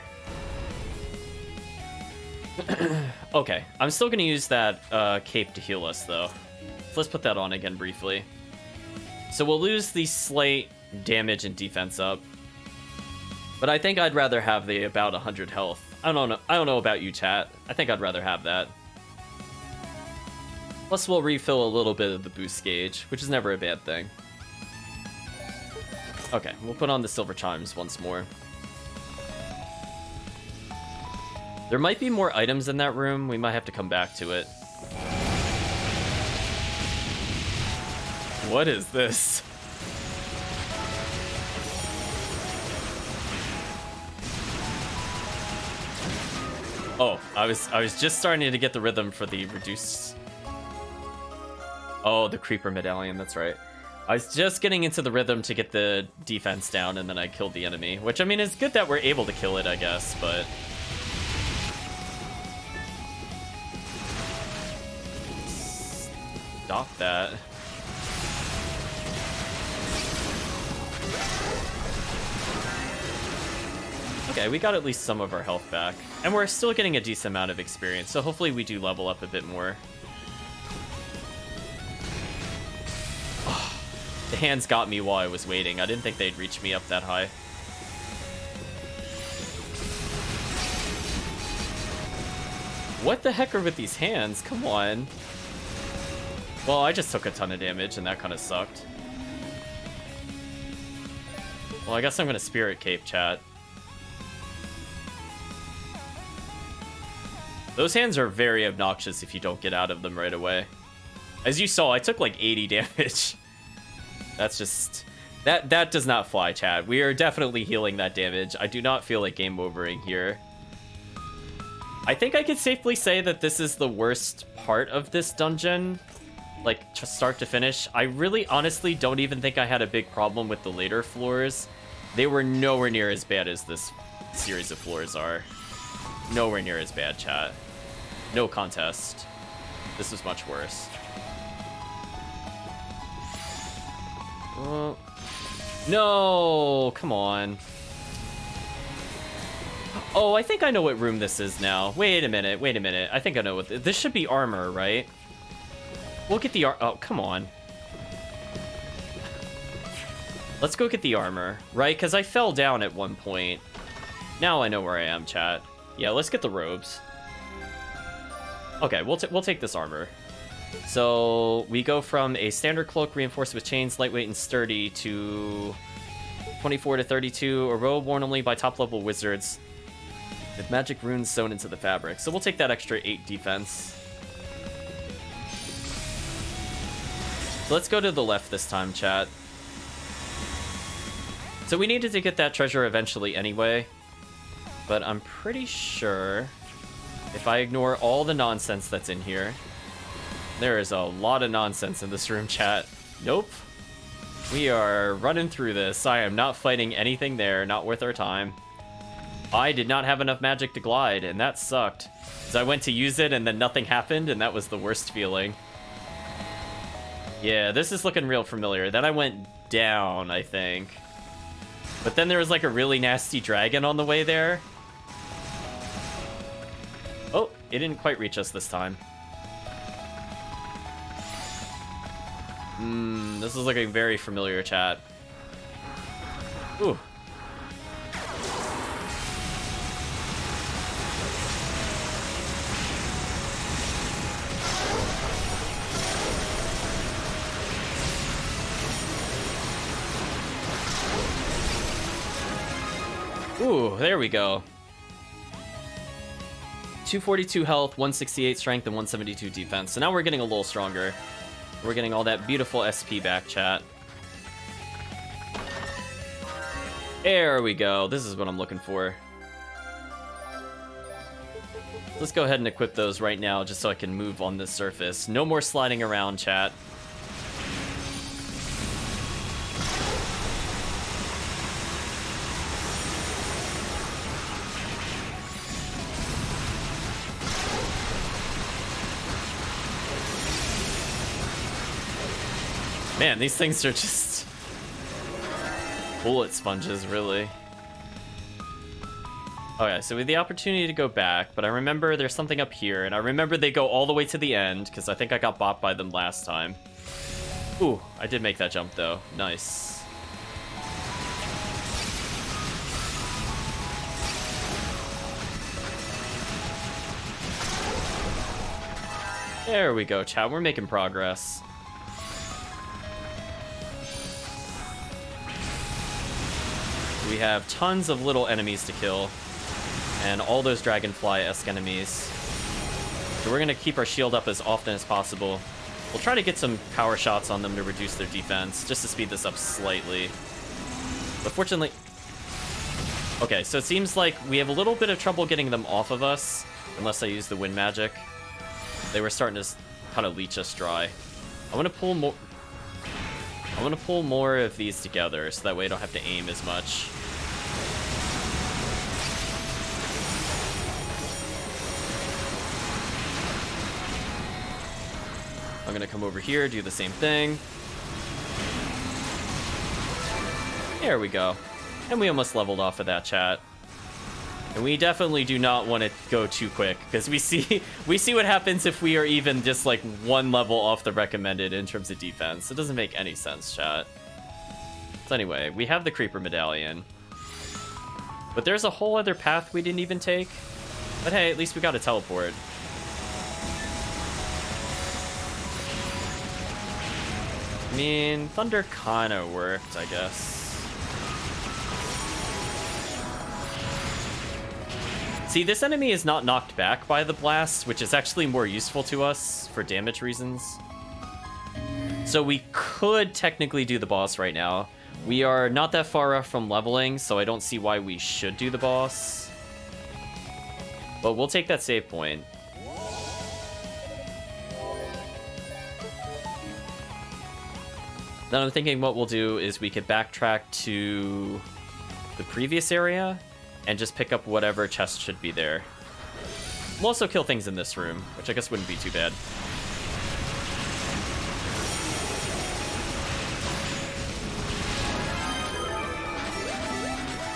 Okay, I'm still gonna use that cape to heal us, though. So let's put that on again briefly. So we'll lose the slight damage and defense up, but I think I'd rather have the about 100 health. I don't know about you, chat. I think I'd rather have that. Plus we'll refill a little bit of the boost gauge, which is never a bad thing. Okay, we'll put on the silver chimes once more. There might be more items in that room. We might have to come back to it. What is this? Oh, I was just starting to get the rhythm for the reduced... Oh, the creeper medallion, that's right. I was just getting into the rhythm to get the defense down, and then I killed the enemy. Which, I mean, it's good that we're able to kill it, I guess, but... Stop that. Okay, we got at least some of our health back. And we're still getting a decent amount of experience, so hopefully we do level up a bit more. Oh, the hands got me while I was waiting. I didn't think they'd reach me up that high. What the heck are with these hands? Come on. Well, I just took a ton of damage, and that kind of sucked. Well, I guess I'm gonna Spirit Cape, chat. Those hands are very obnoxious if you don't get out of them right away. As you saw, I took like 80 damage. That's just... That does not fly, chat. We are definitely healing that damage. I do not feel like game overing here. I think I could safely say that this is the worst part of this dungeon. like start to finish. I really honestly don't even think I had a big problem with the later floors. They were nowhere near as bad as this series of floors are. Nowhere near as bad, chat. No contest. This was much worse. No, come on. Oh, I think I know what room this is now. Wait a minute. I think I know what this should be armor, right? We'll get the oh, come on. Let's go get the armor, right? Because I fell down at one point. Now I know where I am, chat. Yeah, let's get the robes. Okay, we'll take this armor. So we go from a standard cloak reinforced with chains, lightweight and sturdy, to 24 to 32, a robe worn only by top-level wizards with magic runes sewn into the fabric. So we'll take that extra 8 defense. So let's go to the left this time, chat. So we needed to get that treasure eventually anyway, but I'm pretty sure if I ignore all the nonsense that's in here, there is a lot of nonsense in this room, chat. Nope. We are running through this. I am not fighting anything there, not worth our time. I did not have enough magic to glide, and that sucked. Because I went to use it, and then nothing happened, and that was the worst feeling. Yeah, this is looking real familiar. Then I went down, I think. But then there was like a really nasty dragon on the way there. Oh, it didn't quite reach us this time. This is looking very familiar, chat. Ooh. Ooh, there we go. 242 health, 168 strength, and 172 defense. So now we're getting a little stronger. We're getting all that beautiful SP back, chat. There we go. This is what I'm looking for. Let's go ahead and equip those right now just so I can move on this surface. No more sliding around, chat. Man, these things are just bullet sponges, really. Okay, so we have the opportunity to go back, but I remember there's something up here, and I remember they go all the way to the end, because I think I got bopped by them last time. Ooh, I did make that jump, though. Nice. There we go, chat. We're making progress. We have tons of little enemies to kill, and all those dragonfly-esque enemies. So we're going to keep our shield up as often as possible. We'll try to get some power shots on them to reduce their defense, just to speed this up slightly. But fortunately... Okay, so it seems like we have a little bit of trouble getting them off of us, unless I use the wind magic. They were starting to kind of leech us dry. I want to pull more... I want to pull more of these together, so that way I don't have to aim as much. I'm gonna come over here, do the same thing. There we go. And we almost leveled off of that, chat. And we definitely do not want to go too quick, because we see what happens if we are even just like one level off the recommended in terms of defense. It doesn't make any sense, chat. So anyway, we have the creeper medallion. But there's a whole other path we didn't even take. But hey, at least we got a teleport. I mean, thunder kind of worked, I guess. See, this enemy is not knocked back by the blast, which is actually more useful to us for damage reasons. So we could technically do the boss right now. We are not that far off from leveling, so I don't see why we should do the boss. But we'll take that save point. Then I'm thinking what we'll do is we could backtrack to the previous area and just pick up whatever chest should be there. We'll also kill things in this room, which I guess wouldn't be too bad.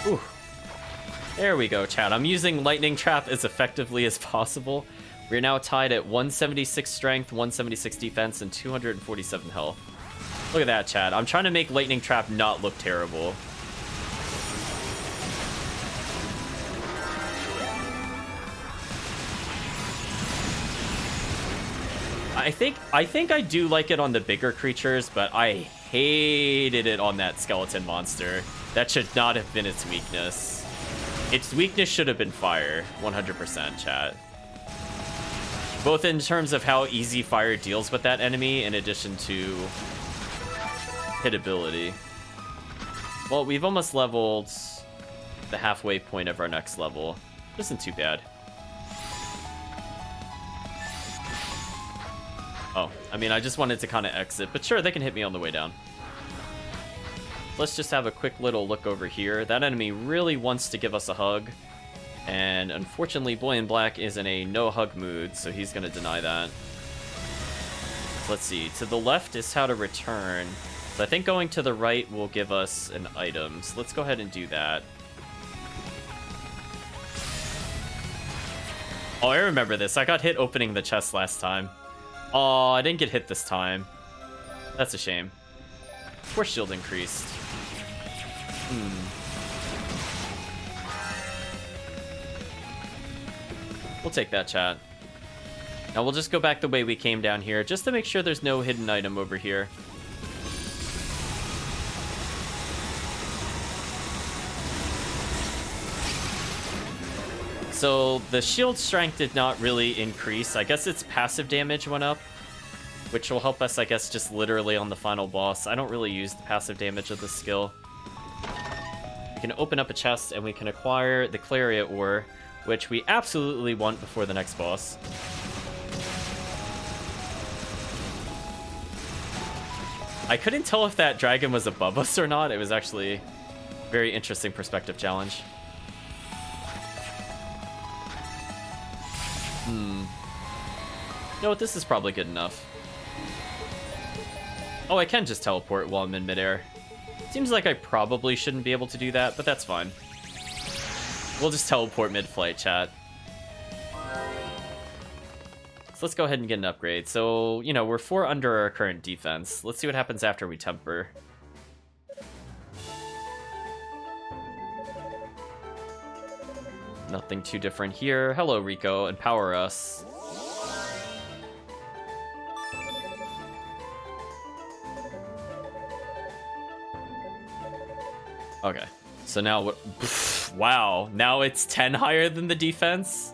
Ooh. There we go, chat. I'm using Lightning Trap as effectively as possible. We're now tied at 176 strength, 176 defense, and 247 health. Look at that, chat. I'm trying to make Lightning Trap not look terrible. I think I do like it on the bigger creatures, but I hated it on that skeleton monster. That should not have been its weakness. Its weakness should have been fire, 100%, chat. Both in terms of how easy fire deals with that enemy, in addition to hitability. Well, we've almost leveled the halfway point of our next level. Isn't too bad. Oh, I mean, I just wanted to kind of exit, but sure, they can hit me on the way down. Let's just have a quick little look over here. That enemy really wants to give us a hug, and unfortunately, Boy in Black is in a no-hug mood, so he's going to deny that. Let's see. To the left is how to return. So I think going to the right will give us an item, so let's go ahead and do that. Oh, I remember this. I got hit opening the chest last time. Oh, I didn't get hit this time. That's a shame. Force shield increased. We'll take that, chat. Now we'll just go back the way we came down here, just to make sure there's no hidden item over here. So the shield strength did not really increase. I guess its passive damage went up, which will help us, I guess, just literally on the final boss. I don't really use the passive damage of this skill. We can open up a chest and we can acquire the claria ore, which we absolutely want before the next boss. I couldn't tell if that dragon was above us or not. It was actually a very interesting perspective challenge. You know what, this is probably good enough. Oh, I can just teleport while I'm in midair. Seems like I probably shouldn't be able to do that, but that's fine. We'll just teleport mid-flight, chat. So let's go ahead and get an upgrade. So, you know, we're 4 under our current defense. Let's see what happens after we temper. Nothing too different here. Hello, Rico. Empower us. Okay. So now what? Wow. Now it's 10 higher than the defense.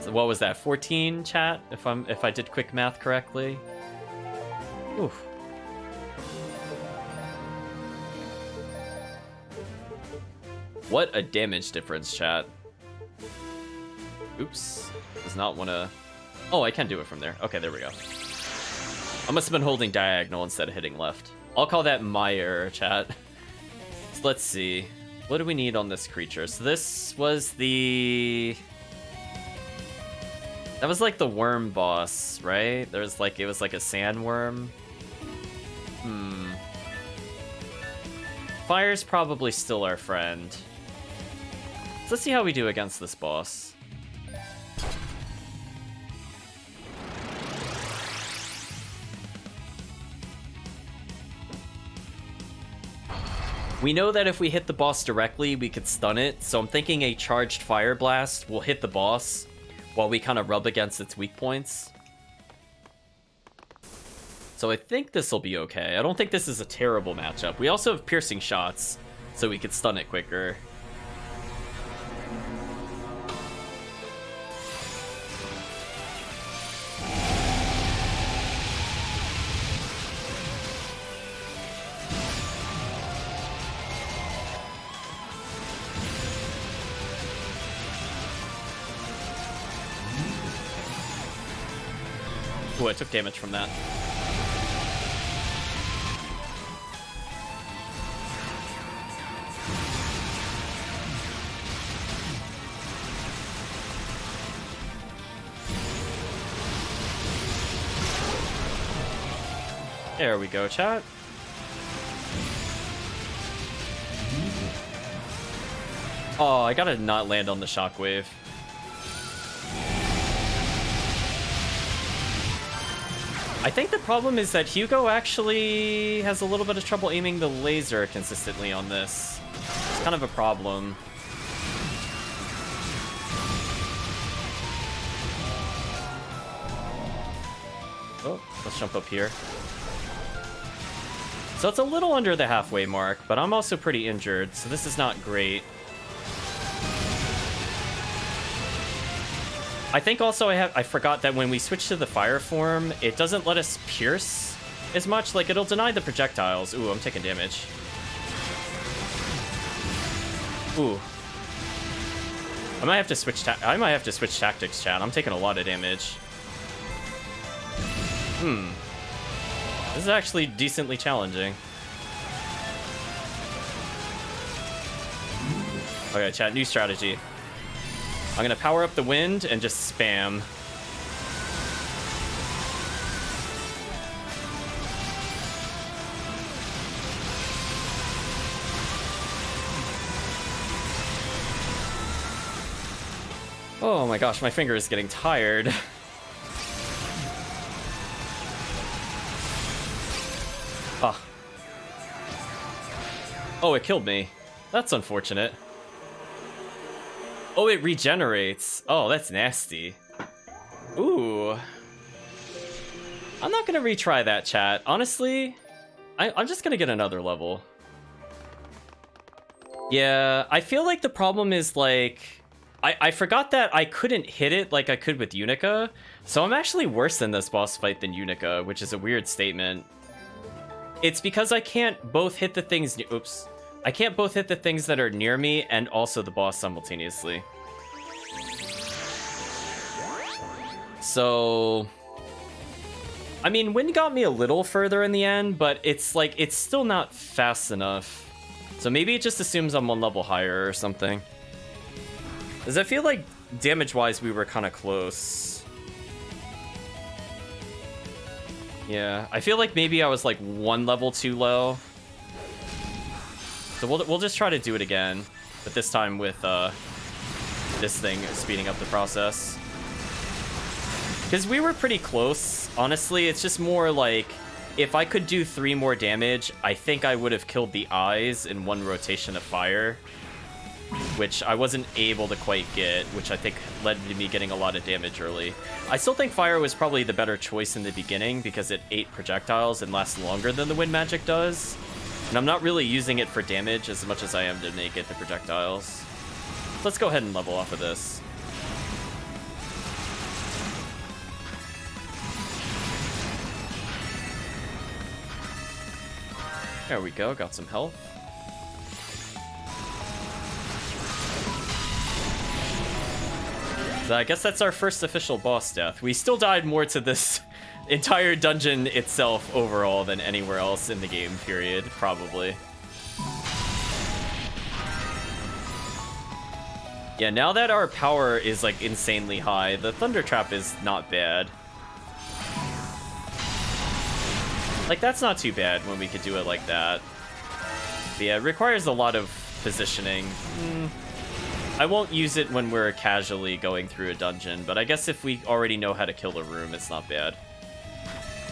So what was that? 14, chat? If I did quick math correctly. Oof. What a damage difference, chat. Oops. Does not want to... Oh, I can do it from there. Okay, there we go. I must have been holding diagonal instead of hitting left. I'll call that my error, chat. So let's see. What do we need on this creature? So this was the... That was like the worm boss, right? There was like... It was like a sandworm. Fire's probably still our friend. So let's see how we do against this boss. We know that if we hit the boss directly, we could stun it, so I'm thinking a charged fire blast will hit the boss while we kind of rub against its weak points. So I think this will be okay. I don't think this is a terrible matchup. We also have piercing shots, so we could stun it quicker. Ooh, I took damage from that. There we go, chat. Oh, I gotta not land on the shockwave. I think the problem is that Hugo actually has a little bit of trouble aiming the laser consistently on this. It's kind of a problem. Oh, let's jump up here. So it's a little under the halfway mark, but I'm also pretty injured, so this is not great. I think also I forgot that when we switch to the fire form, it doesn't let us pierce as much. Like, it'll deny the projectiles. Ooh, I'm taking damage. Ooh. I might have to switch tactics, chat. I'm taking a lot of damage. This is actually decently challenging. Okay, chat, new strategy. I'm gonna power up the wind and just spam. Oh my gosh, my finger is getting tired. Ah. Oh, it killed me. That's unfortunate. Oh, it regenerates. Oh, that's nasty. Ooh. I'm not gonna retry that, chat. Honestly, I'm just gonna get another level. Yeah, I feel like the problem is, like, I forgot that I couldn't hit it like I could with Unica, so I'm actually worse in this boss fight than Unica, which is a weird statement. It's because I can't both hit the things... Oops. I can't both hit the things that are near me and also the boss simultaneously. So... I mean, Wind got me a little further in the end, but it's like, it's still not fast enough. So maybe it just assumes I'm one level higher or something. Because I feel like damage-wise we were kind of close. Yeah, I feel like maybe I was like one level too low. So we'll just try to do it again, but this time with this thing speeding up the process. Because we were pretty close, honestly. It's just more like, if I could do 3 more damage, I think I would have killed the eyes in 1 rotation of fire, which I wasn't able to quite get, which I think led to me getting a lot of damage early. I still think fire was probably the better choice in the beginning because it ate projectiles and lasts longer than the wind magic does. And I'm not really using it for damage as much as I am to make it the projectiles. Let's go ahead and level off of this. There we go, got some health. So I guess that's our first official boss death. We still died more to this entire dungeon itself overall than anywhere else in the game, period, probably. Yeah, now that our power is like insanely high, the Thunder Trap is not bad. Like, that's not too bad when we could do it like that. But yeah, it requires a lot of positioning. I won't use it when we're casually going through a dungeon, but I guess if we already know how to kill a room, it's not bad.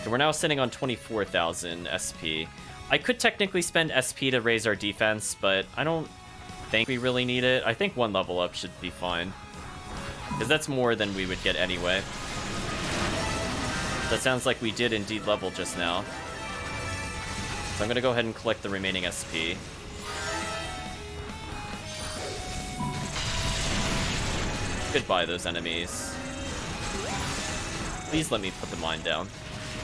So we're now sitting on 24,000 SP. I could technically spend SP to raise our defense, but I don't think we really need it. I think 1 level up should be fine, because that's more than we would get anyway. That sounds like we did indeed level just now. So I'm gonna go ahead and collect the remaining SP. Goodbye, those enemies. Please let me put the mine down.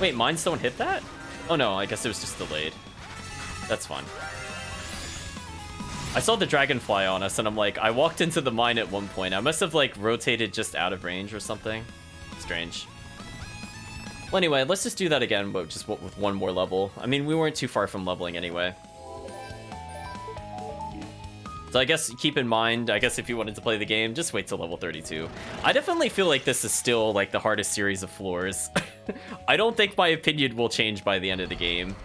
Wait, mines don't hit that? Oh no, I guess it was just delayed. That's fine. I saw the dragonfly on us, and I'm like, I walked into the mine at one point. I must have, like, rotated just out of range or something. Strange. Well, anyway, let's just do that again, but just with 1 more level. I mean, we weren't too far from leveling anyway. So I guess keep in mind, I guess if you wanted to play the game, just wait till level 32. I definitely feel like this is still like the hardest series of floors. I don't think my opinion will change by the end of the game.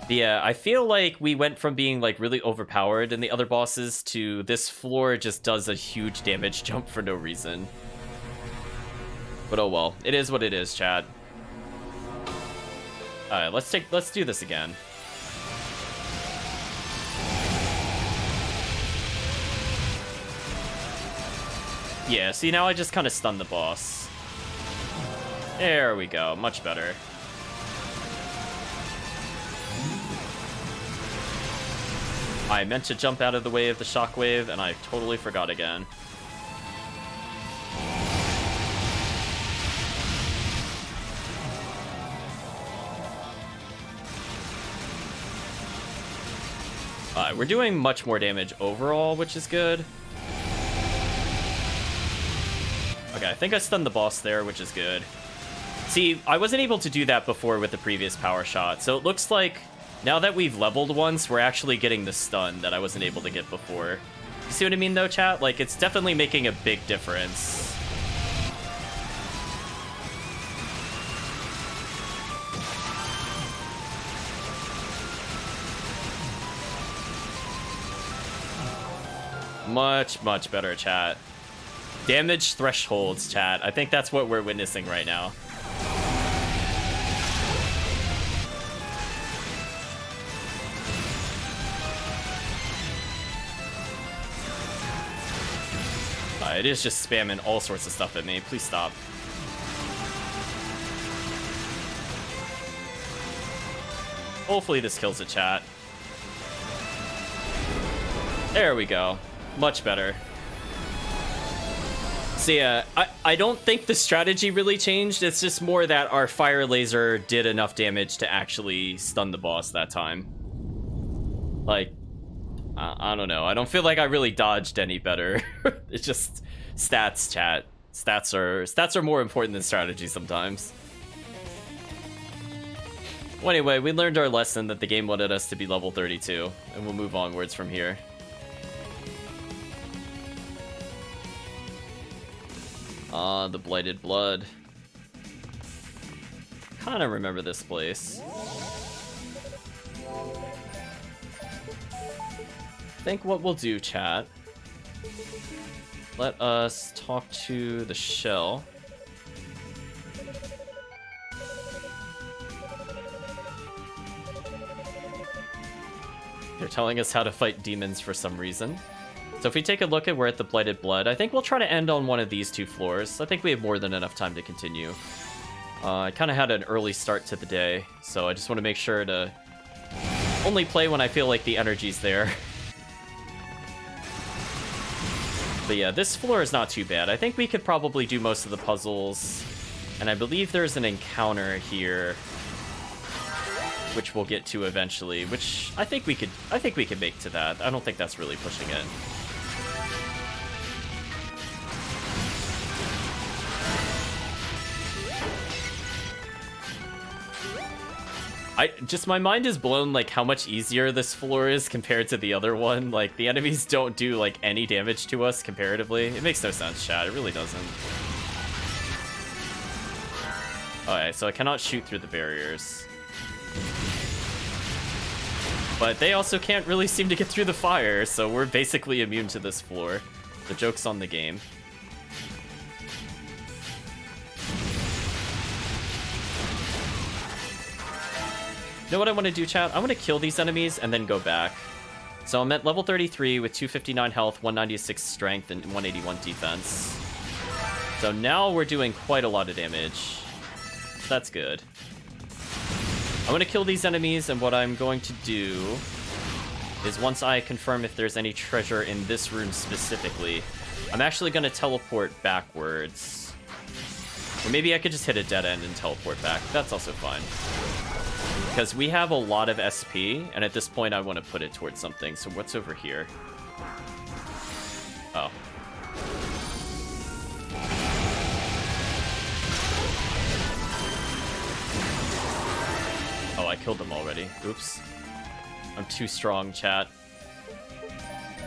Yeah, I feel like we went from being like really overpowered in the other bosses to this floor just does a huge damage jump for no reason. But oh well, it is what it is, chat. Alright, let's do this again. Yeah, see, now I just kind of stunned the boss. There we go, much better. I meant to jump out of the way of the shockwave, and I totally forgot again. We're doing much more damage overall, which is good. Okay, I think I stunned the boss there, which is good. See, I wasn't able to do that before with the previous power shot, so it looks like now that we've leveled once, we're actually getting the stun that I wasn't able to get before. You see what I mean, though, chat? Like, it's definitely making a big difference. Much better, chat. Damage thresholds, chat. I think that's what we're witnessing right now. It is just spamming all sorts of stuff at me. Please stop. Hopefully this kills it, chat. There we go. Much better. So yeah, I don't think the strategy really changed. It's just more that our fire laser did enough damage to actually stun the boss that time. Like, I don't know. I don't feel like I really dodged any better. It's just stats, chat. Stats are more important than strategy sometimes. Well, anyway, we learned our lesson that the game wanted us to be level 32, and we'll move onwards from here. The Blighted Blood. Kinda remember this place. I think what we'll do, chat, let us talk to the shell. They're telling us how to fight demons for some reason. So if we take a look at we're at the Blighted Blood, I think we'll try to end on one of these two floors. I think we have more than enough time to continue. I kind of had an early start to the day, so I just want to make sure to only play when I feel like the energy's there. But yeah, this floor is not too bad. I think we could probably do most of the puzzles, and I believe there's an encounter here, which we'll get to eventually, which I think we could make to that. I don't think that's really pushing it. My mind is blown, like, how much easier this floor is compared to the other one. Like, the enemies don't do, like, any damage to us comparatively. It makes no sense, chat. It really doesn't. Okay, so I cannot shoot through the barriers. But they also can't really seem to get through the fire, so we're basically immune to this floor. The joke's on the game. You know what I want to do, chat? I want to kill these enemies and then go back. So I'm at level 33 with 259 health, 196 strength, and 181 defense. So now we're doing quite a lot of damage. That's good. I'm going to kill these enemies, and what I'm going to do is once I confirm if there's any treasure in this room specifically, I'm actually going to teleport backwards. Or maybe I could just hit a dead end and teleport back. That's also fine. Because we have a lot of SP, and at this point I want to put it towards something. So what's over here? Oh. Oh, I killed them already. Oops. I'm too strong, chat.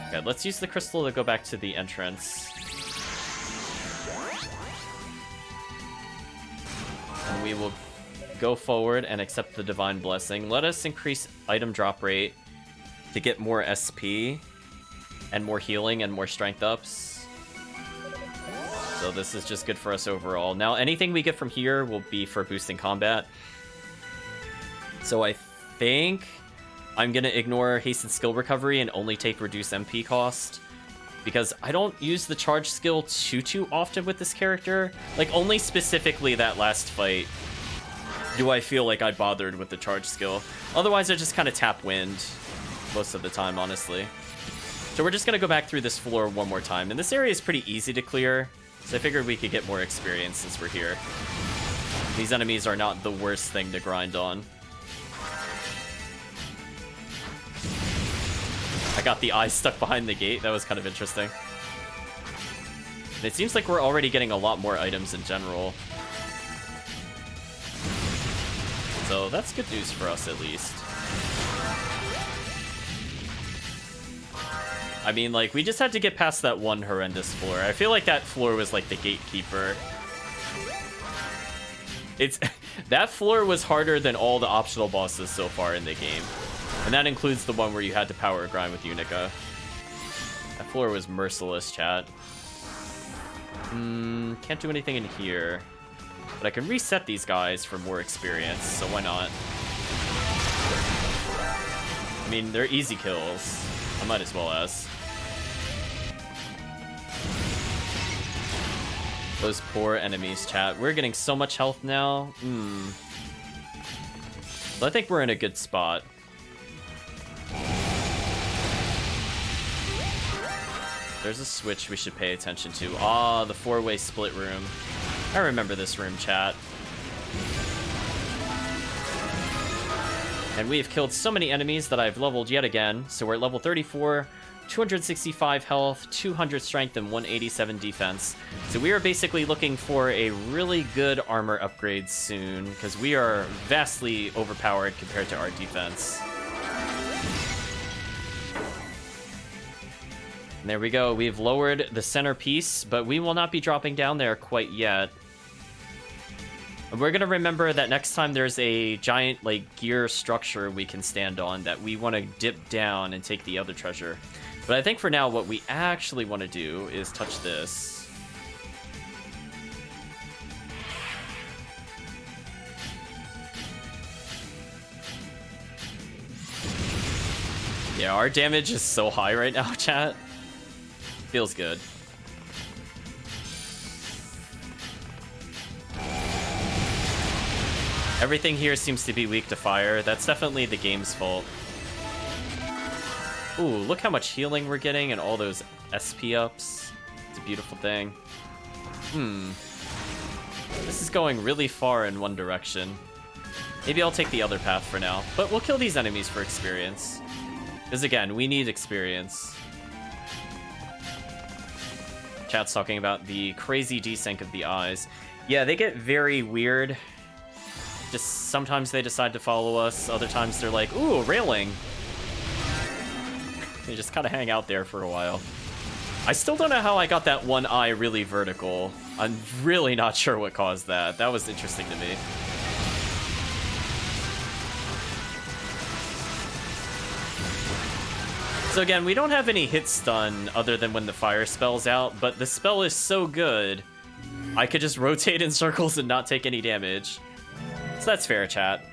Okay, let's use the crystal to go back to the entrance. And we will go forward and accept the Divine Blessing. Let us increase item drop rate to get more SP and more healing and more strength ups. So this is just good for us overall. Now, anything we get from here will be for boosting combat. So I think I'm going to ignore haste and skill recovery and only take reduced MP cost, because I don't use the charge skill too often with this character. Like, only specifically that last fight do I feel like I bothered with the charge skill. Otherwise, I just kind of tap wind most of the time, honestly. So we're just going to go back through this floor one more time. And this area is pretty easy to clear, so I figured we could get more experience since we're here. These enemies are not the worst thing to grind on. I got the eye stuck behind the gate. That was kind of interesting. And it seems like we're already getting a lot more items in general. So that's good news for us, at least. I mean, like, we just had to get past that one horrendous floor. I feel like that floor was like the gatekeeper. That floor was harder than all the optional bosses so far in the game. And that includes the one where you had to power grind with Unica. That floor was merciless, chat. Can't do anything in here. But I can reset these guys for more experience, so why not? I mean, they're easy kills. I might as well as. Those poor enemies, chat. We're getting so much health now. So I think we're in a good spot. There's a switch we should pay attention to. Ah, the four-way split room. I remember this room, chat. And we have killed so many enemies that I've leveled yet again. So we're at level 34, 265 health, 200 strength, and 187 defense. So we are basically looking for a really good armor upgrade soon, because we are vastly overpowered compared to our defense. And there we go. We've lowered the centerpiece, but we will not be dropping down there quite yet. And we're going to remember that next time there's a giant, like, gear structure we can stand on, that we want to dip down and take the other treasure. But I think for now, what we actually want to do is touch this. Yeah, our damage is so high right now, chat. Feels good. Everything here seems to be weak to fire. That's definitely the game's fault. Ooh, look how much healing we're getting and all those SP ups. It's a beautiful thing. This is going really far in one direction. Maybe I'll take the other path for now. But we'll kill these enemies for experience. Because again, we need experience. Chat's talking about the crazy desync of the eyes. Yeah, they get very weird. Just sometimes they decide to follow us. Other times they're like, ooh, a railing. They just kind of hang out there for a while. I still don't know how I got that one eye really vertical. I'm really not sure what caused that. That was interesting to me. So again, we don't have any hit stun other than when the fire spell's out, but the spell is so good, I could just rotate in circles and not take any damage. So that's fair, chat.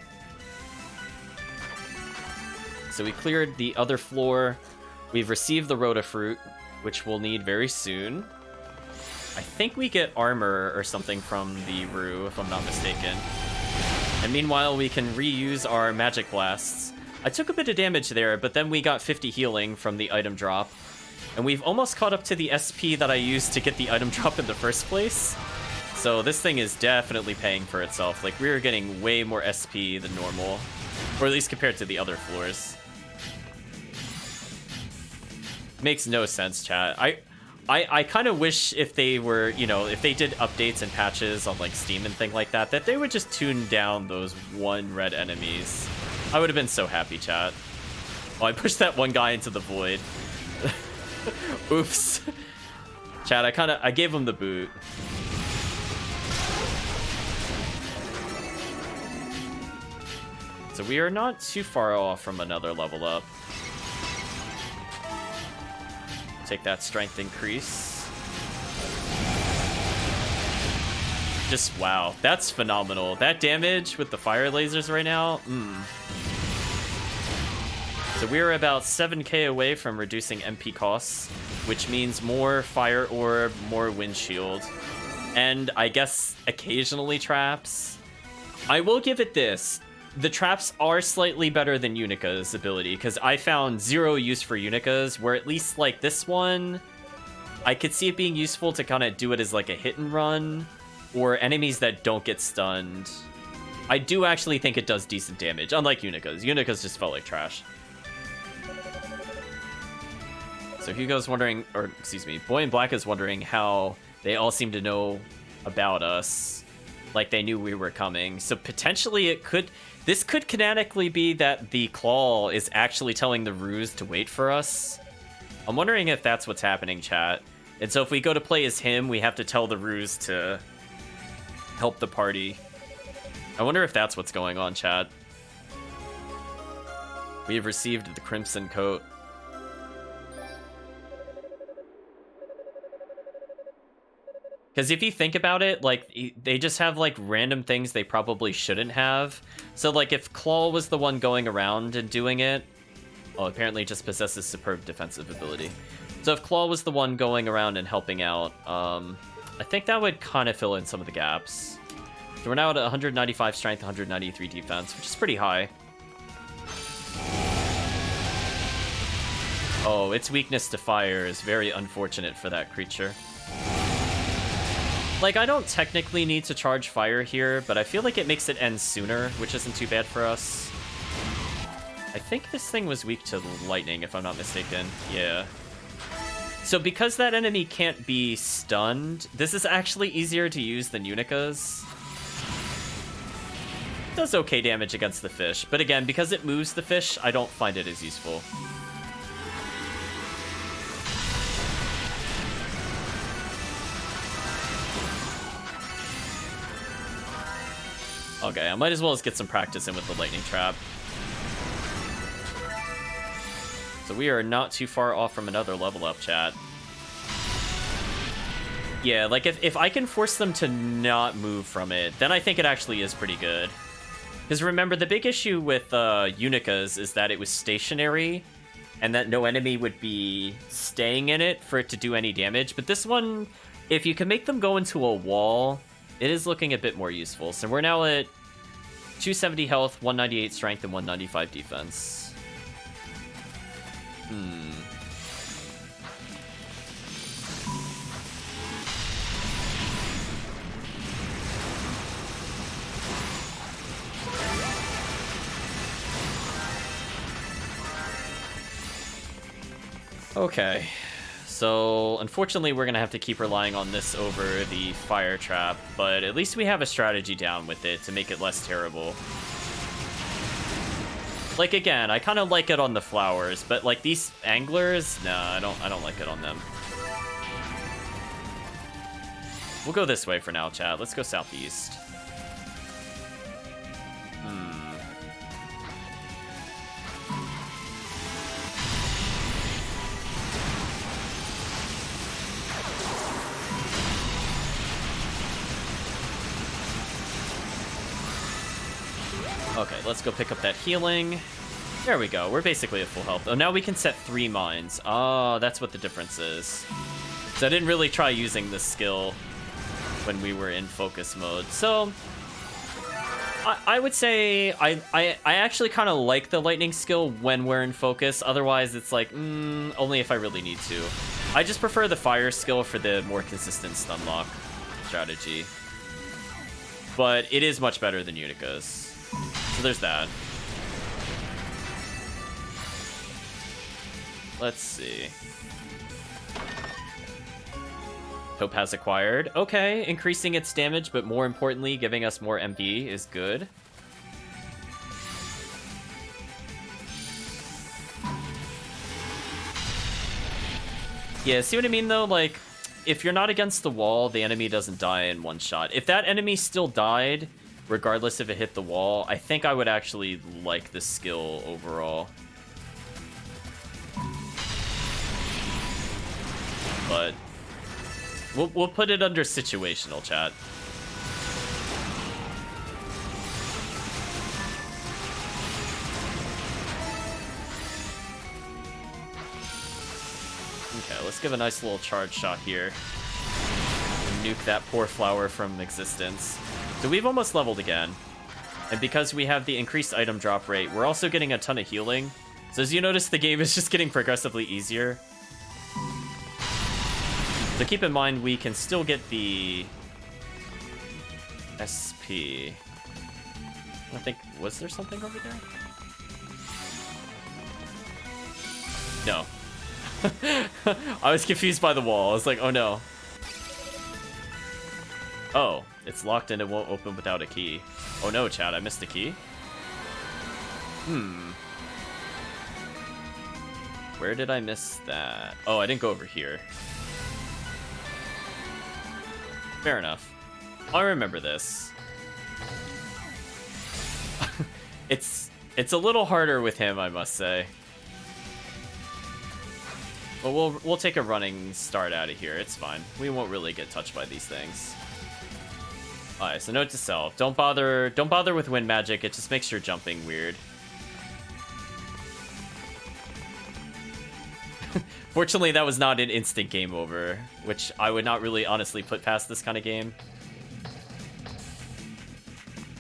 So we cleared the other floor. We've received the Rhoda fruit, which we'll need very soon. I think we get armor or something from the Rue, if I'm not mistaken. And meanwhile, we can reuse our magic blasts. I took a bit of damage there, but then we got 50 healing from the item drop. And we've almost caught up to the SP that I used to get the item drop in the first place. So this thing is definitely paying for itself. Like, we are getting way more SP than normal. Or at least compared to the other floors. Makes no sense, chat. I kind of wish if they were, you know, if they did updates and patches on like Steam and thing like that, that they would just tune down those one red enemies. I would have been so happy, chat. Oh, I pushed that one guy into the void. Oops. Chat, I gave him the boot. So we are not too far off from another level up. Take that strength increase. Just, wow. That's phenomenal. That damage with the fire lasers right now. So we're about 7k away from reducing MP costs, which means more fire orb, more windshield, and I guess occasionally traps. I will give it this. The traps are slightly better than Unica's ability, because I found zero use for Unica's, where at least like this one, I could see it being useful to kind of do it as like a hit and run, or enemies that don't get stunned. I do actually think it does decent damage, unlike Unica's. Unica's just felt like trash. So Hugo's wondering, or excuse me, Boy in Black is wondering how they all seem to know about us, like they knew we were coming. So potentially this could canonically be that the claw is actually telling the ruse to wait for us. I'm wondering if that's what's happening, chat. And so if we go to play as him, we have to tell the ruse to help the party. I wonder if that's what's going on, chat. We have received the Crimson Coat. Because if you think about it, like, they just have, like, random things they probably shouldn't have. So, like, if Claw was the one going around and doing it... Oh, apparently it just possesses superb defensive ability. So if Claw was the one going around and helping out, I think that would kind of fill in some of the gaps. So we're now at 195 strength, 193 defense, which is pretty high. Oh, its weakness to fire is very unfortunate for that creature. Like, I don't technically need to charge fire here, but I feel like it makes it end sooner, which isn't too bad for us. I think this thing was weak to lightning, if I'm not mistaken. Yeah. So because that enemy can't be stunned, this is actually easier to use than Unica's. It does okay damage against the fish, but again, because it moves the fish, I don't find it as useful. Okay, I might as well just get some practice in with the lightning trap. So we are not too far off from another level up, chat. Yeah, like if I can force them to not move from it, then I think it actually is pretty good. Because remember, the big issue with Unica's is that it was stationary, and that no enemy would be staying in it for it to do any damage. But this one, if you can make them go into a wall, it is looking a bit more useful. So we're now at 270 health, 198 strength, and 195 defense. Okay, so unfortunately we're gonna have to keep relying on this over the fire trap, but at least we have a strategy down with it to make it less terrible. Like, again, I kind of like it on the flowers, but like these anglers, nah, I don't like it on them. We'll go this way for now, chat. Let's go southeast. Okay, let's go pick up that healing. There we go. We're basically at full health. Oh, now we can set 3 mines. Oh, that's what the difference is. So I didn't really try using this skill when we were in focus mode. So I would say I actually kind of like the lightning skill when we're in focus. Otherwise, it's like, only if I really need to. I just prefer the fire skill for the more consistent stun lock strategy. But it is much better than Unica's. So there's that. Let's see. Topaz acquired. Okay, increasing its damage, but more importantly, giving us more MP is good. Yeah, see what I mean, though? Like, if you're not against the wall, the enemy doesn't die in one shot. If that enemy still died, regardless if it hit the wall, I think I would actually like this skill overall. But we'll put it under situational, chat. Okay, let's give a nice little charge shot here. And nuke that poor flower from existence. So we've almost leveled again. And because we have the increased item drop rate, we're also getting a ton of healing. So as you notice, the game is just getting progressively easier. So keep in mind, we can still get the SP. I think, was there something over there? No. I was confused by the wall. I was like, oh no. Oh, it's locked and it won't open without a key. Oh no, chat, I missed a key. Where did I miss that? Oh, I didn't go over here. Fair enough. I remember this. It's a little harder with him, I must say. But we'll take a running start out of here. It's fine. We won't really get touched by these things. Alright, so note to self: don't bother with wind magic. It just makes your jumping weird. Fortunately, that was not an instant game over, which I would not really honestly put past this kind of game.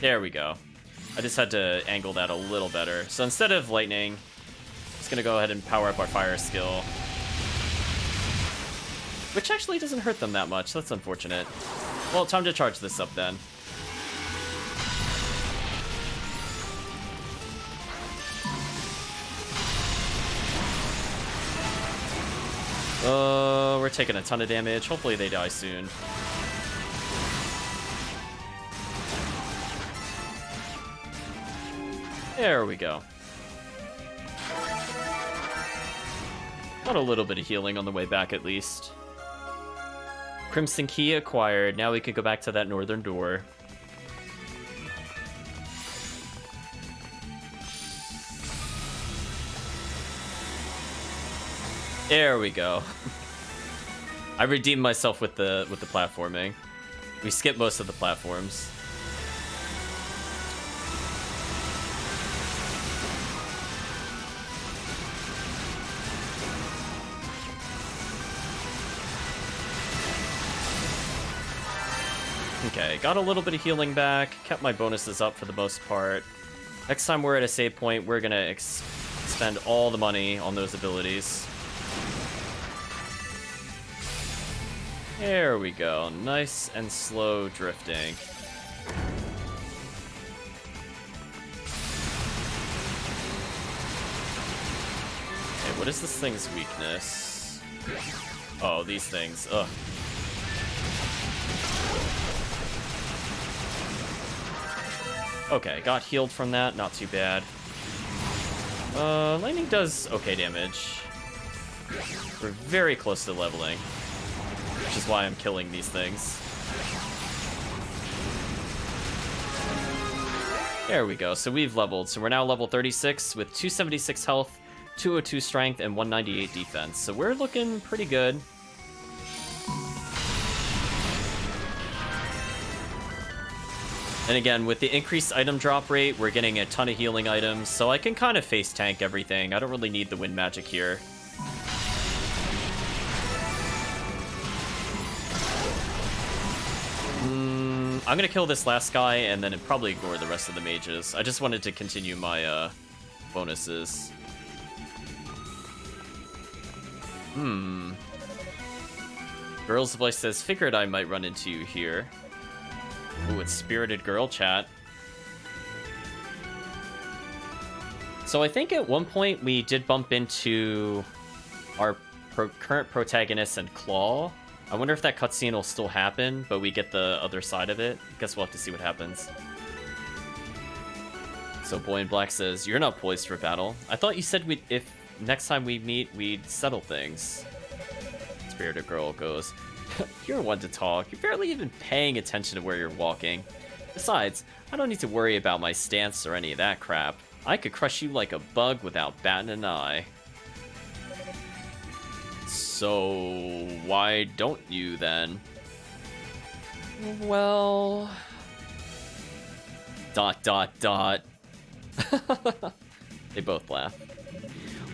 There we go. I just had to angle that a little better. So instead of lightning, just gonna go ahead and power up our fire skill. Which actually doesn't hurt them that much. That's unfortunate. Well, time to charge this up then. We're taking a ton of damage. Hopefully they die soon. There we go. Got a little bit of healing on the way back at least. Crimson Key acquired. Now we could go back to that northern door. There we go. I redeemed myself with the platforming. We skipped most of the platforms. Okay, got a little bit of healing back, kept my bonuses up for the most part. Next time we're at a save point, we're gonna spend all the money on those abilities. There we go, nice and slow drifting. Okay, what is this thing's weakness? Oh, these things, ugh. Okay, got healed from that, not too bad. Lightning does okay damage. We're very close to leveling, which is why I'm killing these things. There we go, so we've leveled. So we're now level 36 with 276 health, 202 strength, and 198 defense. So we're looking pretty good. And again, with the increased item drop rate, we're getting a ton of healing items, so I can kind of face tank everything. I don't really need the wind magic here. I'm gonna kill this last guy and then probably ignore the rest of the mages. I just wanted to continue my bonuses. Girl's voice says, figured I might run into you here. Ooh, it's Spirited Girl chat. So I think at one point we did bump into our current protagonist and Claw. I wonder if that cutscene will still happen, but we get the other side of it. Guess we'll have to see what happens. So Boy in Black says, "You're not poised for battle. I thought you said if next time we meet, we'd settle things." Spirited Girl goes, "You're one to talk. You're barely even paying attention to where you're walking. Besides, I don't need to worry about my stance or any of that crap. I could crush you like a bug without batting an eye." So, why don't you then? Well... ... They both laugh.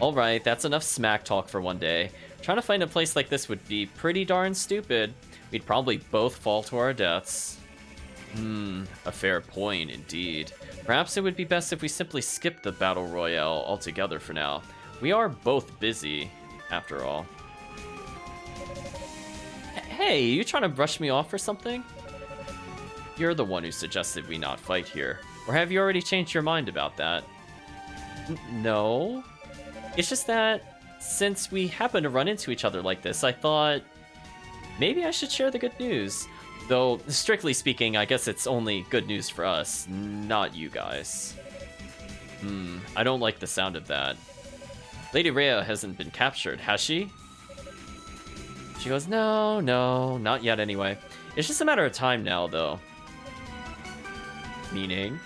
Alright, that's enough smack talk for one day. Trying to find a place like this would be pretty darn stupid. We'd probably both fall to our deaths. A fair point indeed. Perhaps it would be best if we simply skip the battle royale altogether for now. We are both busy, after all. Hey, you trying to brush me off or something? You're the one who suggested we not fight here. Or have you already changed your mind about that? No. It's just that, since we happen to run into each other like this, I thought maybe I should share the good news. Though, strictly speaking, I guess it's only good news for us, not you guys. I don't like the sound of that. Lady Rhea hasn't been captured, has she? She goes, no, not yet anyway. It's just a matter of time now, though. Meaning?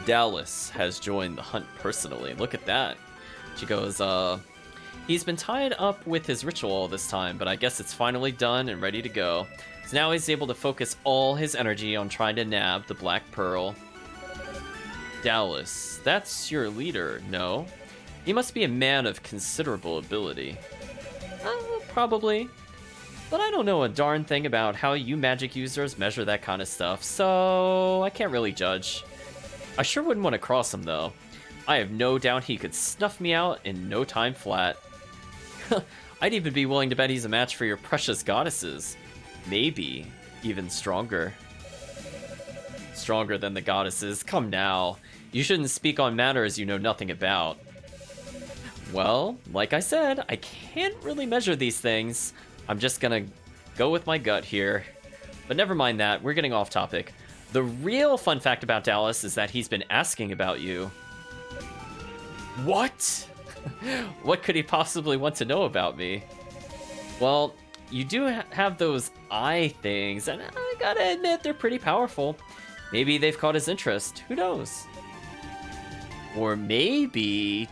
Dallas has joined the hunt personally. Look at that. She goes, he's been tied up with his ritual all this time, but I guess it's finally done and ready to go. So now he's able to focus all his energy on trying to nab the Black Pearl. Dallas, that's your leader, no? He must be a man of considerable ability. Probably. But I don't know a darn thing about how you magic users measure that kind of stuff, so I can't really judge. I sure wouldn't want to cross him, though. I have no doubt he could snuff me out in no time flat. I'd even be willing to bet he's a match for your precious goddesses. Maybe even stronger. Stronger than the goddesses? Come now. You shouldn't speak on matters you know nothing about. Well, like I said, I can't really measure these things. I'm just gonna go with my gut here. But never mind that, we're getting off topic. The real fun fact about Dallas is that he's been asking about you. What? What could he possibly want to know about me? Well, you do have those eye things, and I gotta admit, they're pretty powerful. Maybe they've caught his interest, who knows? Or maybe... ...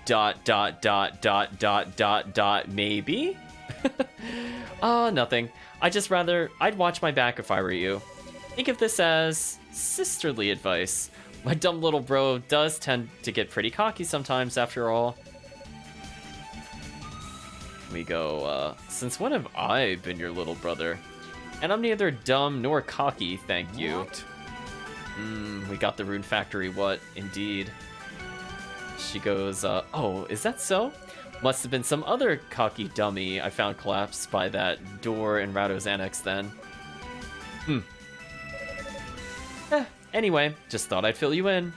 maybe? Nothing. I'd watch my back if I were you. Think of this as sisterly advice. My dumb little bro does tend to get pretty cocky sometimes, after all. We go, since when have I been your little brother? And I'm neither dumb nor cocky, thank you. What? We got the Rune Factory, what? Indeed. She goes, oh, is that so? Must have been some other cocky dummy I found collapsed by that door in Rado's Annex then. Anyway, just thought I'd fill you in.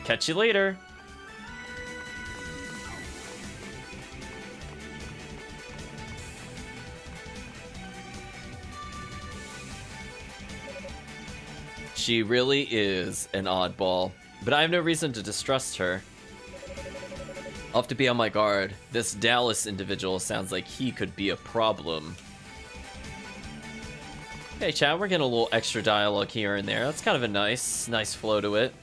Catch you later. She really is an oddball, but I have no reason to distrust her. I'll have to be on my guard. This Dallas individual sounds like he could be a problem. Okay, chat, we're getting a little extra dialogue here and there. That's kind of a nice flow to it.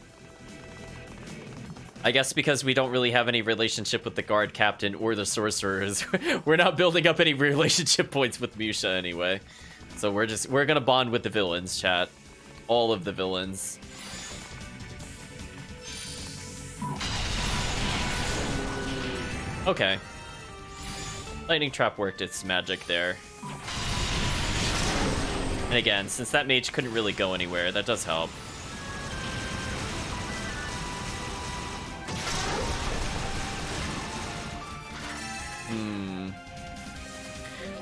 I guess because we don't really have any relationship with the guard captain or the sorcerers, we're not building up any relationship points with Musha anyway. So we're gonna bond with the villains, chat. All of the villains. Okay. Lightning Trap worked its magic there. And again, since that mage couldn't really go anywhere, that does help.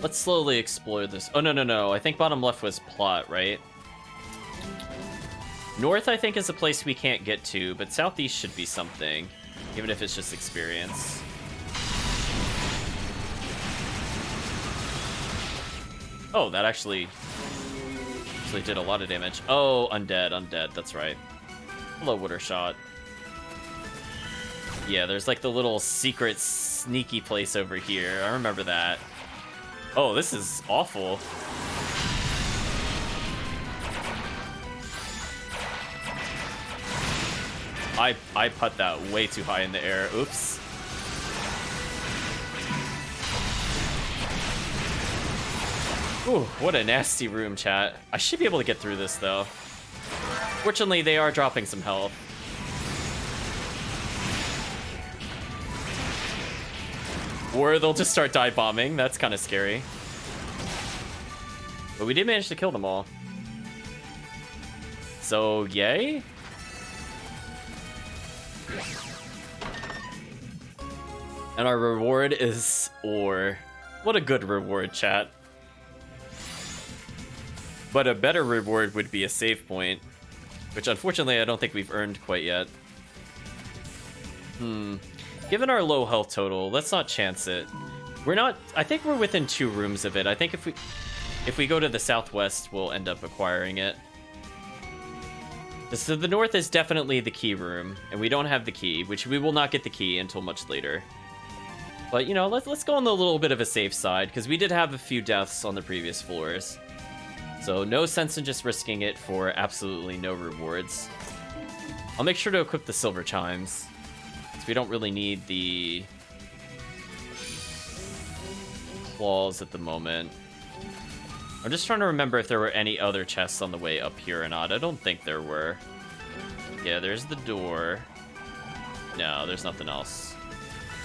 Let's slowly explore this. Oh, no. I think bottom left was plot, right? North, I think, is a place we can't get to, but southeast should be something, even if it's just experience. Oh, that actually did a lot of damage. Oh, undead, that's right. Hello, water shot. Yeah, there's like the little secret sneaky place over here. I remember that. Oh, this is awful. I put that way too high in the air. Oops. Ooh, what a nasty room, chat. I should be able to get through this, though. Fortunately, they are dropping some health. Or they'll just start dive bombing. That's kind of scary. But we did manage to kill them all. So, yay? And our reward is ore. What a good reward, chat. But a better reward would be a save point, which unfortunately I don't think we've earned quite yet. Given our low health total, let's not chance it. We're not... I think we're within 2 rooms of it. I think if we go to the southwest, we'll end up acquiring it. So the north is definitely the key room, and we don't have the key, which we will not get the key until much later. But, you know, let's go on the little bit of a safe side, because we did have a few deaths on the previous floors. So no sense in just risking it for absolutely no rewards. I'll make sure to equip the silver chimes, because we don't really need the claws at the moment. I'm just trying to remember if there were any other chests on the way up here or not. I don't think there were. Yeah, there's the door. No, there's nothing else.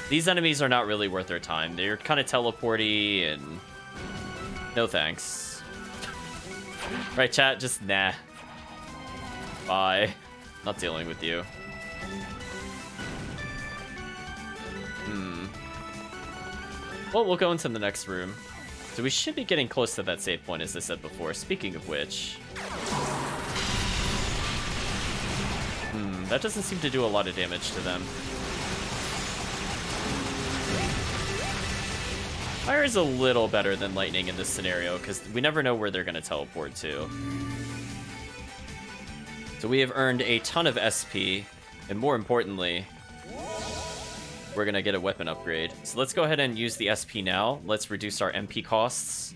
These enemies are not really worth their time. They're kind of teleporty and... no thanks. Right, chat? Just nah. Bye. Not dealing with you. Well, we'll go into the next room. So we should be getting close to that save point, as I said before. Speaking of which... that doesn't seem to do a lot of damage to them. Fire is a little better than lightning in this scenario, because we never know where they're going to teleport to. So we have earned a ton of SP, and more importantly, we're going to get a weapon upgrade. So let's go ahead and use the SP now. Let's reduce our MP costs.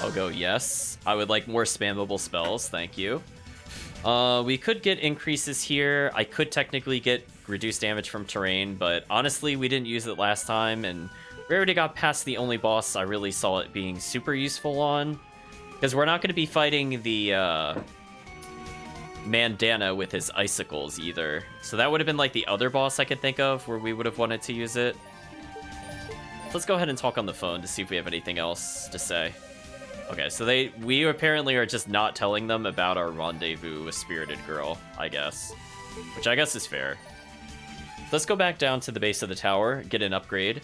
I'll go yes. I would like more spammable spells, thank you. We could get increases here. I could technically get reduced damage from terrain, but honestly, we didn't use it last time, and we already got past the only boss I really saw it being super useful on. Because we're not going to be fighting the Mandana with his icicles either. So that would have been like the other boss I could think of where we would have wanted to use it. Let's go ahead and talk on the phone to see if we have anything else to say. Okay, so we apparently are just not telling them about our rendezvous with Spirited Girl, I guess. Which I guess is fair. Let's go back down to the base of the tower, get an upgrade.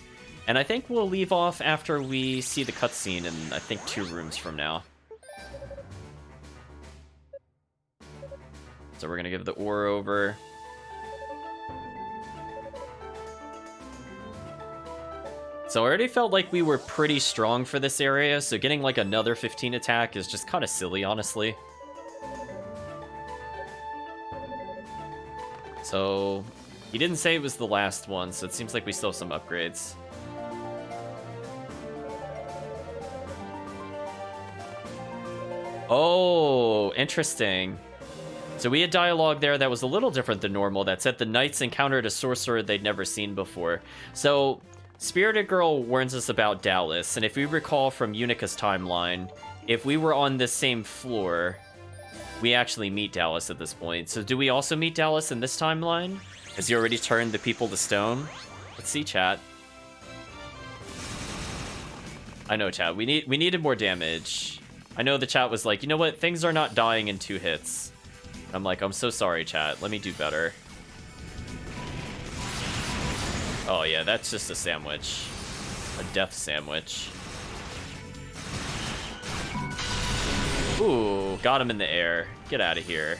And I think we'll leave off after we see the cutscene in, I think, 2 rooms from now. So we're gonna give the ore over. So I already felt like we were pretty strong for this area, so getting like another 15 attack is just kind of silly, honestly. So he didn't say it was the last one, so it seems like we still have some upgrades. Oh, interesting. So we had dialogue there that was a little different than normal that said the knights encountered a sorcerer they'd never seen before. So Spirited Girl warns us about Dallas, and if we recall from Unica's timeline, if we were on this same floor, we actually meet Dallas at this point. So do we also meet Dallas in this timeline? Has he already turned the people to stone? Let's see, chat. I know, chat. We needed more damage. I know the chat was like, you know what? Things are not dying in 2 hits. I'm like, I'm so sorry, chat. Let me do better. Oh, yeah, that's just a sandwich. A death sandwich. Ooh, got him in the air. Get out of here.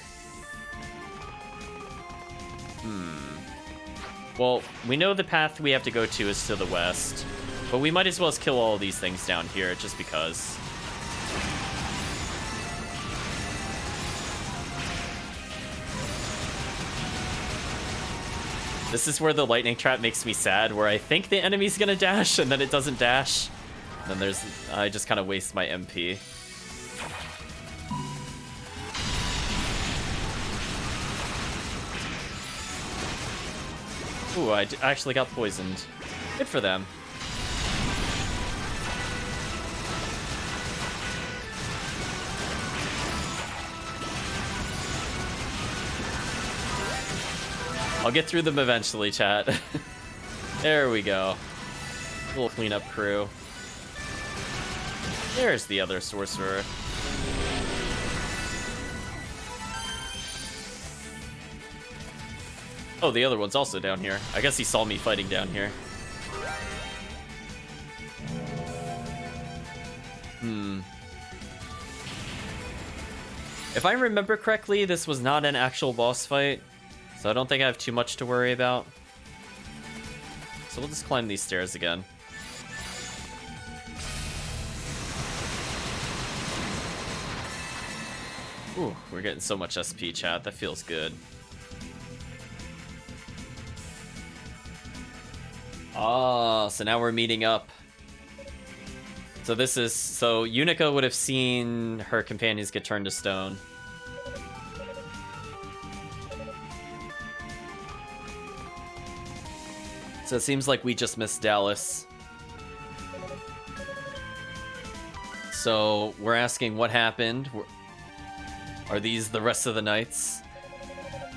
Well, we know the path we have to go to is to the west. But we might as well kill all of these things down here, just because. This is where the lightning trap makes me sad, where I think the enemy's gonna dash, and then it doesn't dash. And then I just kind of waste my MP. Ooh, I actually got poisoned. Good for them. I'll get through them eventually, chat. There we go. Little cleanup crew. There's the other sorcerer. Oh, the other one's also down here. I guess he saw me fighting down here. If I remember correctly, this was not an actual boss fight, so I don't think I have too much to worry about. So we'll just climb these stairs again. Ooh, we're getting so much SP, chat. That feels good. Ah, so now we're meeting up. So Unica would have seen her companions get turned to stone. So it seems like we just missed Dallas. So we're asking what happened. Are these the rest of the knights?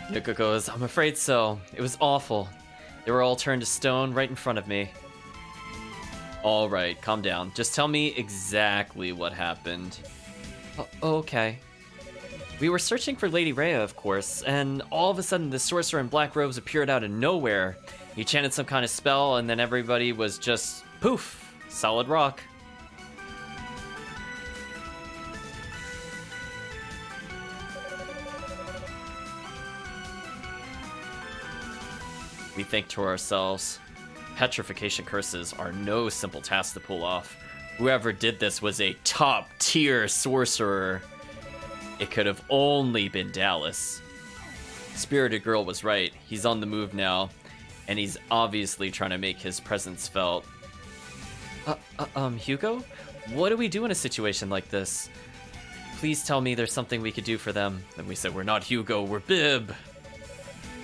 Unica goes, I'm afraid so. It was awful. They were all turned to stone right in front of me. All right, calm down. Just tell me exactly what happened. Okay. We were searching for Lady Rhea, of course, and all of a sudden the sorcerer in black robes appeared out of nowhere. He chanted some kind of spell, and then everybody was just poof, solid rock. We think to ourselves, petrification curses are no simple task to pull off. Whoever did this was a top-tier sorcerer. It could have only been Dallas. Spirited Girl was right. He's on the move now, and he's obviously trying to make his presence felt. Hugo? What do we do in a situation like this? Please tell me there's something we could do for them. Then we said, we're not Hugo, we're Bib.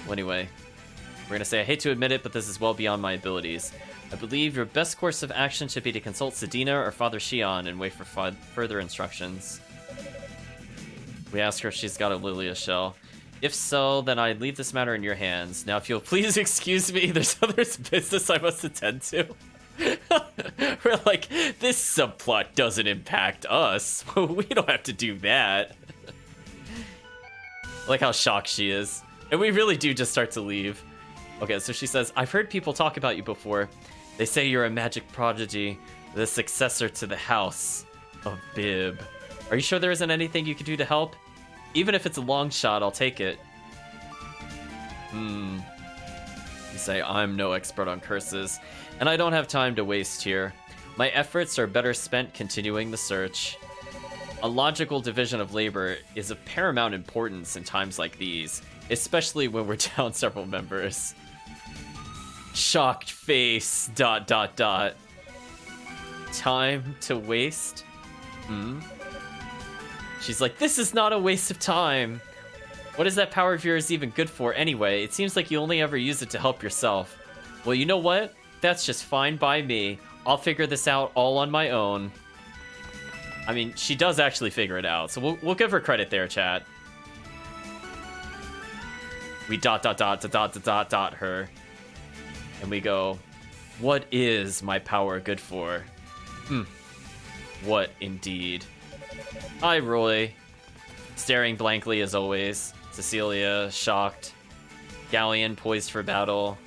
Well, anyway. We're gonna say, I hate to admit it, but this is well beyond my abilities. I believe your best course of action should be to consult Sedina or Father Shion and wait for further instructions. We ask her if she's got a Lilia shell. If so, then I'd leave this matter in your hands. Now, if you'll please excuse me, there's other business I must attend to. We're like, this subplot doesn't impact us. We don't have to do that. Like how shocked she is. And we really do just start to leave. Okay, so she says, I've heard people talk about you before. They say you're a magic prodigy, the successor to the house of Bib. Are you sure there isn't anything you could do to help? Even if it's a long shot, I'll take it. You say, I'm no expert on curses, and I don't have time to waste here. My efforts are better spent continuing the search. A logical division of labor is of paramount importance in times like these, especially when we're down several members. Shocked face, ... Time to waste? She's like, this is not a waste of time. What is that power of yours even good for anyway? It seems like you only ever use it to help yourself. Well, you know what? That's just fine by me. I'll figure this out all on my own. I mean, she does actually figure it out, so we'll give her credit there, chat. We ... her. And we go, what is my power good for? What indeed? Hi, Roy. Staring blankly as always. Cecilia, shocked. Galleon poised for battle.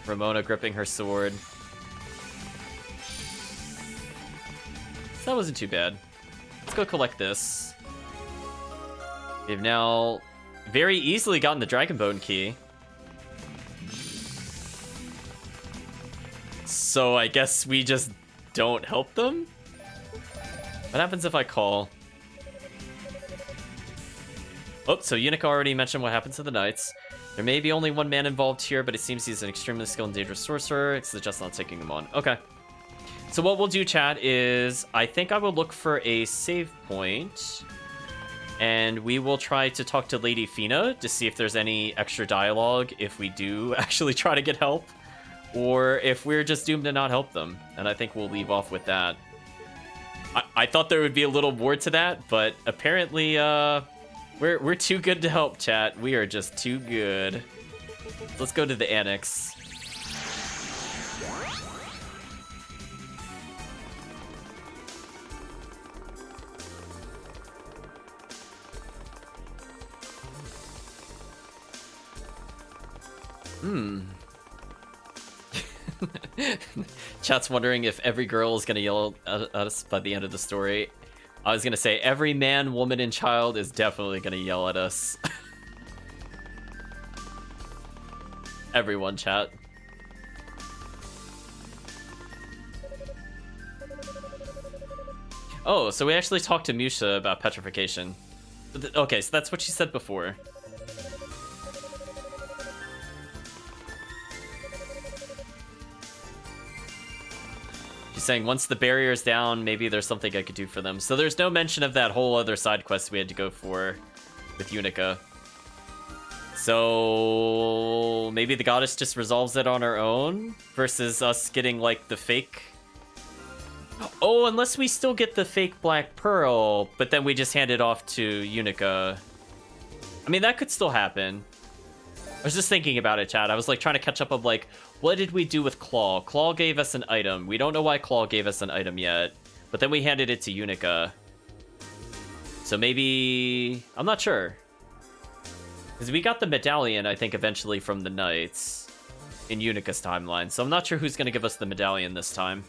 Ramona gripping her sword. So that wasn't too bad. Let's go collect this. We've now very easily gotten the Dragon Bone key. So I guess we just don't help them? What happens if I call? Oh, so Unica already mentioned what happens to the knights. There may be only one man involved here, but it seems he's an extremely skilled and dangerous sorcerer. It's just not taking him on. Okay. So what we'll do, chat, is I think I will look for a save point, and we will try to talk to Lady Fina to see if there's any extra dialogue if we do actually try to get help, or if we're just doomed to not help them. And I think we'll leave off with that. I thought there would be a little more to that, but apparently, we're too good to help, chat. We are just too good. Let's go to the annex. Chat's wondering if every girl is gonna yell at us by the end of the story. I was gonna say every man, woman, and child is definitely gonna yell at us. Everyone, chat. Oh, so we actually talked to Musha about petrification. Okay, so that's what she said before. She's saying once the barrier is down, maybe there's something I could do for them. So there's no mention of that whole other side quest we had to go for with Unica. So maybe the goddess just resolves it on her own versus us getting like the fake. Oh, unless we still get the fake Black Pearl, but then we just hand it off to Unica. I mean, that could still happen. I was just thinking about it, chat. I was like trying to catch up of like, what did we do with Claw? Claw gave us an item. We don't know why Claw gave us an item yet, but then we handed it to Unica. So maybe... I'm not sure. Because we got the medallion, I think, eventually from the Knights in Unica's timeline. So I'm not sure who's going to give us the medallion this time.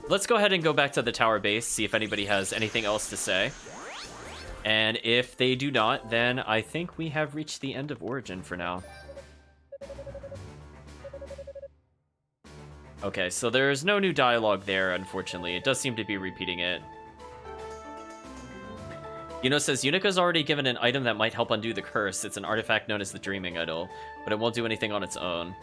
Let's go ahead and go back to the tower base, see if anybody has anything else to say. And if they do not, then I think we have reached the end of Origin for now. Okay, so there's no new dialogue there, unfortunately. It does seem to be repeating it. Yuno says, Unica's already given an item that might help undo the curse. It's an artifact known as the Dreaming Idol, but it won't do anything on its own.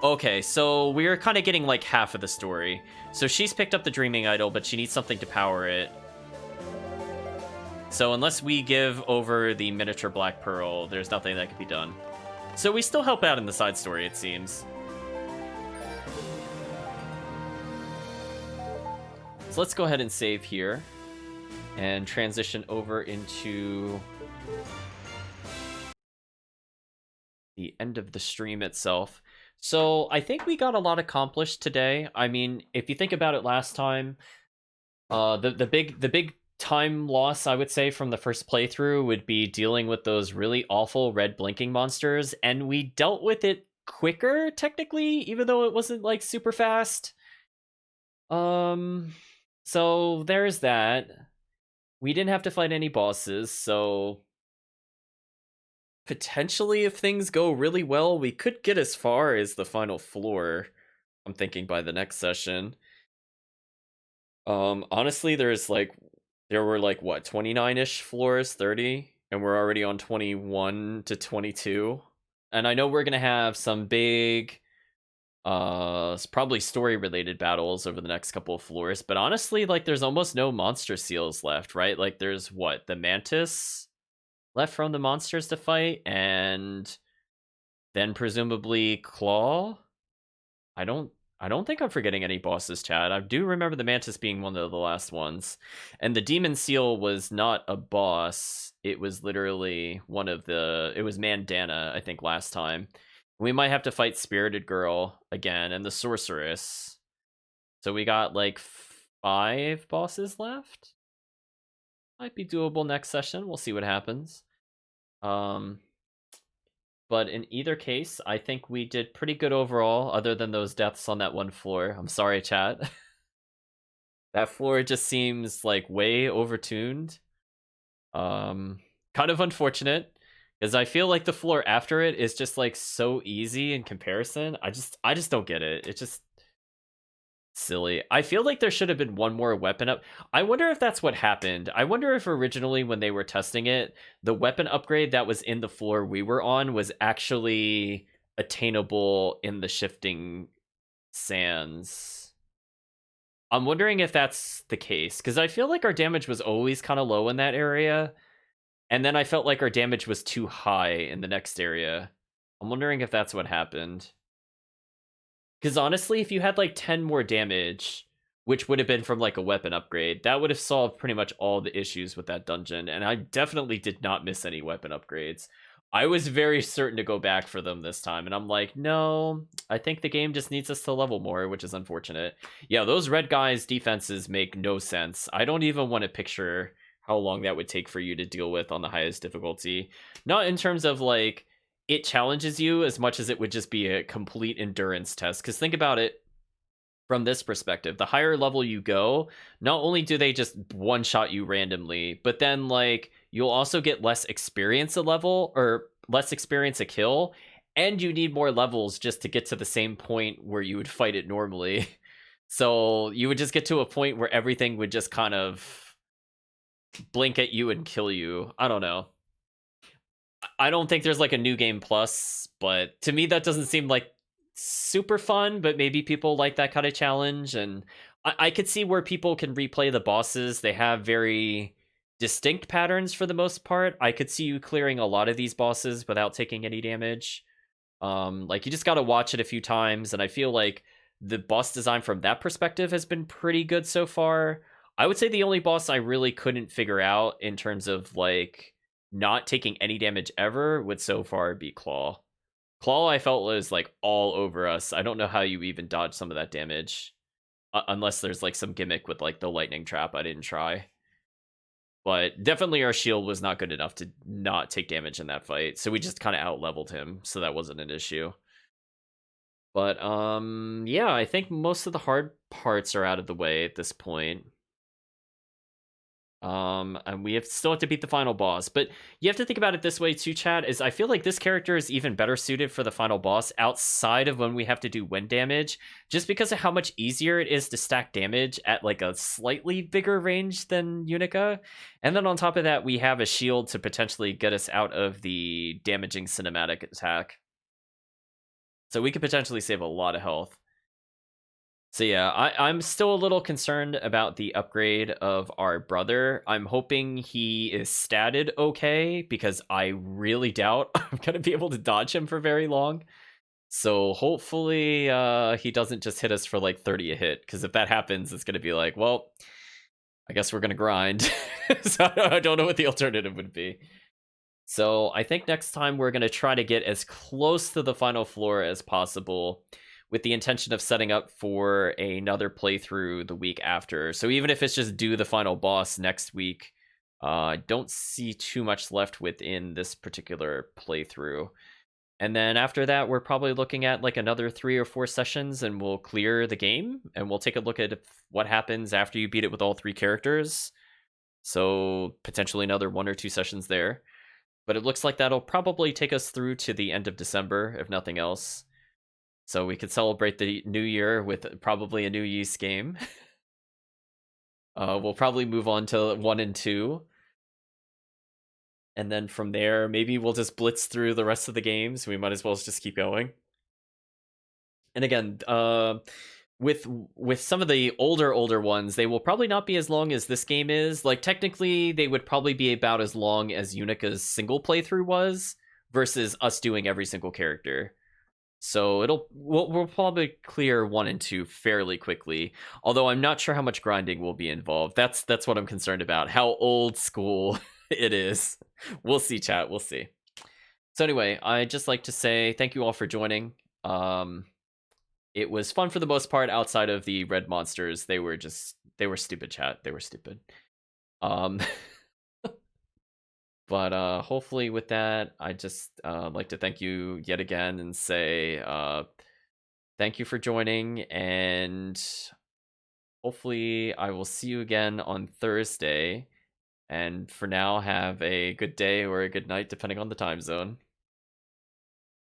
Okay, so we're kind of getting like half of the story. So she's picked up the Dreaming Idol, but she needs something to power it. So unless we give over the miniature Black Pearl, there's nothing that can be done. So we still help out in the side story, it seems. So let's go ahead and save here and transition over into the end of the stream itself. So I think we got a lot accomplished today. I mean, if you think about it last time, the big time loss, I would say, from the first playthrough would be dealing with those really awful red blinking monsters, and we dealt with it quicker, technically, even though it wasn't, like, super fast. So there's that. We didn't have to fight any bosses, so potentially if things go really well, we could get as far as the final floor, I'm thinking, by the next session. Honestly, there were like, what, 29-ish floors, 30, and we're already on 21 to 22. And I know we're gonna have some big probably story related battles over the next couple of floors, but honestly, like, there's almost no monster seals left, right? Like, there's what, the mantis left from the monsters to fight, and then presumably Claw. I don't think I'm forgetting any bosses, Chad. I do remember the mantis being one of the last ones, and the demon seal was not a boss. It was literally one of the, it was Mandana, I think, last time. We might have to fight Spirited Girl again and the Sorceress. So we got like 5 bosses left. Might be doable next session. We'll see what happens. But in either case, I think we did pretty good overall, other than those deaths on that one floor. I'm sorry, chat. That floor just seems like way overtuned. Kind of unfortunate. Because I feel like the floor after it is just like so easy in comparison. I just don't get it. It just Silly. I feel like there should have been one more weapon up. I wonder if that's what happened. I wonder if originally when they were testing it, the weapon upgrade that was in the floor we were on was actually attainable in the shifting sands. I'm wondering if that's the case, because I feel like our damage was always kind of low in that area, and then I felt like our damage was too high in the next area. I'm wondering if that's what happened. Because honestly, if you had like 10 more damage, which would have been from like a weapon upgrade, that would have solved pretty much all the issues with that dungeon. And I definitely did not miss any weapon upgrades. I was very certain to go back for them this time. And I'm like, no, I think the game just needs us to level more, which is unfortunate. Yeah, those red guys' defenses make no sense. I don't even want to picture how long that would take for you to deal with on the highest difficulty. Not in terms of like, it challenges you as much as it would just be a complete endurance test. Because think about it from this perspective. The higher level you go, not only do they just one shot you randomly, but then like you'll also get less experience a level or less experience a kill. And you need more levels just to get to the same point where you would fight it normally. So you would just get to a point where everything would just kind of blink at you and kill you. I don't know. I don't think there's like a new game plus, but to me that doesn't seem like super fun, but maybe people like that kind of challenge. And I could see where people can replay the bosses. They have very distinct patterns for the most part. I could see you clearing a lot of these bosses without taking any damage. Like you just got to watch it a few times, and I feel like the boss design from that perspective has been pretty good so far. I would say the only boss I really couldn't figure out in terms of like not taking any damage ever would so far be Claw. Claw I felt was like all over us. I don't know how you even dodge some of that damage. Unless there's like some gimmick with like the lightning trap I didn't try. But definitely our shield was not good enough to not take damage in that fight. So we just kind of out-leveled him, so that wasn't an issue. But yeah, I think most of the hard parts are out of the way at this point. And we still have to beat the final boss, but you have to think about it this way too, Chad, is I feel like this character is even better suited for the final boss outside of when we have to do wind damage, just because of how much easier it is to stack damage at like a slightly bigger range than Unica. And then on top of that, we have a shield to potentially get us out of the damaging cinematic attack. So we could potentially save a lot of health. So yeah, I'm still a little concerned about the upgrade of our brother. I'm hoping he is statted okay, because I really doubt I'm going to be able to dodge him for very long. So hopefully he doesn't just hit us for like 30 a hit, because if that happens, it's going to be like, well, I guess we're going to grind. So I don't know what the alternative would be. So I think next time we're going to try to get as close to the final floor as possible, with the intention of setting up for another playthrough the week after. So even if it's just do the final boss next week, I don't see too much left within this particular playthrough. And then after that, we're probably looking at like another 3 or 4 sessions, and we'll clear the game, and we'll take a look at what happens after you beat it with all 3 characters. So potentially another 1 or 2 sessions there. But it looks like that'll probably take us through to the end of December, if nothing else. So we could celebrate the new year with probably a new Ys game. We'll probably move on to 1 and 2. And then from there, maybe we'll just blitz through the rest of the games. We might as well just keep going. And again, with some of the older ones, they will probably not be as long as this game is. Like technically, they would probably be about as long as Unica's single playthrough was, versus us doing every single character. So we'll probably clear 1 and 2 fairly quickly. Although I'm not sure how much grinding will be involved. That's what I'm concerned about. How old school it is. We'll see, chat. We'll see. So anyway, I'd just like to say thank you all for joining. It was fun for the most part outside of the red monsters. They were stupid, chat. They were stupid. But hopefully with that, I just like to thank you yet again and say thank you for joining, and hopefully I will see you again on Thursday. And for now, have a good day or a good night, depending on the time zone.